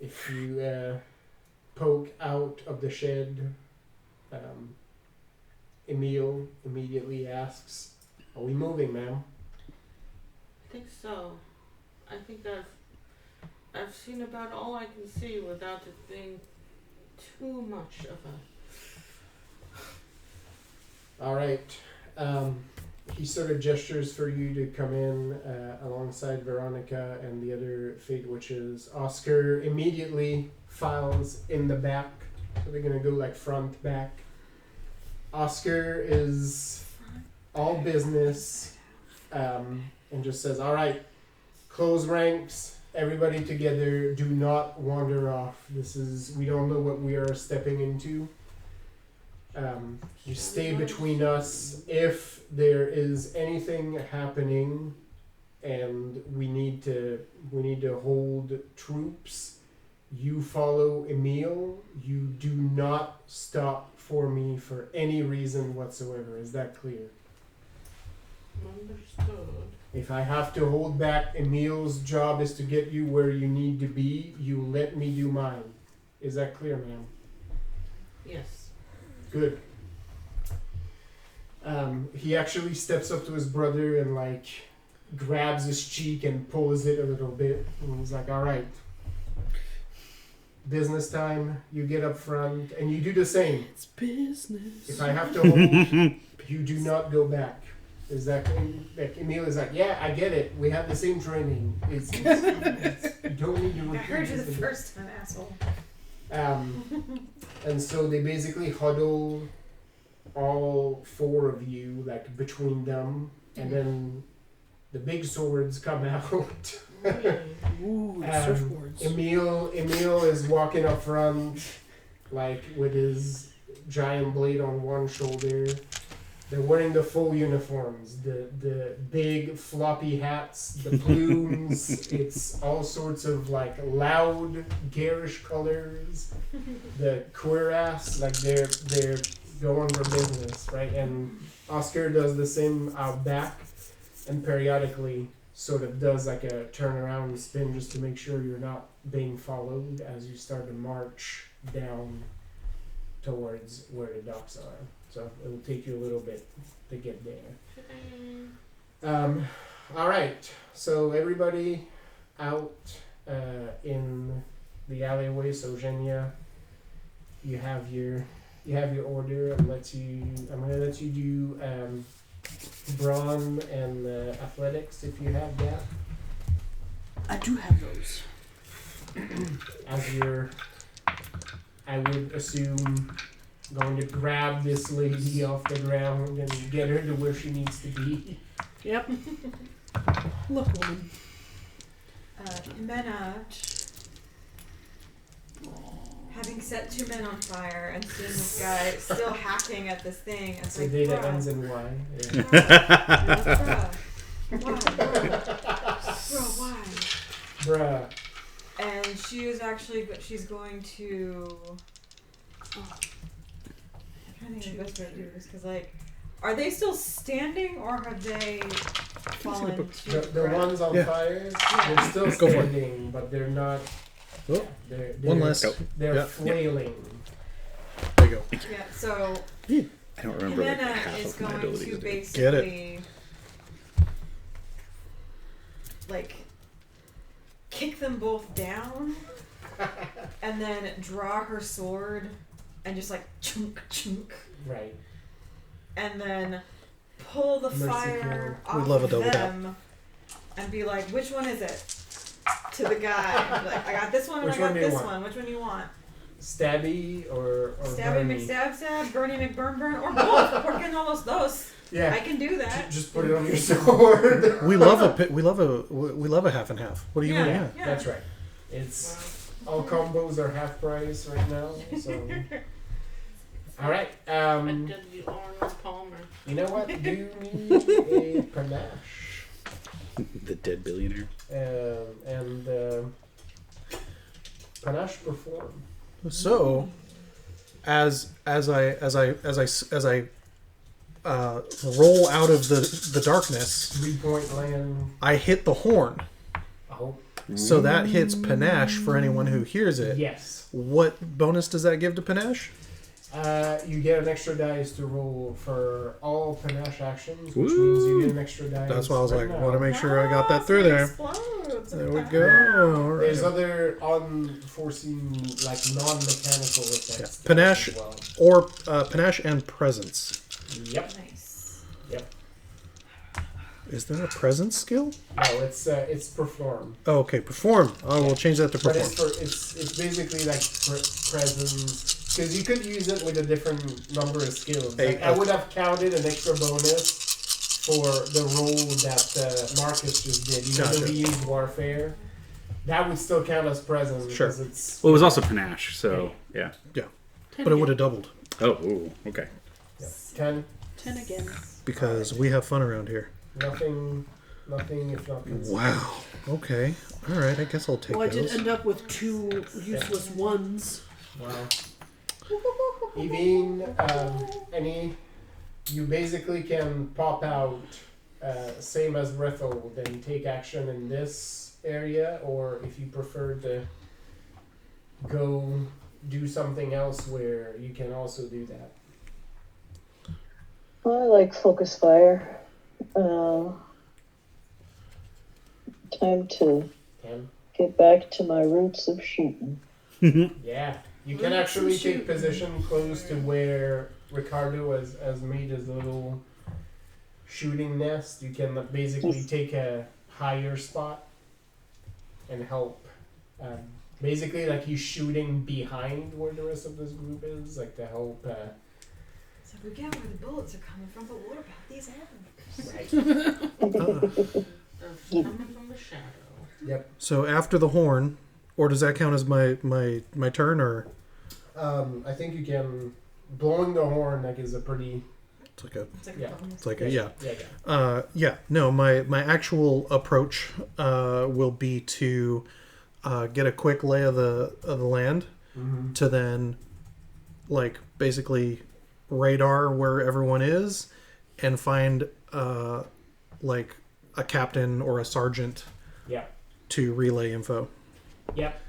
If you poke out of the shed, Emil immediately asks, "Are we moving, ma'am?" I think so. I think I've seen about all I can see without it being too much of a. All right. He sort of gestures for you to come in alongside Veronica and the other Fate Witches. Oscar immediately files in the back, so they're gonna go like front, back. Oscar is all business, and just says, "All right, close ranks, everybody together. Do not wander off. We don't know what we are stepping into. You stay between us. If there is anything happening and we need to hold troops, you follow Emil. You do not stop for me for any reason whatsoever. Is that clear? Understood. If I have to hold back, Emil's job is to get you where you need to be. You let me do mine. Is that clear, ma'am? Yes. Good." He actually steps up to his brother and like grabs his cheek and pulls it a little bit. And he's like, "All right, business time. You get up front and you do the same. It's business. If I have to hold, you do not go back." Is that like Emil is like, "Yeah, I get it. We have the same training. It's you don't need to I repeat heard you the this." first time, asshole. And so they basically huddle all four of you like between them, and then the big swords come out. Ooh, surfboards. Emil is walking up front, like with his giant blade on one shoulder. They're wearing the full uniforms, the big floppy hats, the plumes. It's all sorts of like loud, garish colors. The cuirass, like they're going for business, right? And Oscar does the same out back, and periodically sort of does like a turnaround spin just to make sure you're not being followed as you start to march down towards where the docks are. So it'll take you a little bit to get there. All right. So everybody out in the alleyway. So Zhenya, you have your order. I'm gonna let you do brawn and athletics if you have that. I do have those. As you're, I would assume, going to grab this lady off the ground and get her to where she needs to be. Yep. Look, woman. Mena, having set two men on fire and seeing this guy still hacking at this thing, it's It's a like, day that bruh, ends in Y. Yeah. bruh, why? Bruh. And she's going to. Oh, I'm trying to think of the best way to do this because, like, are they still standing or have they fallen to The ones on Yeah. fire, Yeah. they're still Go for it. standing, but they're not. Oh, They're one less. They're Yeah. flailing. There you go. Yeah, so I don't remember like Jimena half is of my going abilities. to dude. basically like kick them both down and then draw her sword and just like chunk chunk Right. and then pull the Mercy fire We off love a of double tap. them and be like, which one is it? To the guy. Like, I got this one and Which I got one do you this want? one. Which one do you want? Stabby or Stabby Bernie? McStab, Bernie McBurn, or both. ¿Por qué no los dos? Yeah. I can do that. Just put it on your sword. We love a half and half. What do you want? Yeah. Yeah. That's right. It's all combos are half price right now. So, all right. I did the Arnold Palmer. You know what? Do need a panache. The dead billionaire. And panache perform. So, as I roll out of the darkness, 3-point land. I hit the horn. Oh, So that hits panache for anyone who hears it. yes. What bonus does that give to panache? You get an extra dice to roll for all panache actions, which means you get an extra dice. That's why I was right like, now. want to make sure I got that So through it there. explodes. There we go. All right. There's other unforeseen, like non-mechanical effects. Yeah. to Panache. this as well. Or panache and presence. Yep. Nice. Is there a presence skill? No, it's perform. Oh, okay, perform. Oh, we'll change that to But perform. it's basically like presence, because you could use it with a different number of skills. Like, I would have counted an extra bonus for the roll that Marcus just did, even though Gotcha. he used warfare. That would still count as presence Sure. because it's Well, it was also panache, so yeah. But it would have doubled Oh, ooh, okay. 10. 10 again. because we have fun around here. Nothing if not considered. Wow. Okay. All right. I guess I'll take Well, I did those. end up with 2 useless ones. Wow. Evine, you basically can pop out, same as Rethel, then take action in this area, or if you prefer to go do something else where you can also do that. I like focus fire. Time to 10. get back to my roots of shooting. Yeah. You can actually take Shoot. position close to where Ricardo has made his little shooting nest. You can basically take a higher spot and help. Basically, like he's shooting behind where the rest of this group is, like to help. So we get where the bullets are coming from, but what about these animals? Right. They're coming from the shadow. Yep. So after the horn, or does that count as my turn, or I think you can. Blowing the horn like is a pretty. it's like a It's like Yeah. a bonus. it's like a yeah. Yeah. No, my actual approach will be to get a quick lay of the land Mm-hmm. to then like basically radar where everyone is and find like a captain or a sergeant Yeah. to relay info. Yep.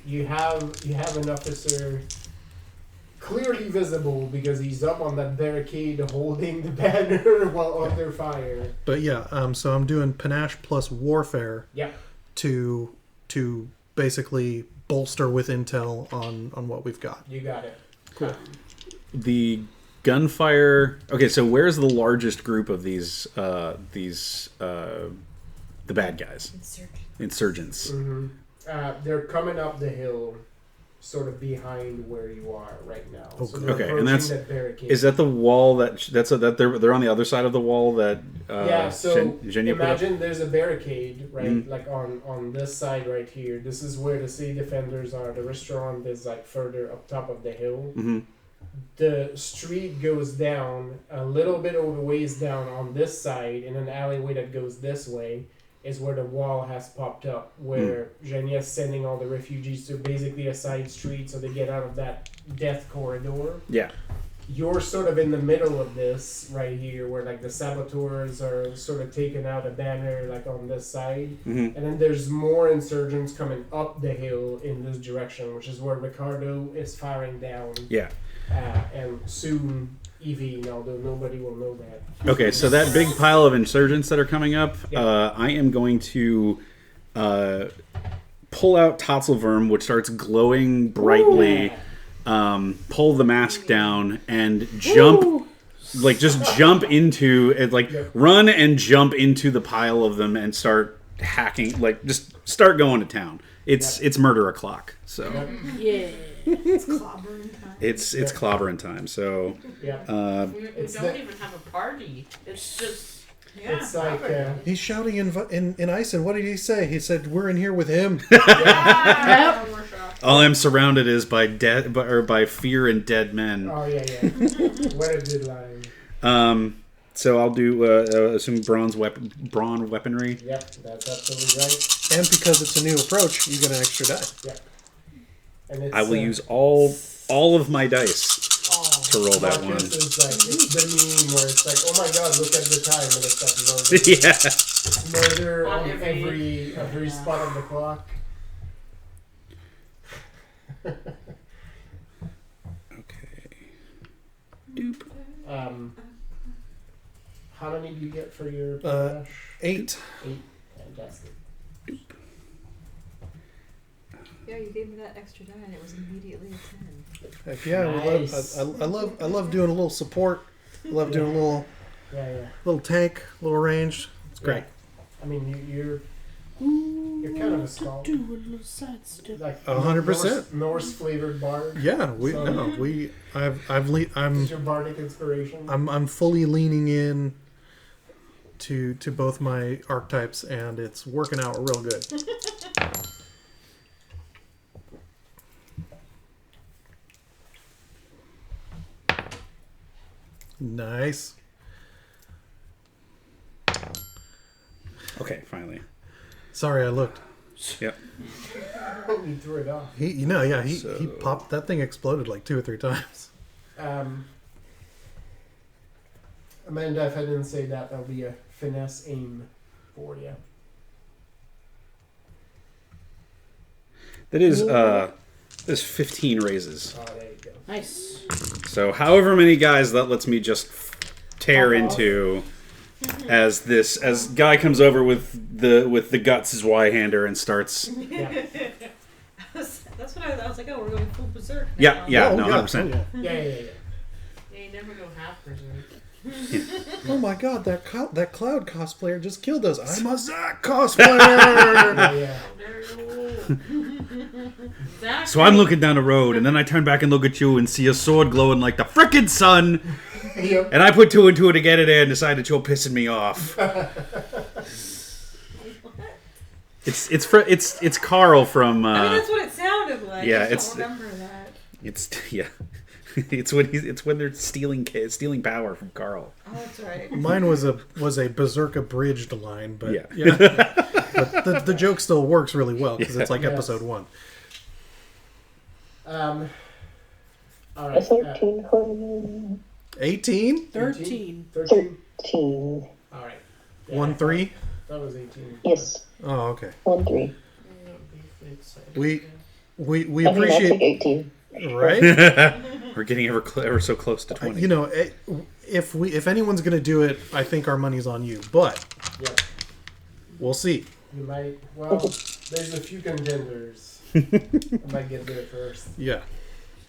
You have an officer clearly visible because he's up on that barricade holding the banner while under fire. But yeah, so I'm doing panache plus warfare Yeah. to basically bolster with intel on what we've got. You got it. Cool. The gunfire. Okay, so where's the largest group of these the bad guys? Insurgents. Mm-hmm. They're coming up the hill, sort of behind where you are right now. So they're Okay, and approaching that's- that barricade. Is that the wall that they're on the other side of the wall that Yeah, so Genya put up? imagine there's a barricade, right? Mhm. Like on this side right here. This is where the city defenders are. The restaurant is like further up top of the hill. Mm-hmm. The street goes down a little bit over ways down on this side in an alleyway that goes this way is where the wall has popped up where Genia's sending all the refugees to basically a side street so they get out of that death corridor. Yeah. You're sort of in the middle of this right here where like the saboteurs are sort of taking out a banner like on this side. Mm-hmm. And then there's more insurgents coming up the hill in this direction, which is where Ricardo is firing down. Yeah. And soon Evie, although nobody will know that. Okay, so that big pile of insurgents that are coming up, Yeah. I am going to pull out Totzelworm, which starts glowing brightly, pull the mask down, and jump, like just jump into it, like run and jump into the pile of them and start hacking, like just start going to town. It's murder o'clock, so. Yeah. It's clobbering time. It's clobbering time. So Yeah. We It's don't the- even have a party. It's just. Yeah. It's like He's shouting in ice, and what did he say? He said, "We're in here with him." Ah, we're shocked. all I'm surrounded is by by fear and dead men. oh yeah. What a good line. So I'll do assume brawn weaponry. Yep, that's absolutely right. And because it's a new approach, you get an extra die. Yep. And it's, I will use all of my dice Oh. to roll that one. Marcus is like, it's the meme where it's like, oh my god, look at the time, and it's like murder. Yeah. Murder on On every spot of the clock. Okay. Doop. How many do you get for your Uh, dash? 8. 8. Fantastic. Yeah, you gave me that extra die and it was immediately a 10. Heck yeah, Nice. I love doing a little support. I love doing a Yeah. little tank, little ranged. It's great. Yeah. I mean, you're kind of a scholar. Do a little sidestep. Like 100%. Norse flavored bard. Yeah, I'm Is your bardic inspiration? I'm fully leaning in to both my archetypes, and it's working out real good. Nice. Okay, finally. Sorry, I looked. Yep. You threw it off. He So- popped. That thing exploded like 2 or 3 times. Amanda, if I didn't say that, that'll be a finesse aim for you. That is 15 raises. Oh, there you go. Nice. So however many guys that lets me just tear Pop off. into as guy comes over with the guts as Y-hander and starts. Yeah. That's what I was like. Oh, we're going full berserk. Yeah, now. yeah, Oh, no, 100%. yeah. Yeah. Yeah, you never go half berserk. Oh my god, that cloud cosplayer just killed us. I'm a Zack cosplayer. Yeah. Exactly. So I'm looking down the road, and then I turn back and look at you and see a sword glowing like the frickin' sun. Yep. And I put 2 and 2 together there and decide that you're pissing me off. It's Carl from. I mean, that's what it sounded like. yeah, I it's- just don't remember that. It's when they're stealing power from Carl. Oh, that's right. Mine was a berserk abridged line, but Yeah. but the joke still works really well because it's like Yes. episode 1. All A right. 13 for me. 18, 13. 13. 13. All right. 1-3. That was 18. Yes, Oh, okay. 1-3. We I mean, I'll take appreciate 18. right. We're getting ever so close to 20. You know, if anyone's gonna do it, I think our money's on you. But Yeah. we'll see. You might. Well, there's a few contenders. I might get there first. Yeah.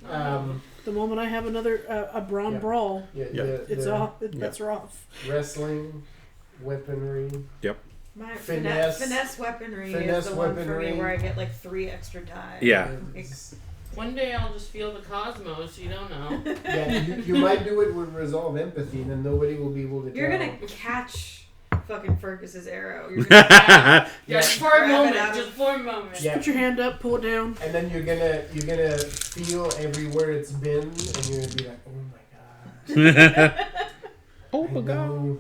The moment I have another a brawn Yeah. brawl, Yeah. it's off. That's off. Wrestling, weaponry. My Finesse. finesse weaponry Finesse is the one for weaponry. me where I get like 3 extra die. Yeah. One day I'll just feel the cosmos. You don't know. Yeah, you might do it with resolve empathy, and then nobody will be able to You're tell. gonna catch fucking Fergus's arrow. You're gonna Just for a Grab it moment. out of- Just for a moment. Yeah. Put your hand up, pull it down. And then you're gonna feel everywhere it's been, and you're gonna be like, oh my god. Oh I know.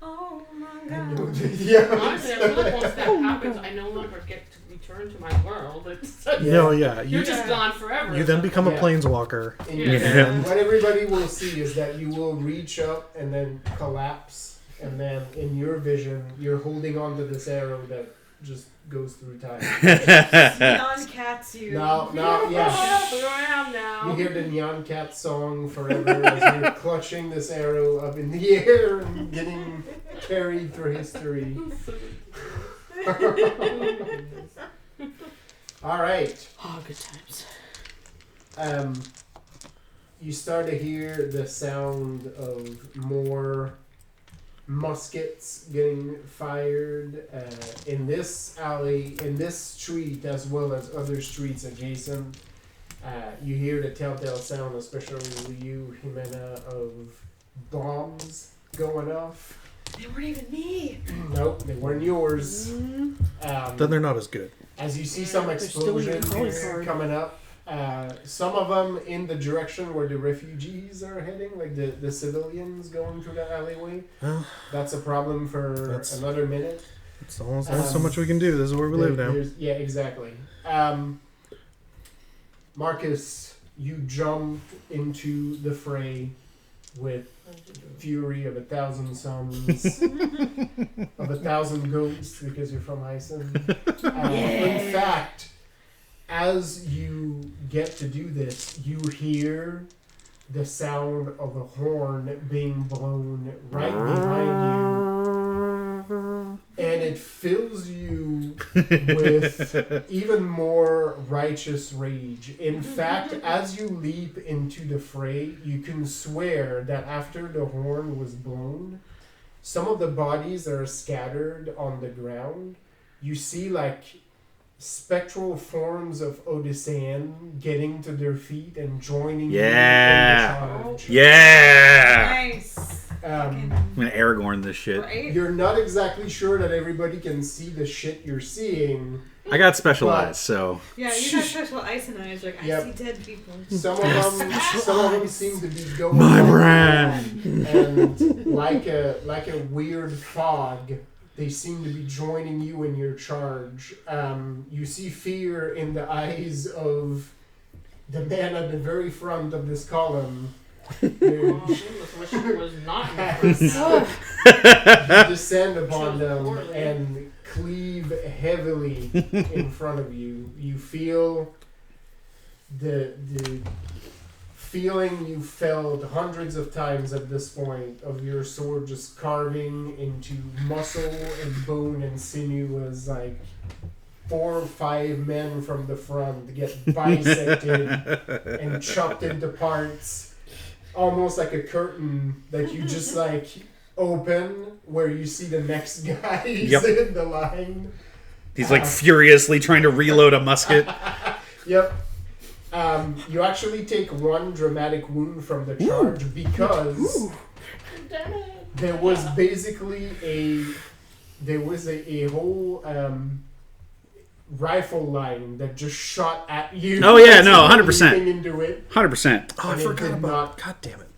oh my I god. know. Yeah. Honestly, I feel like once that happens, I no longer get to return to my world. It's No, yeah. you're You just gone forever. you then become a Yeah. planeswalker. And Yeah. what everybody will see is that you will reach up and then collapse, and then in your vision, you're holding on to this arrow that just goes through time. Neon cats you. Now, yeah. Here I am now. You hear the Neon Cat song forever as you're clutching this arrow up in the air and getting carried through history. All right. Oh, good times. You start to hear the sound of more muskets getting fired in this alley, in this street, as well as other streets adjacent. You hear the telltale sound, especially you, Jimena, of bombs going off. They weren't even me. Nope, they weren't yours. Then they're not as good. As you see some they're still in your calling explosions card. coming up, some of them in the direction where the refugees are heading, like the civilians going through that alleyway. Well, That's a problem for That's- another minute. it's almost only so much we can do. This is where we live now. Yeah, exactly. Marcus, you jumped into the fray with fury of 1,000 suns, of 1,000 ghosts because you're from Iceland. In fact, as you get to do this, you hear the sound of a horn being blown right behind you, and it fills you with even more righteous rage. In fact, as you leap into the fray, you can swear that after the horn was blown, some of the bodies that are scattered on the ground, you see like spectral forms of Odyssean getting to their feet and joining you in the charge. Yeah! Nice. I'm gonna Aragorn this shit. Right? You're not exactly sure that everybody can see the shit you're seeing. I got special But- eyes, so Yeah, you got special ice and eyes. Like, Yep. I see dead people. Some of them seem to be going my on, brand. and like a weird fog, they seem to be joining you in your charge. You see fear in the eyes of the man at the very front of this column. You wish he was not in the first now. descend upon Chose them poorly. and cleave heavily in front of you. You feel the feeling you felt hundreds of times at this point of your sword just carving into muscle and bone and sinew as like 4 or 5 men from the front get bisected and chopped into parts, almost like a curtain that you just like open where you see the next guys in the line. He's like furiously trying to reload a musket. Yep. You actually take 1 dramatic wound from the charge because there was basically a whole rifle line that just shot at you. Oh, yeah, as no, you were 100%. leaping into it. 100%. Oh, I And it forgot did about. God damn it.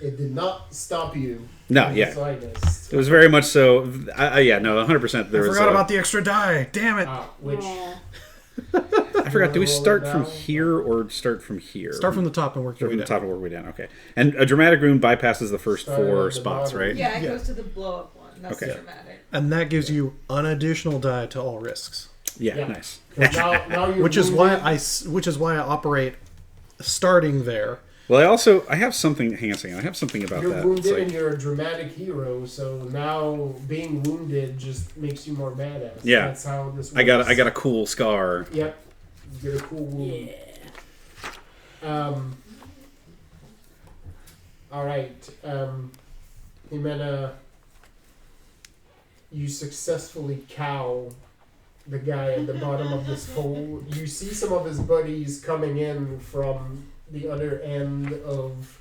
It did not stop you. No, in the yeah. slightest. It was very much so. Yeah, no, 100%. There I was forgot about the extra die. Damn it. Which I forgot. Do we Roll it start from down. here or start from here? Start from the top and work your Start way from the down. top and work way down. Okay. And a dramatic rune bypasses the first Starting 4 at the spots, bottom. right? Yeah, it Yeah. goes to the blow up one. That's Okay. dramatic. And that gives you an additional die to all risks. Yeah, Yeah. nice. now you're Which is why wounded. I operate starting there. Well, I have something. Hang on a second. I have something about You're that. wounded It's like- and you're a dramatic hero, so now being wounded just makes you more badass. Yeah. That's how this works. I got a cool scar. Yep. You get a cool wound. Alright. Jimena, you successfully cow the guy at the bottom of this hole. You see some of his buddies coming in from the other end of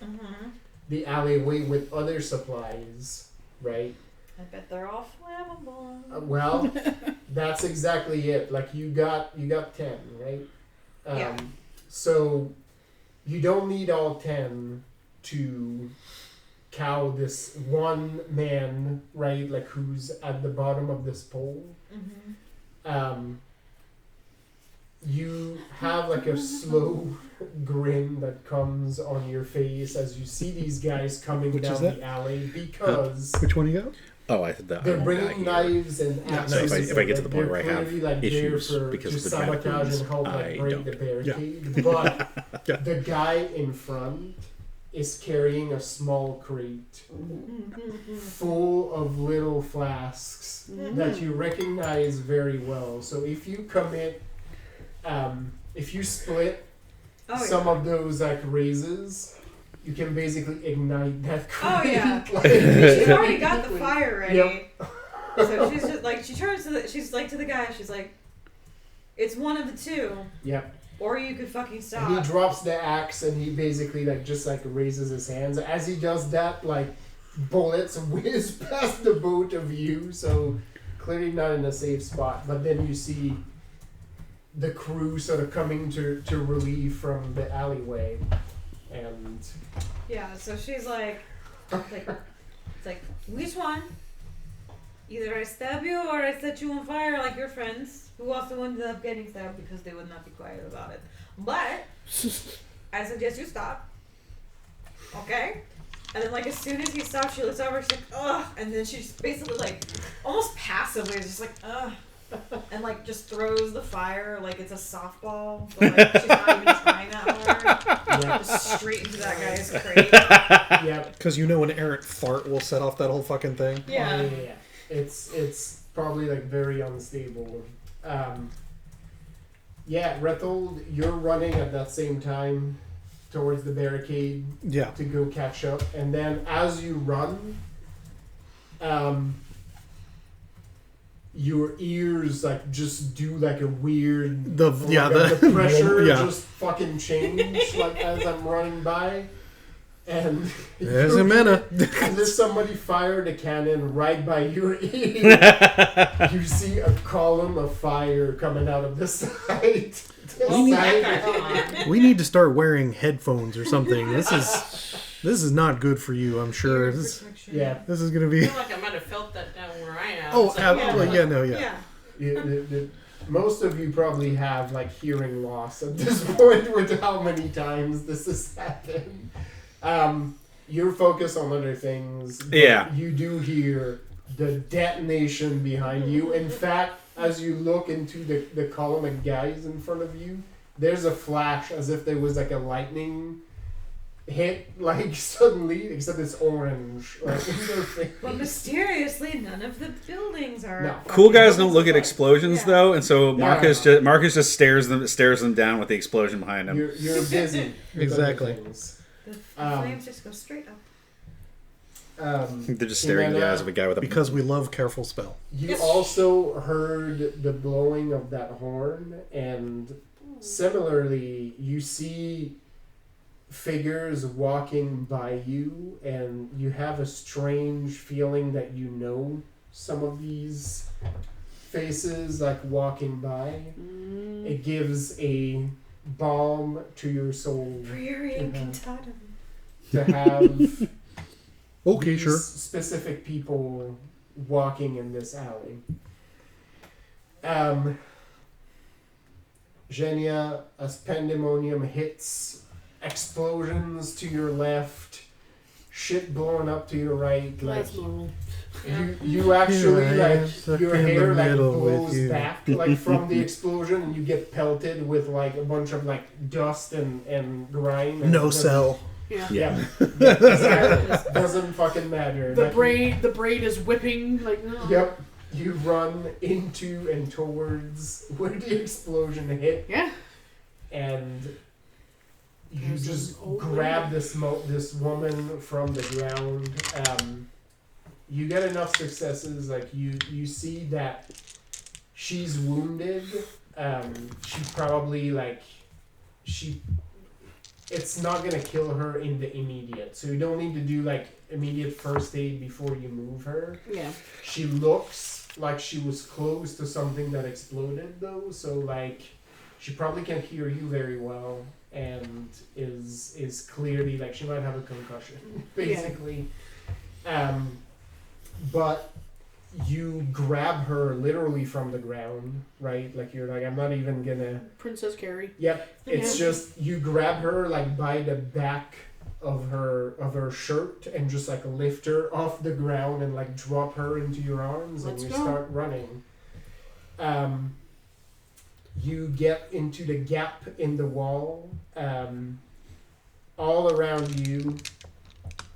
the alleyway with other supplies, right? I bet they're all flammable. Well, that's exactly it. Like you got 10, right? Yeah. So you don't need all 10 to cow this one man, right? Like who's at the bottom of this pole. You have like a slow grin that comes on your face as you see these guys coming Which is down that? the alley because Which one you got? Oh, I thought they're that. bringing knives and Yeah, axes. no, if I get to the point where I They're have clearly, like, there issues for because just of the dramatic sabotage wounds, and help like I break don't. the barricade. But Yeah. the guy in front is carrying a small crate full of little flasks that you recognize very well. So if you commit, if you split some of those like raises, you can basically ignite that crate. Oh, yeah. Like, She's already got the fire ready. Yep. So she's just like, she turns to the, she's like to the guy, she's like, it's one of the two. Yep. Or you could fucking And stop. he drops the axe and he basically just raises his hands. As he does that, bullets whiz past the both of you, so clearly not in a safe spot. But then you see the crew sort of coming to relieve from the alleyway, and Yeah, so she's it's like, which one? Either I stab you or I set you on fire like your friends, who also ended up getting stabbed because they would not be quiet about it. But I suggest you stop. Okay? And then as soon as he stops, she looks over, she's like, ugh, and then she just basically almost passively is just like, ugh. And just throws the fire like it's a softball. So she's not even trying that hard. yeah, Just straight into that guy's crate. yep. Because an errant fart will set off that whole fucking thing. Yeah. Yeah. It's probably very unstable. Yeah, Rethold, you're running at that same time towards the barricade Yeah. to go catch up, and then as you run, your ears just do a weird The pressure yeah. just fucking change as I'm running by, and There's a minute. as if somebody fired a cannon right by your ear. You see a column of fire coming out of the side. We need to start wearing headphones or something. This is not good for you, I'm sure. This is gonna I be. feel like I might have felt that down where I am. Oh, It's absolutely. Yeah, no, yeah. Most of you probably have hearing loss at this point with how many times this has happened. You're focused on other things. But Yeah. you do hear the detonation behind you. In fact, as you look into the column of guys in front of you, there's a flash as if there was a lightning hit suddenly, except it's orange in their face. But mysteriously, none of the buildings are. No. Cool guys don't look at explosions Yeah. though, and so Yeah. Marcus just stares them down with the explosion behind him. You're busy. with Exactly. other things. The Um, flames just go straight up. They're just staring in the eyes of a guy with a Because we love careful spell. You also heard the blowing of that horn, and similarly, you see figures walking by you, and you have a strange feeling that you know some of these faces walking by. It gives a balm to your soul Prairie Cantata. to have Okay, these sure. specific people walking in this alley. Genia, as pandemonium hits, explosions to your left, shit blowing up to your right. That's normal. You actually Here I am, stuck your in the hair middle with blows you. back from the explosion, and you get pelted with a bunch of dust and grime. And No it doesn't- cell. Yeah. Yeah, exactly. Doesn't fucking matter. The braid is whipping no. Yep. You run into and towards where the explosion hit, Yeah. and you There's just an old grab this woman from the ground. You get enough successes, you see that she's wounded. She probably it's not gonna kill her in the immediate, so you don't need to do immediate first aid before you move her. Yeah. She looks like she was close to something that exploded though, so she probably can't hear you very well, and is clearly she might have a concussion basically. But you grab her literally from the ground, right? You're I'm not even gonna. Princess Carrie. Yep. It's Yeah. just you grab her by the back of her shirt and just lift her off the ground and drop her into your arms. Let's and you go. start running. You get into the gap in the wall. All around you,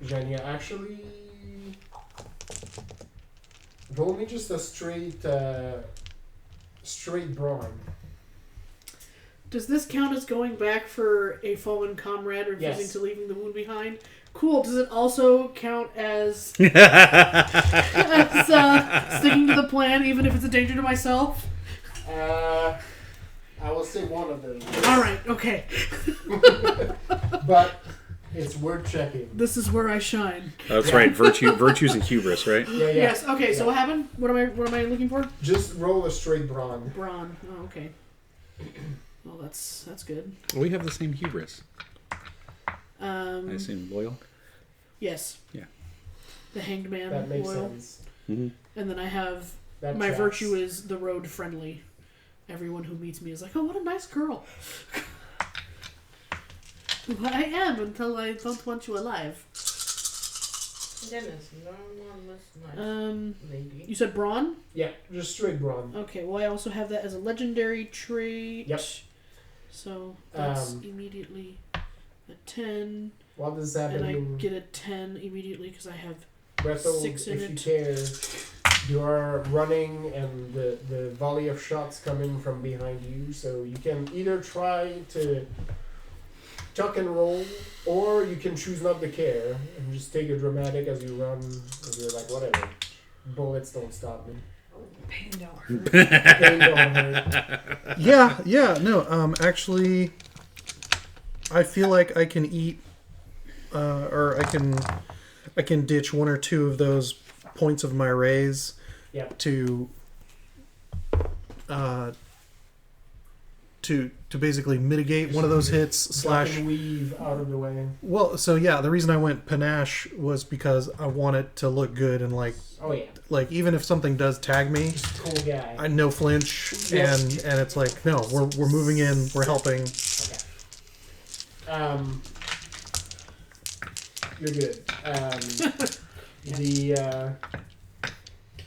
Genia, actually roll me just a straight brawn. Does this count as going back for a fallen comrade refusing Yes. to leaving the wound behind? Cool. Does it also count as sticking to the plan, even if it's a danger to myself? I I will say one of them. All right, okay. But it's worth checking. This is where I shine. That's right. Virtues and hubris, right? Yeah. Yes. Okay. So what happened? What am I looking for? Just roll a straight brawn. Brawn. Oh, okay. Well, that's good. We have the same hubris. I Yes. assume loyal. Yeah. The hanged man. That makes loyal. sense. Mm-hmm. And then I have That my tracks. virtue is the road friendly. Everyone who meets me is like, oh, what a nice girl. Well, I am until I don't want you alive. Dennis, no one was nice. Lady. You said brawn? Yeah, just straight brawn. Okay, well, I also have that as a legendary trait. Yep. So that's immediately a 10. What does that And I mean? get a 10 immediately because I have Breathold, 6 in if you it. care, you are running and the volley of shots coming from behind you, so you can either try to tuck and roll, or you can choose not to care and just take a dramatic as you run, and you're like, whatever. Bullets don't stop me. Pain don't hurt. Pain don't hurt. Yeah, no, actually, I feel like I can eat, or I can ditch one or two of those points of my raise Yep. to basically mitigate one of those hits Duck / and weave out of the way. Well, so yeah, the reason I went panache was because I want it to look good and like even if something does tag me, Just a cool guy. I no flinch Yes. and it's like no, we're moving in, we're helping. Okay. You're good.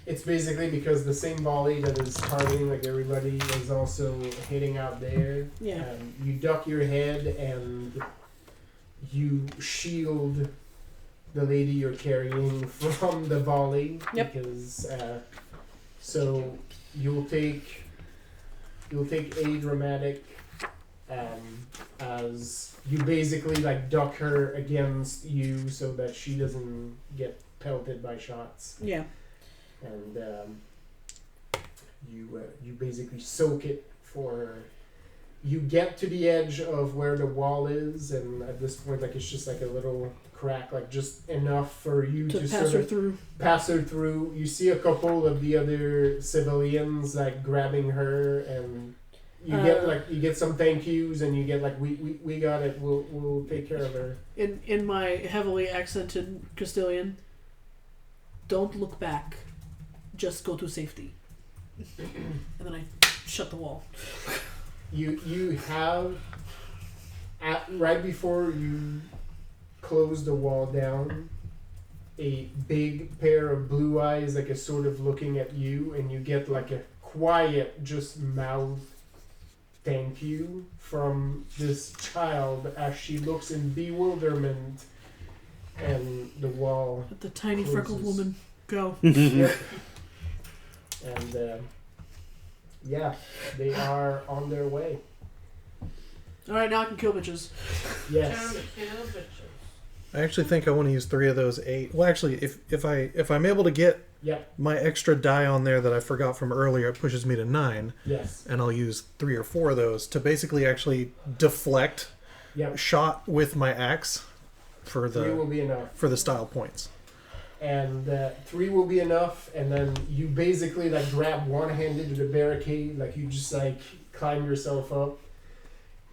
It's basically because the same volley that is targeting like everybody is also hitting out there. Yeah. You duck your head and you shield the lady you're carrying from the volley. Yep. Because so you'll take a dramatic as you basically like duck her against you so that she doesn't get pelted by shots. Yeah. And you basically soak it for her. You get to the edge of where the wall is, and at this point, like it's just like a little crack, like just enough for you to pass sort her of through. pass her through. You see a couple of the other civilians like grabbing her, and you get some thank yous, and you get like we got it. We'll take care of her. In my heavily accented Castilian, don't look back. Just go to safety. And then I shut the wall. You have right before you close the wall down, a big pair of blue eyes like is sort of looking at you, and you get like a quiet just mouth thank you from this child as she looks in bewilderment, and the wall Let the tiny closes. freckled woman go. Yep. And they are on their way. Alright, now I can kill bitches. Yes. I actually think I want to use 3 of those 8. Well, actually, if I'm able to get Yep. my extra die on there that I forgot from earlier, it pushes me to 9, Yes. and I'll use 3 or 4 of those to basically actually deflect Yep. shot with my axe for 3 will be enough. the style points. And 3 will be enough, and then you basically like grab one-handed to the barricade, like you just like climb yourself up.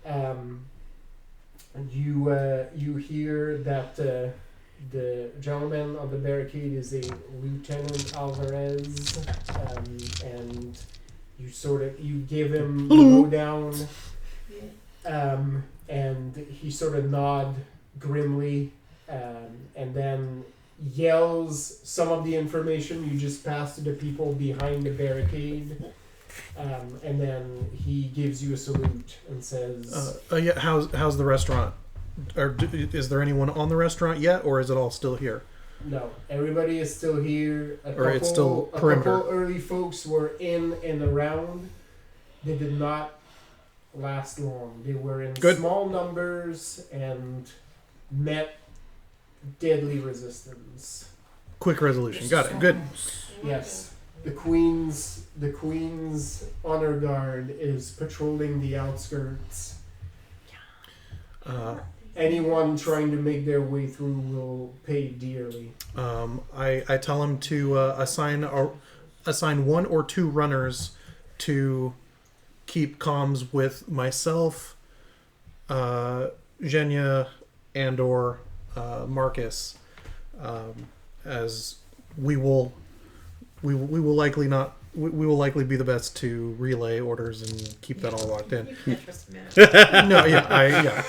And you hear that the gentleman on the barricade is a Lieutenant Alvarez, and you give him the lowdown, and he sort of nod grimly, and then yells some of the information you just passed to the people behind the barricade, and then he gives you a salute and says, Yeah, how's the restaurant? Is there anyone on the restaurant yet, or is it all still here? no, everybody is still here. It's still perimeter. A couple early folks were in and around. They did not last long. They were in Good. small numbers and met deadly resistance. Quick resolution. Got it. Good. Yes. the queen's honor guard is patrolling the outskirts. Anyone trying to make their way through will pay dearly. I tell him to assign 1 or 2 runners to keep comms with myself, Zhenya, and/or Marcus, as we will likely be the best to relay orders and keep that all locked in. You can't trust men. No, yeah.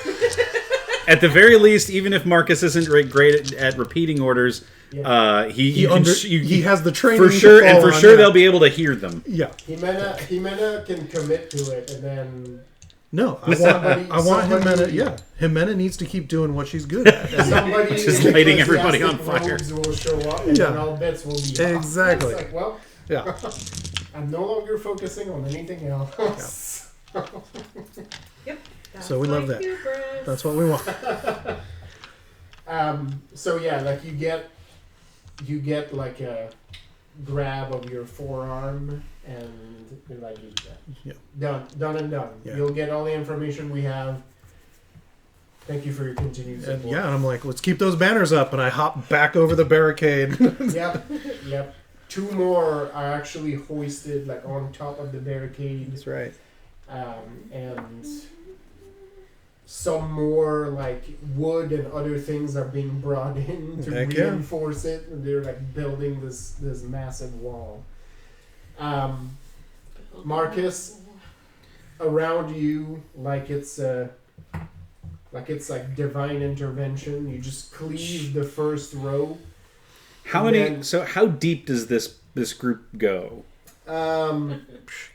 At the very least, even if Marcus isn't great at repeating orders, he has the training for sure, to and for follow sure on they'll be able to hear them. Yeah. Jimena can commit to it, and then No, I want somebody- Jimena. Yeah, Jimena needs to keep doing what she's good at. somebody Just in lighting everybody on enthusiastic fire. rogues will show up, and then Yeah. all bets will be off. Exactly. It's like, well, Yeah. I'm no longer focusing on anything else. So we love that. Hubris. That's what we want. So yeah, like you get like a grab of your forearm, and you're like, Yeah. done and done. Yeah. You'll get all the information we have. Thank you for your continued support. And I'm like, let's keep those banners up, and I hop back over the barricade. Yep. 2 more are actually hoisted like on top of the barricade. That's right. And some more like wood and other things are being brought in to Heck yeah. reinforce it, and they're like building this massive wall. Marcus, around you, like it's like divine intervention. You just cleave the first row. How many? So how deep does this group go? Can't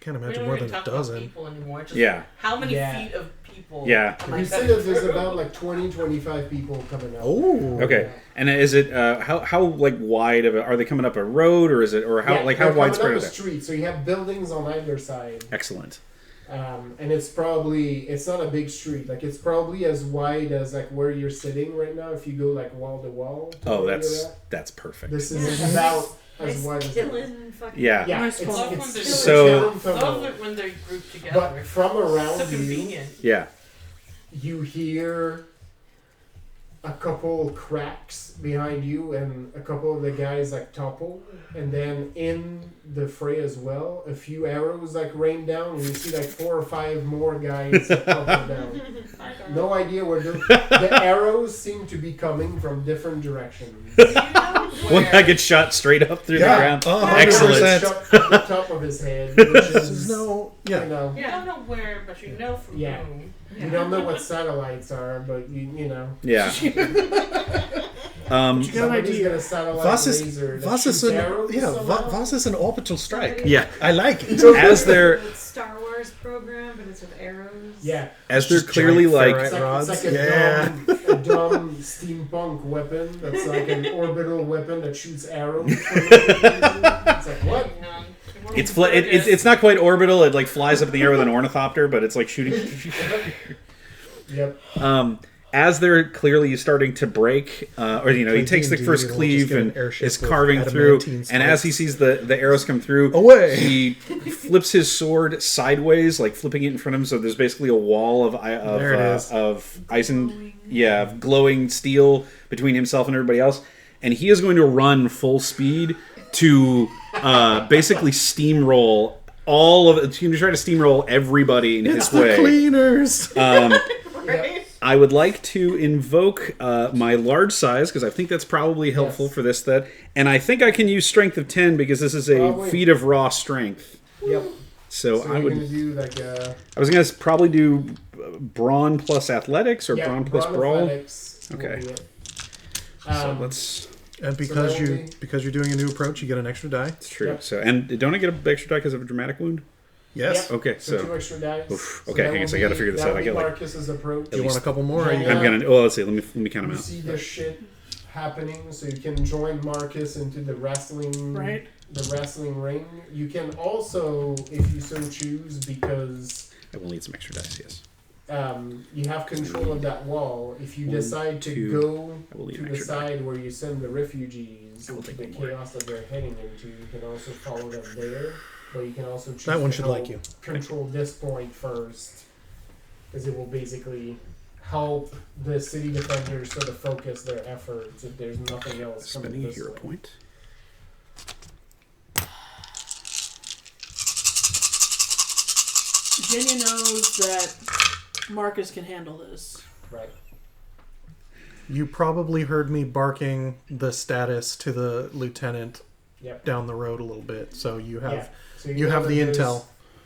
We imagine don't more even than a talk about dozen. people anymore. Just Yeah. How many Yeah. feet of people? Yeah. am I You said cutting that there's through? about like 20-25 people coming out. Oh. Okay. And is it how like wide of are they coming up a road, or is it, or how Yeah, like they're how coming widespread up are a they? street, so you have buildings on either side. Excellent. And it's not a big street. Like it's probably as wide as like where you're sitting right now. If you go like wall to wall. to Oh, where you're that's perfect. This is about as Nice wide as that. killing fucking. Yeah. Yeah, Nice it's, call. it's So- down from Love a- it when they're grouped together. but from around so you, convenient. Yeah. you hear a couple cracks behind you, and a couple of the guys like topple, and then in the fray as well, a few arrows like rain down, and you see like 4 or 5 more guys like, topple down. No idea where the arrows seem to be coming from different directions. Do you know One where? guy gets shot straight up through the ground. Excellent. Excellent. Shot from the top of his head, which There's is no. you Yeah. know. You don't know where, but you know from Yeah. whom. You don't know what satellites are, but you know. Yeah. You got an Somebody's idea. got a satellite Voss laser that is shoots arrows somehow. Voss is an orbital strike. Yeah. I like it. As they're It's Star Wars program, but it's with arrows. Yeah. as they're Just clearly giant like ferrite rods. It's like Yeah. a dumb steampunk weapon that's like an orbital weapon that shoots arrows. It's like, what? it's not quite orbital. It like flies up in the air with an ornithopter, but it's like shooting. Yep. As they're clearly starting to break, or he takes the D&D, first it'll cleave just get an and airship is with carving through. adamantine And as he spikes. sees the arrows come through, Away. he flips his sword sideways, like flipping it in front of him. So there's basically a wall There it is. of of glowing steel between himself and everybody else. And he is going to run full speed to basically steamroll all of it. He's going to try to steamroll everybody in It's his the way. cleaners. Right? I would like to invoke my large size, because I think that's probably helpful Yes. for this set. And I think I can use strength of 10 because this is a Probably. feat of raw strength. Yep. So So I you're would. gonna do like a I was going to probably do brawn plus athletics or brawn plus brawl. athletics will Okay. be it. So let's. And because So you because you're doing a new approach, you get an extra die. It's true. Yep. So and don't I get an extra die because of a dramatic wound? Yes. Yep. Okay, So so 2 extra dice. Oof. So Okay, that hang on, so will I gotta be- figure this that'll out. I be get, like- Marcus's approach. Do you want a couple more? Or you Yeah. I'm gonna. Well, let's see. Let me count them You out. see this shit happening, so you can join Marcus into the wrestling Right. the wrestling ring. You can also, if you so choose, because I will need some extra dice. Yes. you have control of that wall. If you One, decide to two. go I will need to an the extra die. side where you send the refugees, moves into the chaos that they're heading into, you can also follow them there, but you can also choose That one to should go like you. control this point first, because it will basically help the city defenders sort of focus their efforts if there's nothing else coming Spending a this hero way. point. Virginia knows that Marcus can handle this. Right. You probably heard me barking the status to the lieutenant Yep. down the road a little bit, so you have Yeah. So you know have that the there's- intel.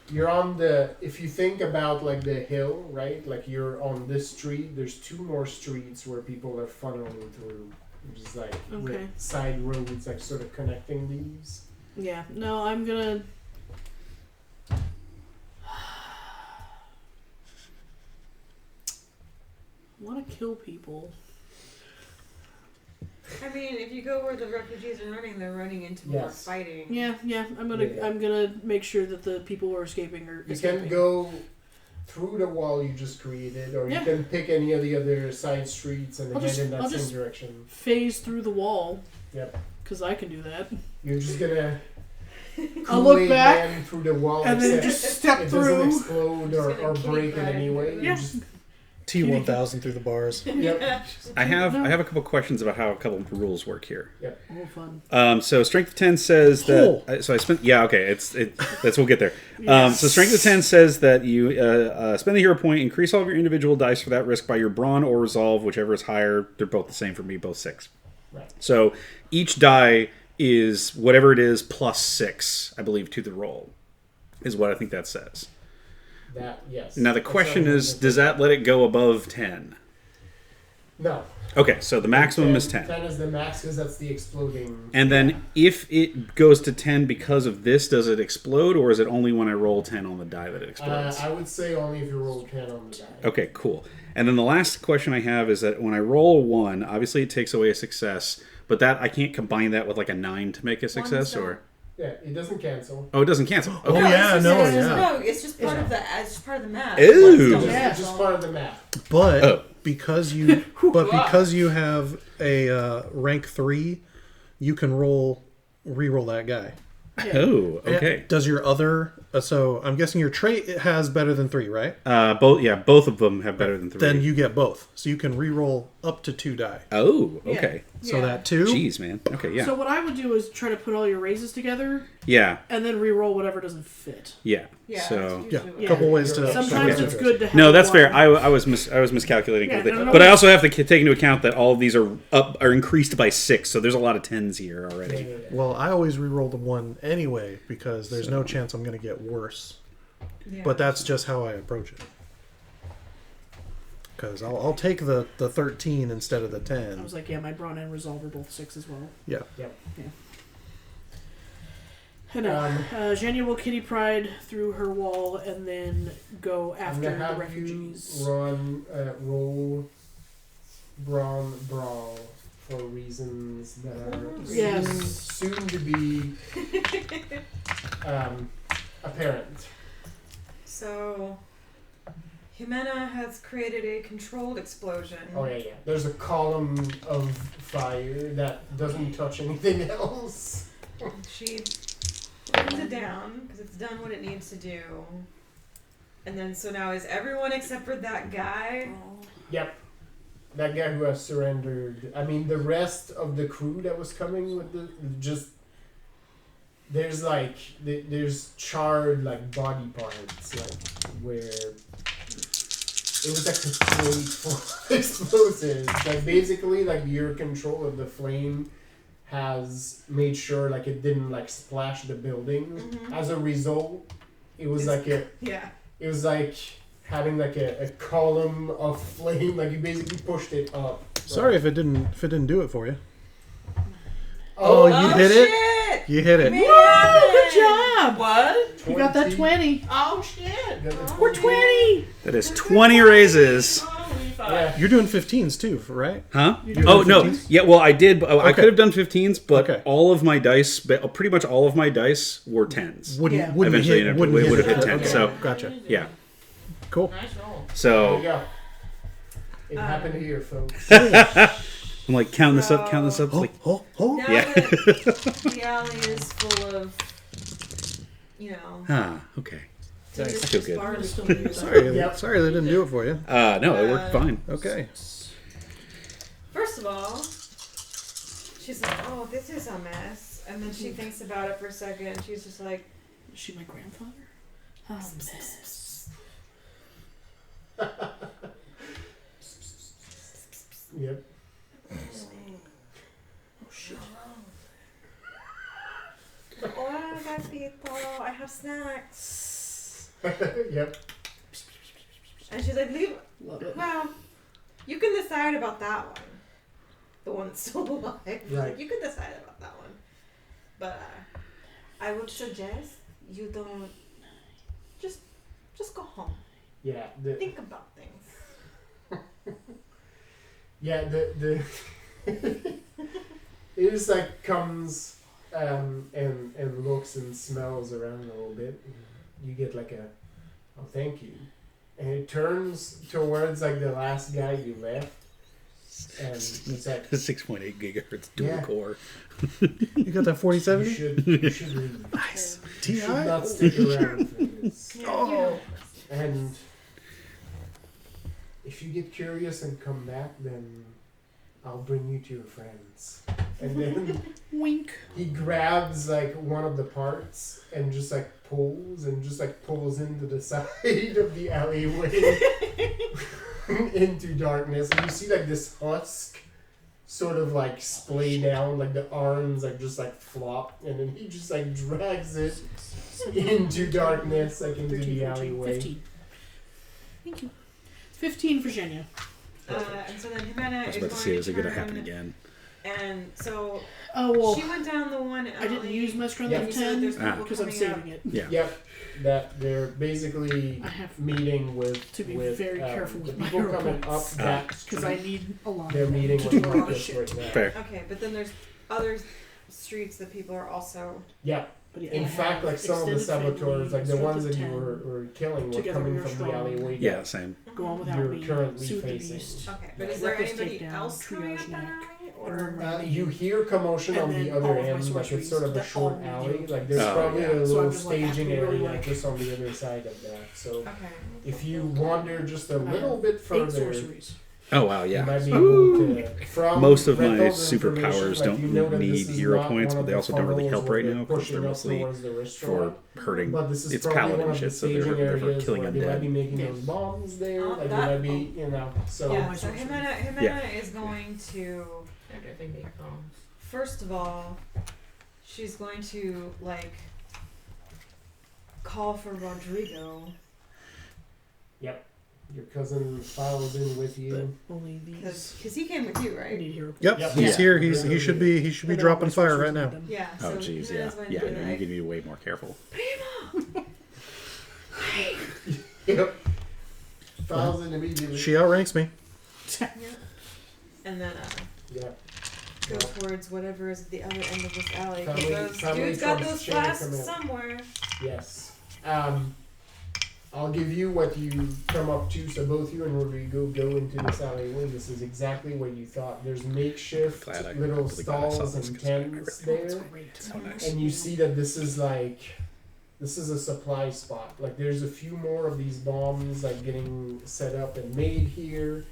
You're on the. If you think about like the hill, right? Like you're on this street. There's 2 more streets where people are funneling through, which is like Okay. the side roads, like sort of connecting these. Yeah. No, I'm gonna. I want to kill people. I mean, if you go where the refugees are running, they're running into more Yes. fighting. Yeah. I'm Yeah. gonna make sure that the people who are escaping are You escaping. can go through the wall you just created, or Yeah. you can pick any of the other side streets and I'll head just- in that I'll same just- direction. Phase through the wall. Yep. Because I can do that. You're just gonna. I'll look Kool-Aid back, Man through the wall, and then except just step it through. doesn't explode Just or gonna break kick in right any into way. it. You Yeah. just T-1000 through the bars. Yep. I have a couple questions about how a couple of rules work here. Oh, fun. So strength of 10 says that. So I spent. Yeah, okay. We'll get there. So strength of 10 says that you spend a hero point, increase all of your individual dice for that risk by your brawn or resolve, whichever is higher. They're both the same for me, both 6. Right. So each die is whatever it is plus 6, I believe, to the roll, is what I think that says. That yes. Now the That's question how is, it does that let it go above 10? No. Okay, so the maximum is 10. 10 is the max because that's the exploding. And then if it goes to 10 because of this, does it explode, or is it only when I roll 10 on the die that it explodes? I would say only if you roll 10 on the die. Okay, cool. And then the last question I have is that when I roll a 1, obviously it takes away a success, but that I can't combine that with like a 9 to make a success, or... Yeah, it doesn't cancel. Oh, it doesn't cancel. Oh, Okay. yeah, no, yeah. No, it's just part of the. It's just part of the math. Ew. Don't Yeah. It's just part of the map. But Oh. because you have a rank 3, you can re-roll that guy. Oh, okay. Does your other so I'm guessing your trait has better than 3, right? Both of them have better than 3. Then you get both. So you can re-roll up to 2 die. Oh, okay. So Yeah. that 2 Jeez, man. Okay, yeah. So what I would do is try to put all your raises together Yeah, and then re-roll whatever doesn't fit. yeah. Yeah. So... that's yeah, usually a what couple I ways do. to Sometimes Yeah. it's good to have No, that's one. fair. I was miscalculating, Yeah, completely. no, But I no. also have to take into account that all of these are increased by 6, so there's a lot of 10s here already. Well, I always re-roll the 1 anyway because there's no chance I'm going to get worse. Yeah. But that's just how I approach it. Because I'll take the 13 instead of the 10. I was like, yeah, my brawn and resolve are both 6 as well. Yeah. I know. Genya will kitty pride through her wall and then go I'm after gonna the have refugees. you roll brawn brawl for reasons that are Yes. soon to be apparent. So, Jimena has created a controlled explosion. Oh yeah. There's a column of fire that doesn't touch anything else. She brings it down because it's done what it needs to do. And then, so now is everyone except for that guy? Yep. That guy who has surrendered. I mean, the rest of the crew that was coming with there's there's charred like body parts where it was like complete full explosives. Like basically your control of the flame has made sure it didn't splash the building. Mhm. As a result, it was Yeah. it was like having a column of flame. You basically pushed it up. Sorry if it didn't do it for you. Oh, you hit it? Shit! You hit it. Man. Whoa, good job! What? You got that 20. Oh shit! We're 20! That is 20 raises. Holy fuck. Yeah. You're doing 15s too, right? Huh? You're doing Oh, no. 15s? Yeah, well, I did. I Okay. could have done 15s, but Okay. all of my dice, pretty much all of my dice were 10s. Wouldn't Yeah. Eventually hit, it wouldn't would have hit hit 10, Okay, so- gotcha. Yeah. Cool. Nice roll. There you So, go. It happened here, folks. I'm like, count this up. It's like, Oh. Now Yeah. that the alley is full of, you know, okay. Nice. I feel good. Bars still in your Sorry, Yep. sorry they didn't do it for you. No, it worked fine. Okay. first of all, she's like, oh, this is a mess. And then she thinks about it for a second and she's just like, Is she my grandfather? Oh, mess. Yep. Oh shit. oh, guys, people, I have snacks. Yep. And she's like, leave. Love it. Well, you can decide about that one. The one that's still alive. She's Right. like, you can decide about that one. But I would suggest you don't. Just go home. Yeah. Think about things. Yeah. The it just like comes and looks and smells around a little bit. You get like a oh thank you, and it turns towards like the last guy you left, and it's like 6.8 gigahertz dual Yeah. core. You got that you 4070? should leave. Nice. You TI? should not stick around for this. Oh. And if you get curious and come back, then I'll bring you to your friends. And then Wink. he grabs like one of the parts and just like pulls into the side of the alleyway into darkness. And you see like this husk sort of like splay down, like the arms like just like flop, and then he just like drags it into darkness, like into 13, the 14, alleyway. 15. Thank you. 15 for Shania. And so then Jimena I was is about to say, going is to it going to turn, happen again? and so Oh, well, she went down the one alley. I didn't use my strength Yeah. of and you said 10 there's people because I'm coming saving up. it. Yeah. Yep, that they're basically I have meeting with to be with, very careful the with my people hero coming up points. that because I need a lot. they're of them meeting to with do a lot of Marcus shit. right now. Fair. Okay, but then there's other streets that people are also. Yeah, But yeah, in I fact, have like some of the extended saboteurs, like the family, ones that strength you of 10, were killing were Together coming we are from the strong. alleyway. Yeah, same. Go on without You're me. currently Soothe the facing. beast. Okay, but Yeah. is there Reckless anybody takedown, else coming up triage that neck, alley? or Or You hear commotion And on the then other all of my end, like sorceries it's sort of a that short all alley. you- Like there's Oh, probably yeah. a So little I'm just, like, staging acting really, area like- just on the other side of that. So okay. if you wander just a I little have bit 8 further, sorceries. Oh, wow, you yeah. might be able to. From Most of my Rental's superpowers information, don't you know that need this is hero not points, one but of they the also don't really funnels help where right they're now because pushing they're up mostly towards the for restaurant. hurting. But this is It's probably paladin one of the shit, so they're staging for areas killing where they might be undead. making Yeah. those bombs there. Oh, Like they that- might be, you know. So Yeah, my so sorcery. Jimena Yeah. is going to, Everything big bombs. first of all, she's going to, like, call for Rodrigo. your cousin files in with But you. only these. Because he came with you, I right? need hero Yep, points. he's Yeah. here. He should be And then all dropping my fire sorceries right now. need them. Yeah, so Oh, jeez, Jimena's yeah. going Yeah, to be no, you like, can be way more careful. Yep. Files in immediately. She outranks me. yeah. And then Yeah. go towards whatever is at the other end of this alley. 'Cause Family- those family dudes got trumps those chain of flasks command. somewhere. Yes. I'll give you what you come up to. So both you and Rodrigo go into this alleyway. This is exactly what you thought. There's makeshift Glad I- little really glad I saw stalls this and 'cause I tents really- That's there. great. So nice. And you see that this is a supply spot. Like there's a few more of these bombs like getting set up and made here.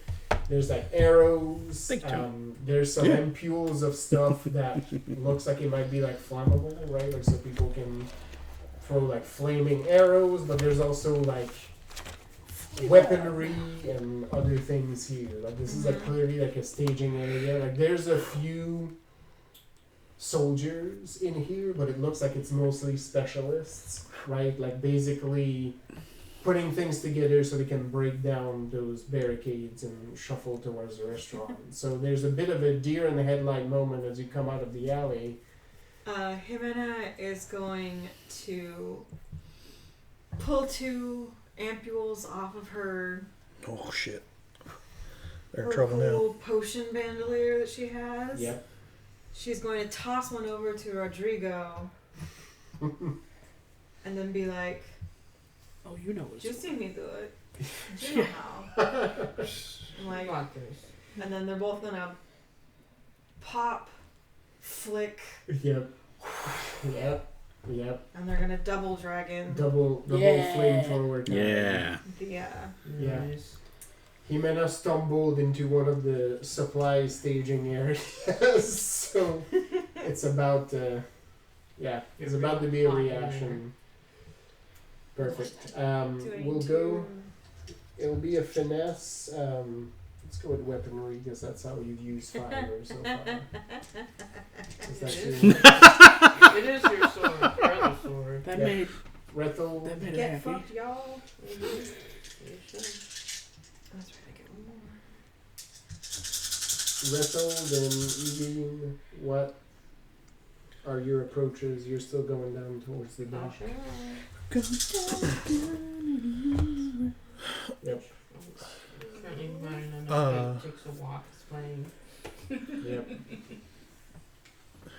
There's like arrows. Thank you. There's some Yeah. ampules of stuff that looks like it might be like flammable, right? Like so people can throw like flaming arrows, but there's also like weaponry and other things here. Like this is like clearly like a staging area. Like there's a few soldiers in here, but it looks like it's mostly specialists, right? Like basically putting things together so they can break down those barricades and shuffle towards the restaurant. So there's a bit of a deer in the headlight moment as you come out of the alley. Jimena is going to pull 2 ampules off of her, Oh shit. They're in her trouble now. cool potion bandolier that she has. Yep. She's going to toss one over to Rodrigo and then be like, Oh, you know "You it's seen me do it. You know how." I'm like, Got this. and then they're both gonna pop, flick, Yep. Yep. Yep. and they're gonna double dragon Double Yeah. flamethrower. Yeah. the Yeah. Nice. Jimena stumbled into one of the supply staging areas, so it's about to be a reaction. Perfect. We'll go. It'll be a finesse. Let's go with weaponry because that's how you've used fire so far. Is that your It is your sword, your other sword. That Yeah. made Rethel? that made her Get happy. fucked, y'all. You should. That's right, I get one more. Rethel, then Evie, what are your approaches? You're still going down towards the Oh, dock. sure. Yep. Currently running on Uh, it takes a walk explaining. Yep.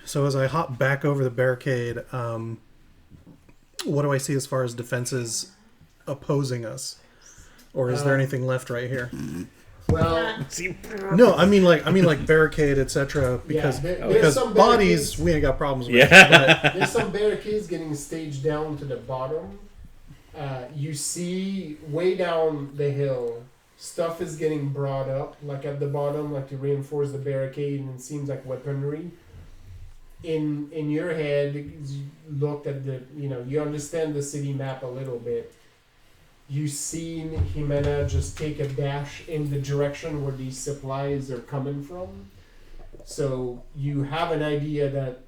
So as I hop back over the barricade, what do I see as far as defenses opposing us, or is there anything left right here? Well, No, I mean like barricade, etc. Because there's because some bodies barricades. we ain't got problems with. Yeah. There's some barricades getting staged down to the bottom. You see way down the hill, stuff is getting brought up, like at the bottom, like to reinforce the barricade, and it seems like weaponry. In your head, you looked at you understand the city map a little bit. You seen Jimena just take a dash in the direction where these supplies are coming from. So you have an idea that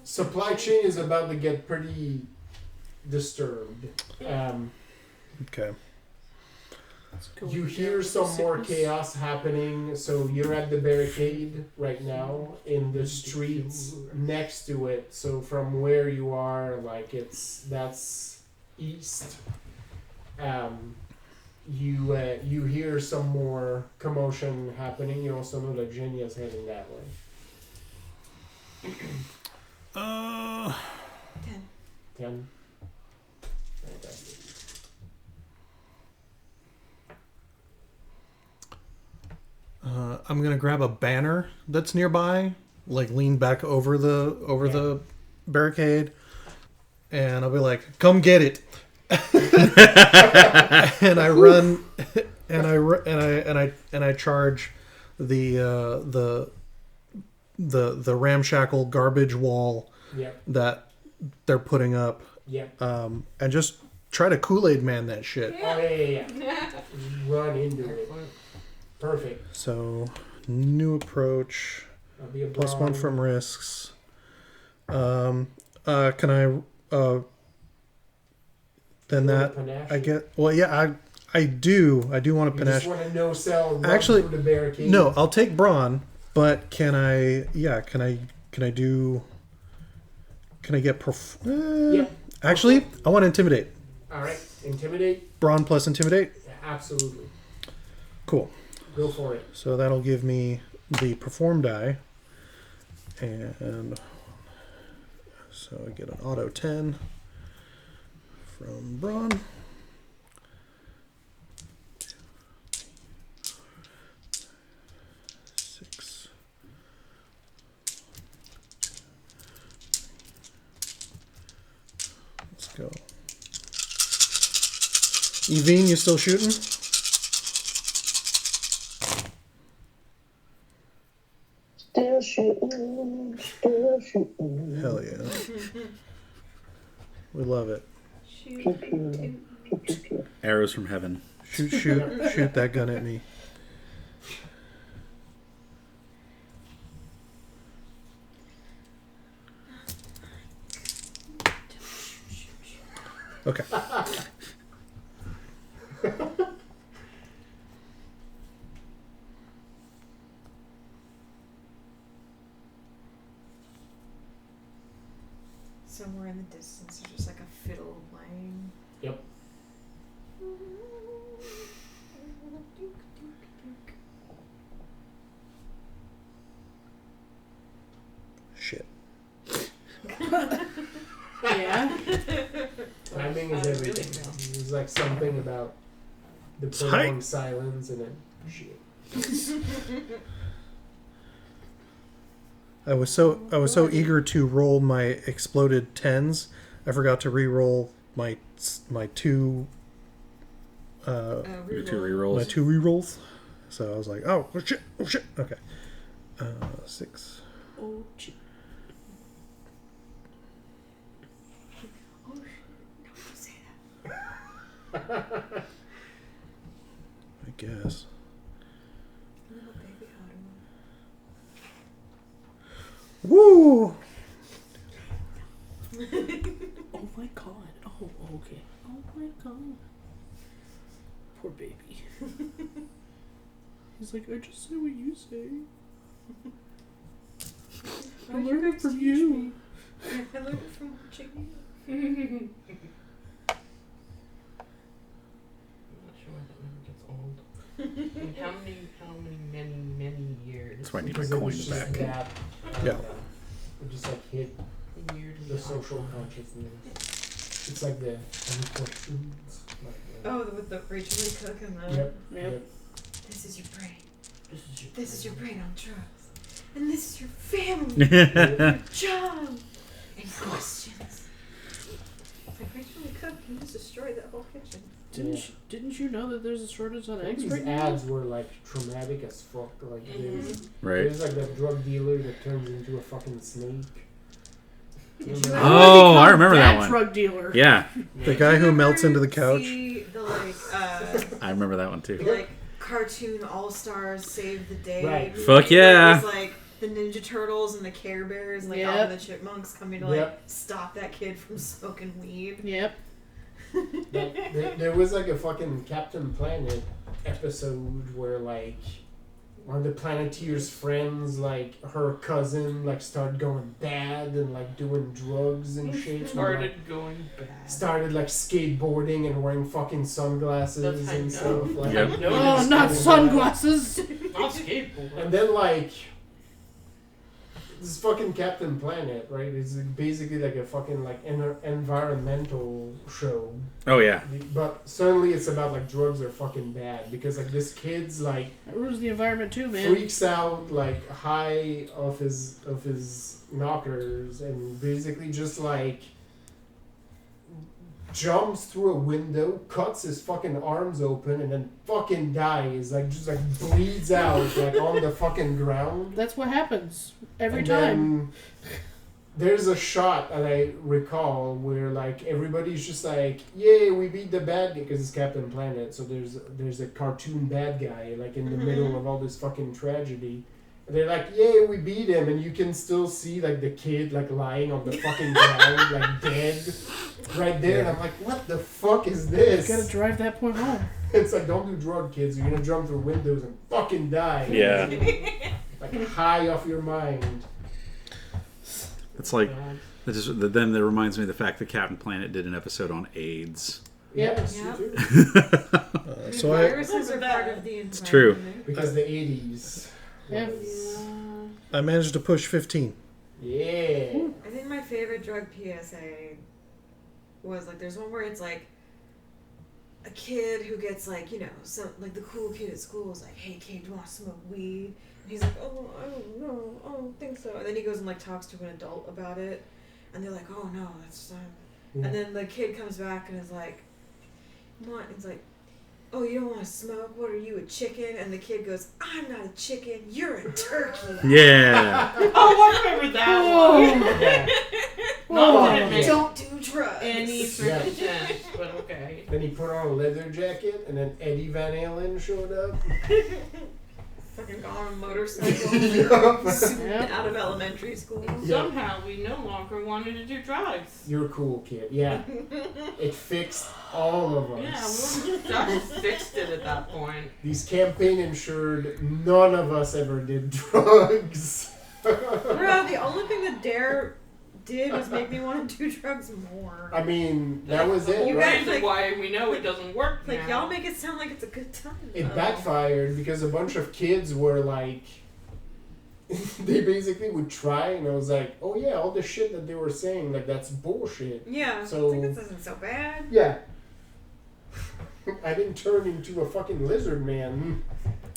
supply chain is about to get pretty disturbed. Okay. You hear some more chaos happening, so you're at the barricade right now in the streets next to it. So from where you are, like that's east. You hear some more commotion happening. You also know that Genia's heading that way. 10. Fantastic. I'm gonna grab a banner that's nearby, like lean back over the barricade, and I'll be like, "Come get it!" and I run, and I charge the ramshackle garbage wall Yep. that they're putting up, Yep. and just try to Kool-Aid man that shit. Oh yeah. Run into it. Perfect. So, new approach. That'll be a +1 brawn. from risks. Can I? Then that Panache. I get. Well, yeah, I do want to You panache. just want to no sell. Run Actually, through the barricade. No, I'll take brawn. But can I? Yeah, can I do? Can I get? Yeah. Actually, I want to intimidate. All right. Intimidate. Brawn plus intimidate. Yeah, absolutely. Cool. Go for it. So that'll give me the perform die, and so I get an auto 10 from brawn. Six. Let's go. Evine, you still shooting? Still shooting, still shooting. Hell yeah. We love it. Pew, pew, pew, pew, pew. Arrows from heaven. Shoot that gun at me. Okay. Somewhere in the distance, there's just like a fiddle playing. Yep. Shit. Yeah. Timing is everything. There's like something about the Tight. prolonged silence and then shit. I was so eager to roll my exploded 10s, I forgot to re-roll my two Your two rerolls. re-rolls. So I was like, oh shit, okay. 6. Oh, shit. Oh shit! No, don't say that. I guess. Little baby Ottawa. Woo! Oh my god. Oh, okay. Oh my god. Poor baby. He's like, I just say what you say. I learned it from you. Yeah, I learned it from watching you. I'm not sure when that number gets old. I mean, how many years? That's why I need my Because it coin was just back. that, Yeah. it just like hit Weird. the social consciousness. It's like the any questions. Like the, Oh, with the Rachel Lee Cook and the. Yep. Yep. This is your brain. This This is your brain on drugs. And this is your family. Your job. And questions. It's like Rachel Lee Cook, you just destroyed that whole kitchen. Didn't you know that there's a shortage on eggs these right now? ads were like traumatic as fuck. Like there's, Right. there's like that drug dealer that turns into a fucking snake. Did you Remember ever Oh, Become I remember that bad one. drug dealer. Yeah, The guy who ever melts into the couch. See the I remember that one too. like cartoon All Stars Save the Day. Right. movie Fuck where yeah. It was like the Ninja Turtles and the Care Bears and like all Yep. the chipmunks coming to like Yep. stop that kid from smoking weed. Yep. there was like a fucking Captain Planet episode where like one of the Planeteer's friends, like her cousin, like started going bad and like doing drugs and shit. and, Started like, going bad. started like skateboarding and wearing fucking sunglasses That's how and you stuff. know. Like, Yep. No, Oh, it's not going sunglasses. Not skateboard. bad. And then like this fucking Captain Planet, right? It's basically like a fucking like environmental show. Oh yeah. But suddenly it's about like drugs are fucking bad because like this kid's like That ruins the environment too, man. freaks out like high of his knockers and basically just like jumps through a window, cuts his fucking arms open, and then fucking dies. Like just like bleeds out like on the fucking ground. That's what happens every And time. then there's a shot that I recall where like everybody's just like, "Yay, we beat the bad guy," because it's Captain Planet. So there's a cartoon bad guy like in the middle of all this fucking tragedy. And they're like, "Yay, we beat him," and you can still see like the kid like lying on the fucking ground like dead, right there. And I'm like, "What the fuck is You this?" gotta drive that point home. It's like, don't do drug, kids. You're gonna jump through windows and fucking die. Yeah. Like high off your mind. It's like then that reminds me of the fact that Captain Planet did an episode on AIDS. Yes, Yep. you do. So I Viruses are part of the environment. true. Because the 80s. Yeah. I managed to push 15. Yeah. I think my favorite drug PSA was like there's one where it's like a kid who gets like, you know, some like the cool kid at school is like, "Hey kid, do you want to smoke weed?" And he's like, "Oh, I don't know, I don't think so." And then he goes and like talks to an adult about it, and they're like, "Oh no, that's Yeah. And then the kid comes back and is like, "What?" He's like, "Oh, you don't want to smoke? What are you, a chicken?" And the kid goes, "I'm not a chicken. You're a turkey." Yeah. Oh, I remember that one. Yeah. Not that it makes Don't do drugs. any freaking sense, but okay. Then he put on a leather jacket, and then Eddie Van Halen showed up. Fucking on a motorcycle, like, Yep. out of elementary school. Yeah. Somehow we no longer wanted to do drugs. You're a cool kid. Yeah. It fixed all of Yeah, us. we just fixed it at that point. These campaign ensured none of us ever did drugs. Bro, the only thing that Dare did was make me want to do drugs more. I mean, that was it, You right? guys, Reason like- why we know it doesn't work Like, now. y'all make it sound like it's a good time. It backfired because a bunch of kids were like, they basically would try, and I was like, oh yeah, all the shit that they were saying, like, that's bullshit. Yeah, So- it's like, this isn't so bad. Yeah. I didn't turn into a fucking lizard man.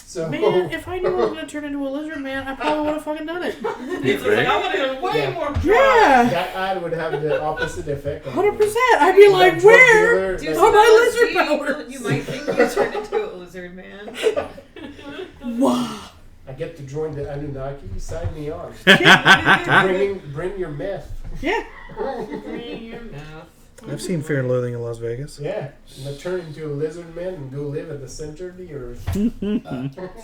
So Man, if I knew I was gonna turn into a lizard man, I probably would have fucking done it. It's like, I would have been way more dry. Yeah, that ad would have the opposite effect. on 100%. you. I'd be like, That drug where? dealer, Do Oh, my some lizard LSD, powers. You might think you turned into a lizard man. Wow. I get to join the Anunnaki. Sign me on. Yeah. Bring your meth. Yeah. Bring your mouth. I've seen Fear and Loathing in Las Vegas. Yeah, and then turn into a lizard man and go live at the center of the earth.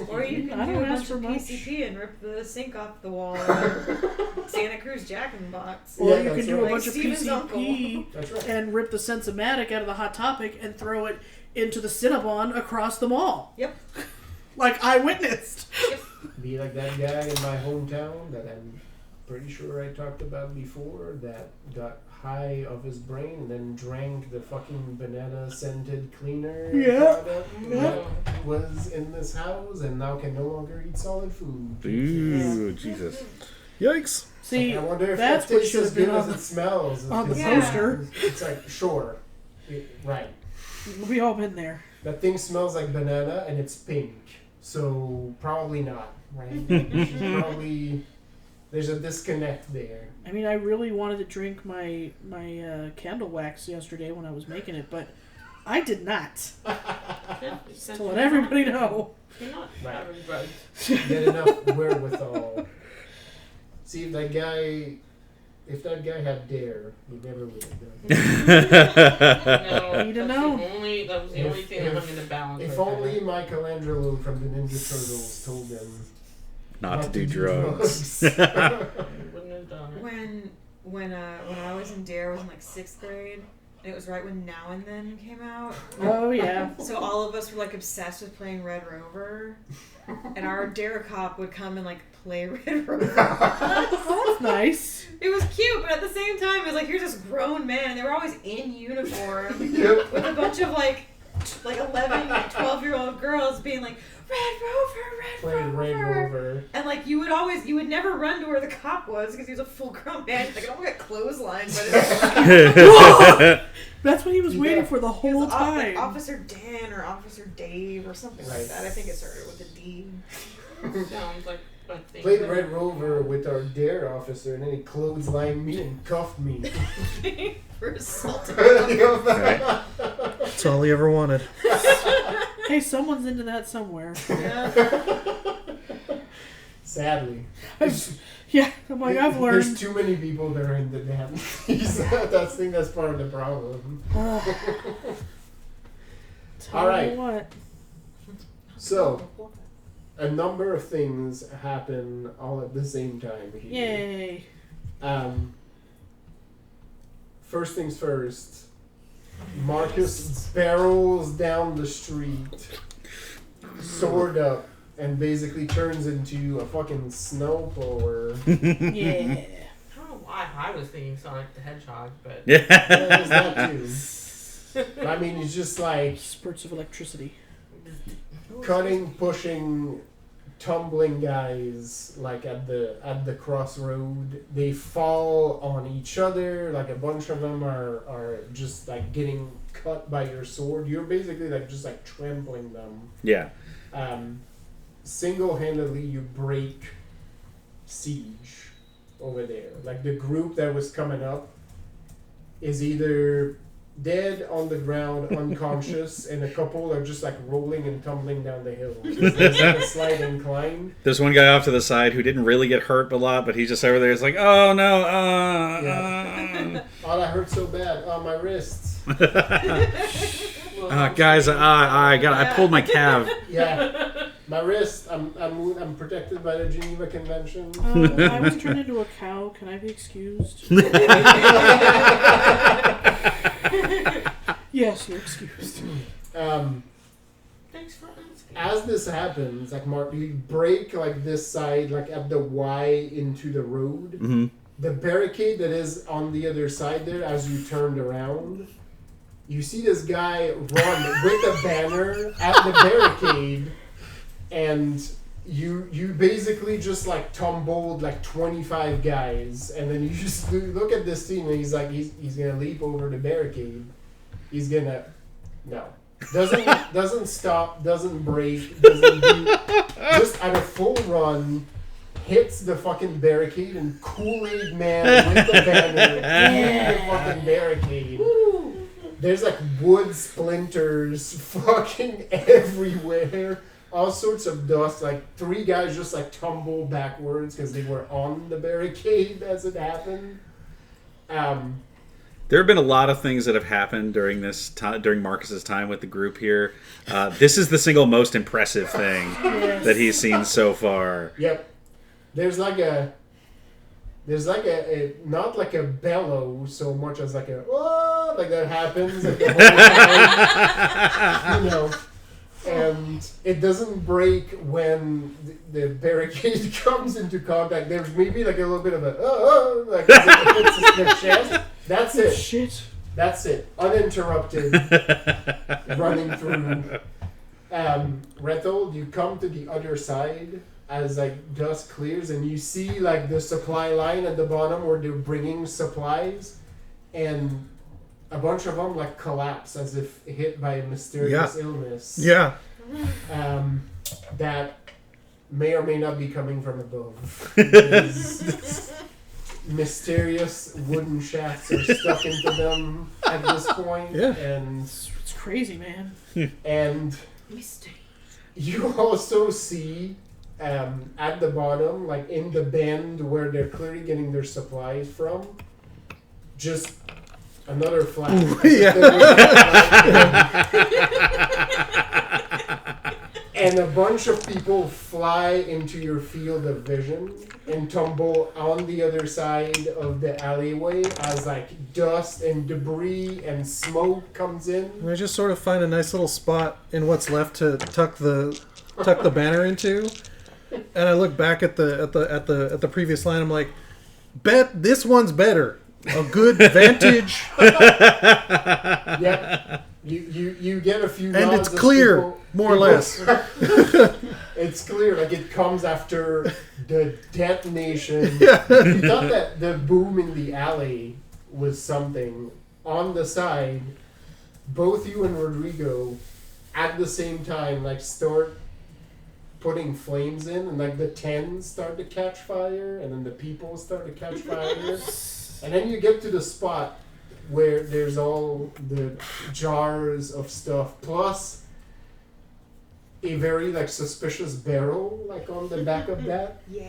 Or you I can do don't a ask bunch for of much. PCP and rip the sink off the wall. Like Santa Cruz Jack in the Box. Or Yeah, you could that's do right. a bunch of Steven's PCP That's right. and rip the Sensomatic out of the Hot Topic and throw it into the Cinnabon across the mall. Yep. Like I witnessed. Be like that guy in my hometown that I'm pretty sure I talked about before that got high of his brain and then drank the fucking banana scented cleaner Yeah. product Yeah. that was in this house and now can no longer eat solid food. Ooh, Jesus. Yikes. See, I wonder if that's that what tastes should as have been good as on it smells. on the Yeah. poster. It's like, sure. Right. We all been there. That thing smells like banana and it's pink. So probably not, right? Probably there's a disconnect there. I mean, I really wanted to drink my candle wax yesterday when I was making it, but I did not. Just To let everybody know. You're not Right. having drugs. Get enough wherewithal. See if that guy had dare, he never would have done it. No, You don't that's know. that was the only thing that hung in the balance. If right only there. Michelangelo from the Ninja Turtles told him Not to do drugs. I wouldn't have done it. When I was in Dare, I was in like 6th grade, and it was right when Now and Then came out. Oh yeah. So all of us were like obsessed with playing Red Rover, and our Dare cop would come and like play Red Rover. Oh, that's nice. It was cute, but at the same time, it was like you're just grown men, and they were always in uniform Yep. with a bunch of like 11, 12-year-old girls being like Red Played Rover, Red Red Rover. Rover. And like you would never run to where the cop was because he was a full-grown man. He's like, I don't get clotheslined, but That's what he was waiting for the he whole was time. Officer Dan or Officer Dave or something like Right. that. I think it started with a D. Sounds like a thing. Played Red Rover with our dare officer and then he clotheslined me and cuffed me. For assaulting. That's all he ever wanted. Hey, someone's into that somewhere. Yeah. Sadly. Yeah, I'm like, I've There's learned. too many people that are into that. I think that's part of the problem. Tell All right. you what. So, a number of things happen all at the same time here. Yay. First things first, Marcus barrels down the street, sword up, and basically turns into a fucking snowblower. Yeah. I don't know why I was thinking Sonic the Hedgehog, but Yeah. There's that too. I mean, he's just like Spurts of electricity. cutting, pushing, tumbling guys like at the crossroad. They fall on each other. Like a bunch of them are just like getting cut by your sword. You're basically like just like trampling them. Yeah. Single-handedly, you break siege over there. Like the group that was coming up is either dead on the ground, unconscious, and a couple are just like rolling and tumbling down the hill. There's like a slight incline. There's one guy off to the side who didn't really get hurt a lot, but he's just over there. It's like, oh no, Oh, that hurt so bad. Oh, my wrists. guys, I pulled my calf. Yeah, my wrist. I'm protected by the Geneva Convention. I was turned into a cow. Can I be excused? Yes, you're excused. thanks for asking. As this happens, like Mark, you break like this side, like at the Y into the road. Mm-hmm. The barricade that is on the other side there, as you turned around, you see this guy run with a banner at the barricade, and you basically just like tumbled like 25 guys, and then you just look at this team, and he's gonna leap over the barricade. He's gonna no. Doesn't stop, doesn't break, doesn't do, just at a full run, hits the fucking barricade and Kool-Aid Man with the banner through the fucking barricade. There's like wood splinters fucking everywhere. All sorts of dust. Like 3 guys just like tumble backwards because they were on the barricade as it happened. There have been a lot of things that have happened during this during Marcus's time with the group here. This is the single most impressive thing that he's seen so far. Yep. There's like a not like a bellow so much as like a oh, like that happens like the whole time, you know, and it doesn't break when the barricade comes into contact. There's maybe like a little bit of a like as it hits the chest. That's it. Shit. That's it. Uninterrupted, running through. Rethel, you come to the other side as like dust clears, and you see like the supply line at the bottom where they're bringing supplies, and a bunch of them like collapse as if hit by a mysterious illness. Yeah. That may or may not be coming from above. Because mysterious wooden shafts are stuck into them at this point. Yeah. And It's crazy, man. and Mystery. you also see at the bottom, like in the bend where they're clearly getting their supplies from, just another flash. And a bunch of people fly into your field of vision and tumble on the other side of the alleyway as like dust and debris and smoke comes in. And I just sort of find a nice little spot in what's left to tuck the banner into, and I look back at the previous line. I'm like, bet this one's better. A good vantage, Yep. You get a few and nods it's as clear, people- more or less. It's clear, like it comes after the detonation. Yeah. You thought that the boom in the alley was something. On the side, both you and Rodrigo at the same time like start putting flames in, and like the tents start to catch fire, and then the people start to catch fire. And then you get to the spot where there's all the jars of stuff, plus a very like suspicious barrel like on the back of that. Yeah.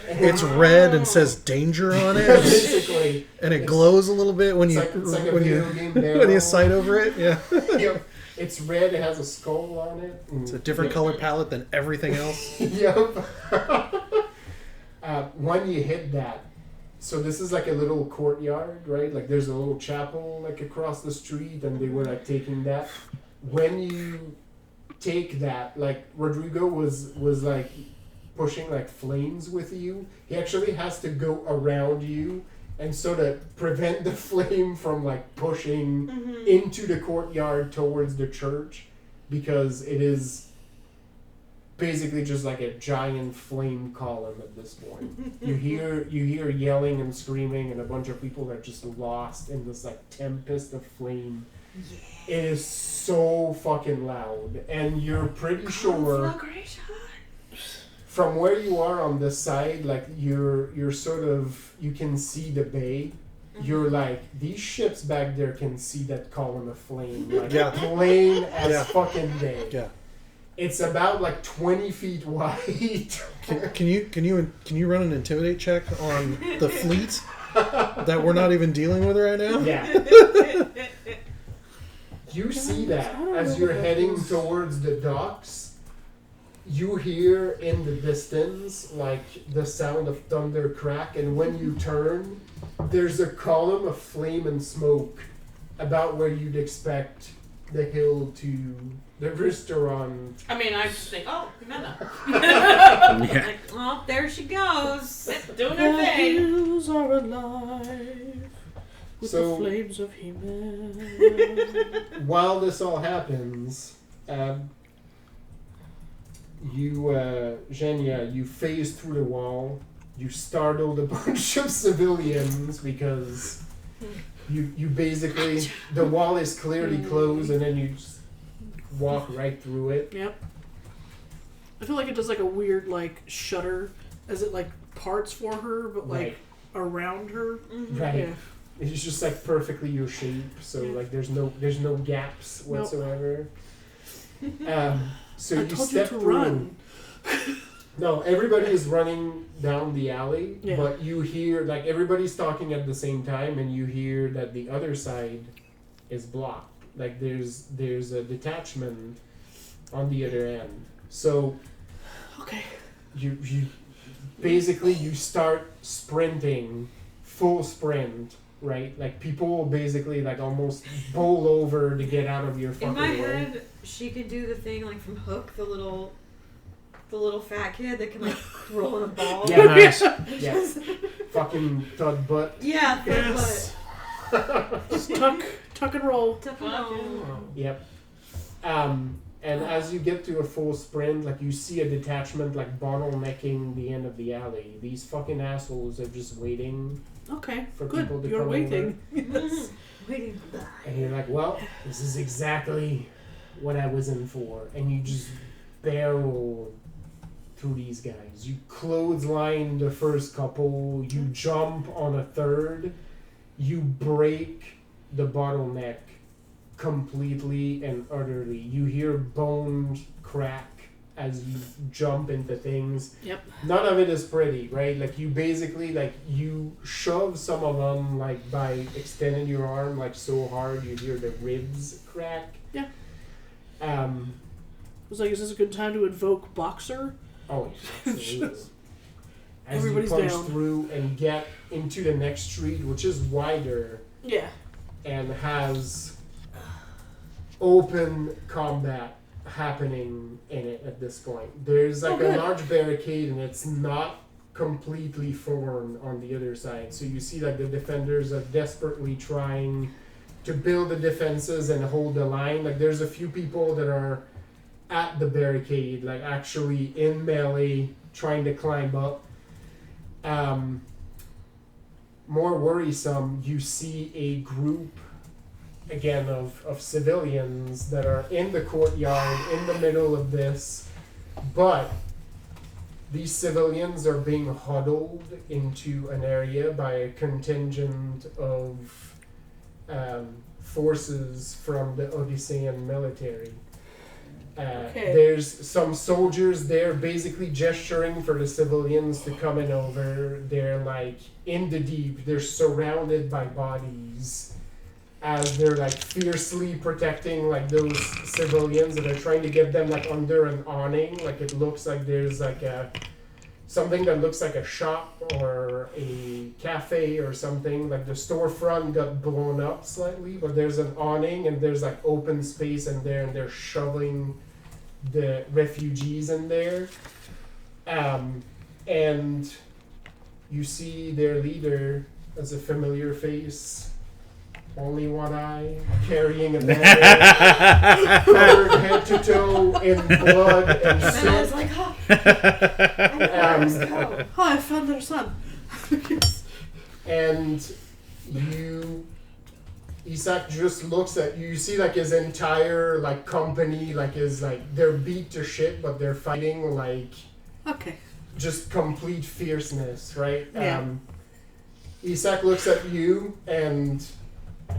It's red and says danger on it, Basically. and it glows a little bit when It's you like a when video you game barrel. when you sight over it. Yeah, Yep. It's red, it has a skull on it. it's a different color palette than everything else. Yep. When you hit that, so this is like a little courtyard, right? Like there's a little chapel like across the street, and they were like taking that. When you take that, like Rodrigo was like pushing like flames with you. He actually has to go around you and sort of prevent the flame from like pushing into the courtyard towards the church, because it is basically just like a giant flame column at this point. You hear yelling and screaming, and a bunch of people are just lost in this like tempest of flame. Yeah. It is so fucking loud, and you're pretty sure from where you are on this side, like you're sort of, you can see the bay. You're like, these ships back there can see that column of flame, like Yeah. plain as Yeah. fucking day. Yeah. It's about like 20 feet wide. Can you run an intimidate check on the fleet that we're not even dealing with right now? Yeah. You see that as you're heading towards the docks. You hear in the distance like the sound of thunder crack, and when you turn, there's a column of flame and smoke about where you'd expect the hill to the restaurant. I mean, I just think, oh, Jimena. Yeah. Like, well, there she goes. Doing her The thing. hills are alive with So- the flames of He-Man. While this all happens, Zhenya, you phase through the wall. You startled a bunch of civilians because you basically, the wall is clearly closed, and then you just walk right through it. Yep. I feel like it does like a weird like shudder as it like parts for her, but like around her. Right. Yeah. It's just like perfectly your shape, so like there's no gaps whatsoever. So I you told step you to through. run. No, everybody is running down the alley, Yeah. but you hear like everybody's talking at the same time, and you hear that the other side is blocked. Like there's a detachment on the other end. So Okay. you basically you start sprinting, full sprint, right? Like people will basically like almost bowl over to get out of your fucking In my way. head, she could do the thing like from Hook, the little fat kid that can like roll in a ball. Yeah, Nice. yeah. Fucking thud butt. Yeah, Yes. Just tuck and roll. Yep. And as you get to a full sprint, like you see a detachment like bottlenecking the end of the alley. These fucking assholes are just waiting Okay. for Good. people to You're come waiting. Yes. Waiting for that. And you're like, well, this is exactly what I was in for. And you just barrel through these guys. You clothesline the first couple, you jump on a third, you break the bottleneck completely and utterly. You hear bones crack as you jump into things. Yep. None of it is pretty, right? Like you basically like you shove some of them like by extending your arm like so hard you hear the ribs crack. Yeah. I was like, is this a good time to invoke Boxer? Oh, absolutely. As Everybody's you punch down. through and get into the next street, which is wider Yeah. and has open combat happening in it at this point. There's like a good. large barricade and it's not completely formed on the other side. So you see like the defenders are desperately trying to build the defenses and hold the line. Like there's a few people that are at the barricade, like actually in melee, trying to climb up. More worrisome, you see a group again of civilians that are in the courtyard in the middle of this, but these civilians are being huddled into an area by a contingent of forces from the Odyssean military. Okay. There's some soldiers there basically gesturing for the civilians to come in over. They're like in the deep, they're surrounded by bodies as they're like fiercely protecting like those civilians that are trying to get them like under an awning. Like it looks like there's like something that looks like a shop or a cafe or something. Like the storefront got blown up slightly, but there's an awning and there's like open space in there, and they're shoving the refugees in there. And you see their leader as a familiar face, only one eye, carrying a banner, covered head to toe in blood and And I was soot. like, oh, I know where this go. Oh, I found their son. And Isak just looks at you. You see like his entire like company, like is like they're beat to shit, but they're fighting like Okay. just complete fierceness, right? Yeah. Isak looks at you and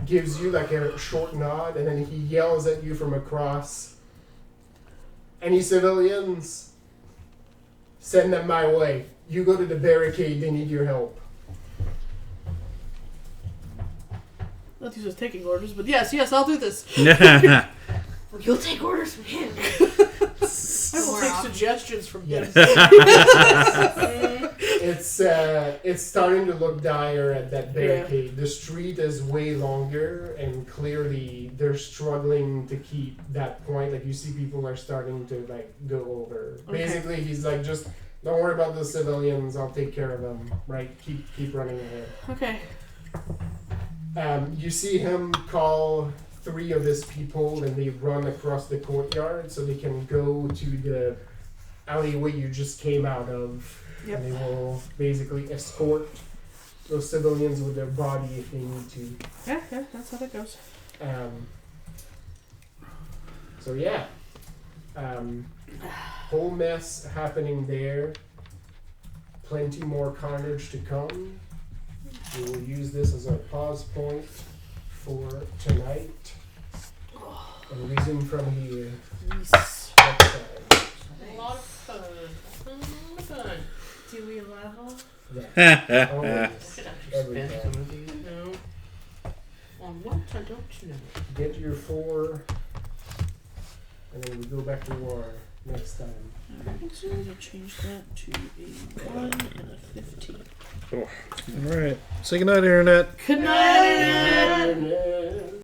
gives you like a short nod, and then he yells at you from across. Any civilians? Send them my way. You go to the barricade, they need your help. Not he was taking orders, but yes, I'll do this. Well, you'll take orders from him. I will take suggestions from him. It's starting to look dire at that barricade. Yeah. The street is way longer, and clearly they're struggling to keep that point. Like you see, people are starting to like go over. Okay. Basically, he's like, just don't worry about the civilians. I'll take care of them. Right? Keep running ahead. Okay. You see him call 3 of his people, and they run across the courtyard so they can go to the alleyway you just came out of. Yep. And they will basically escort those civilians with their body if they need to. Yeah, that's how that goes. So yeah, whole mess happening there. Plenty more carnage to come. We will use this as a pause point for tonight, and resume from here next time. A lot of fun. A lot of fun. Do we level? Yeah. Always. I should actually Every spend time. some of these now. On what? I don't know. Get your 4, and then we go back to war next time. Alright, so I'm gonna change that to a 1 and a 15. All right. Say goodnight, Internet. Good night, Internet! Internet.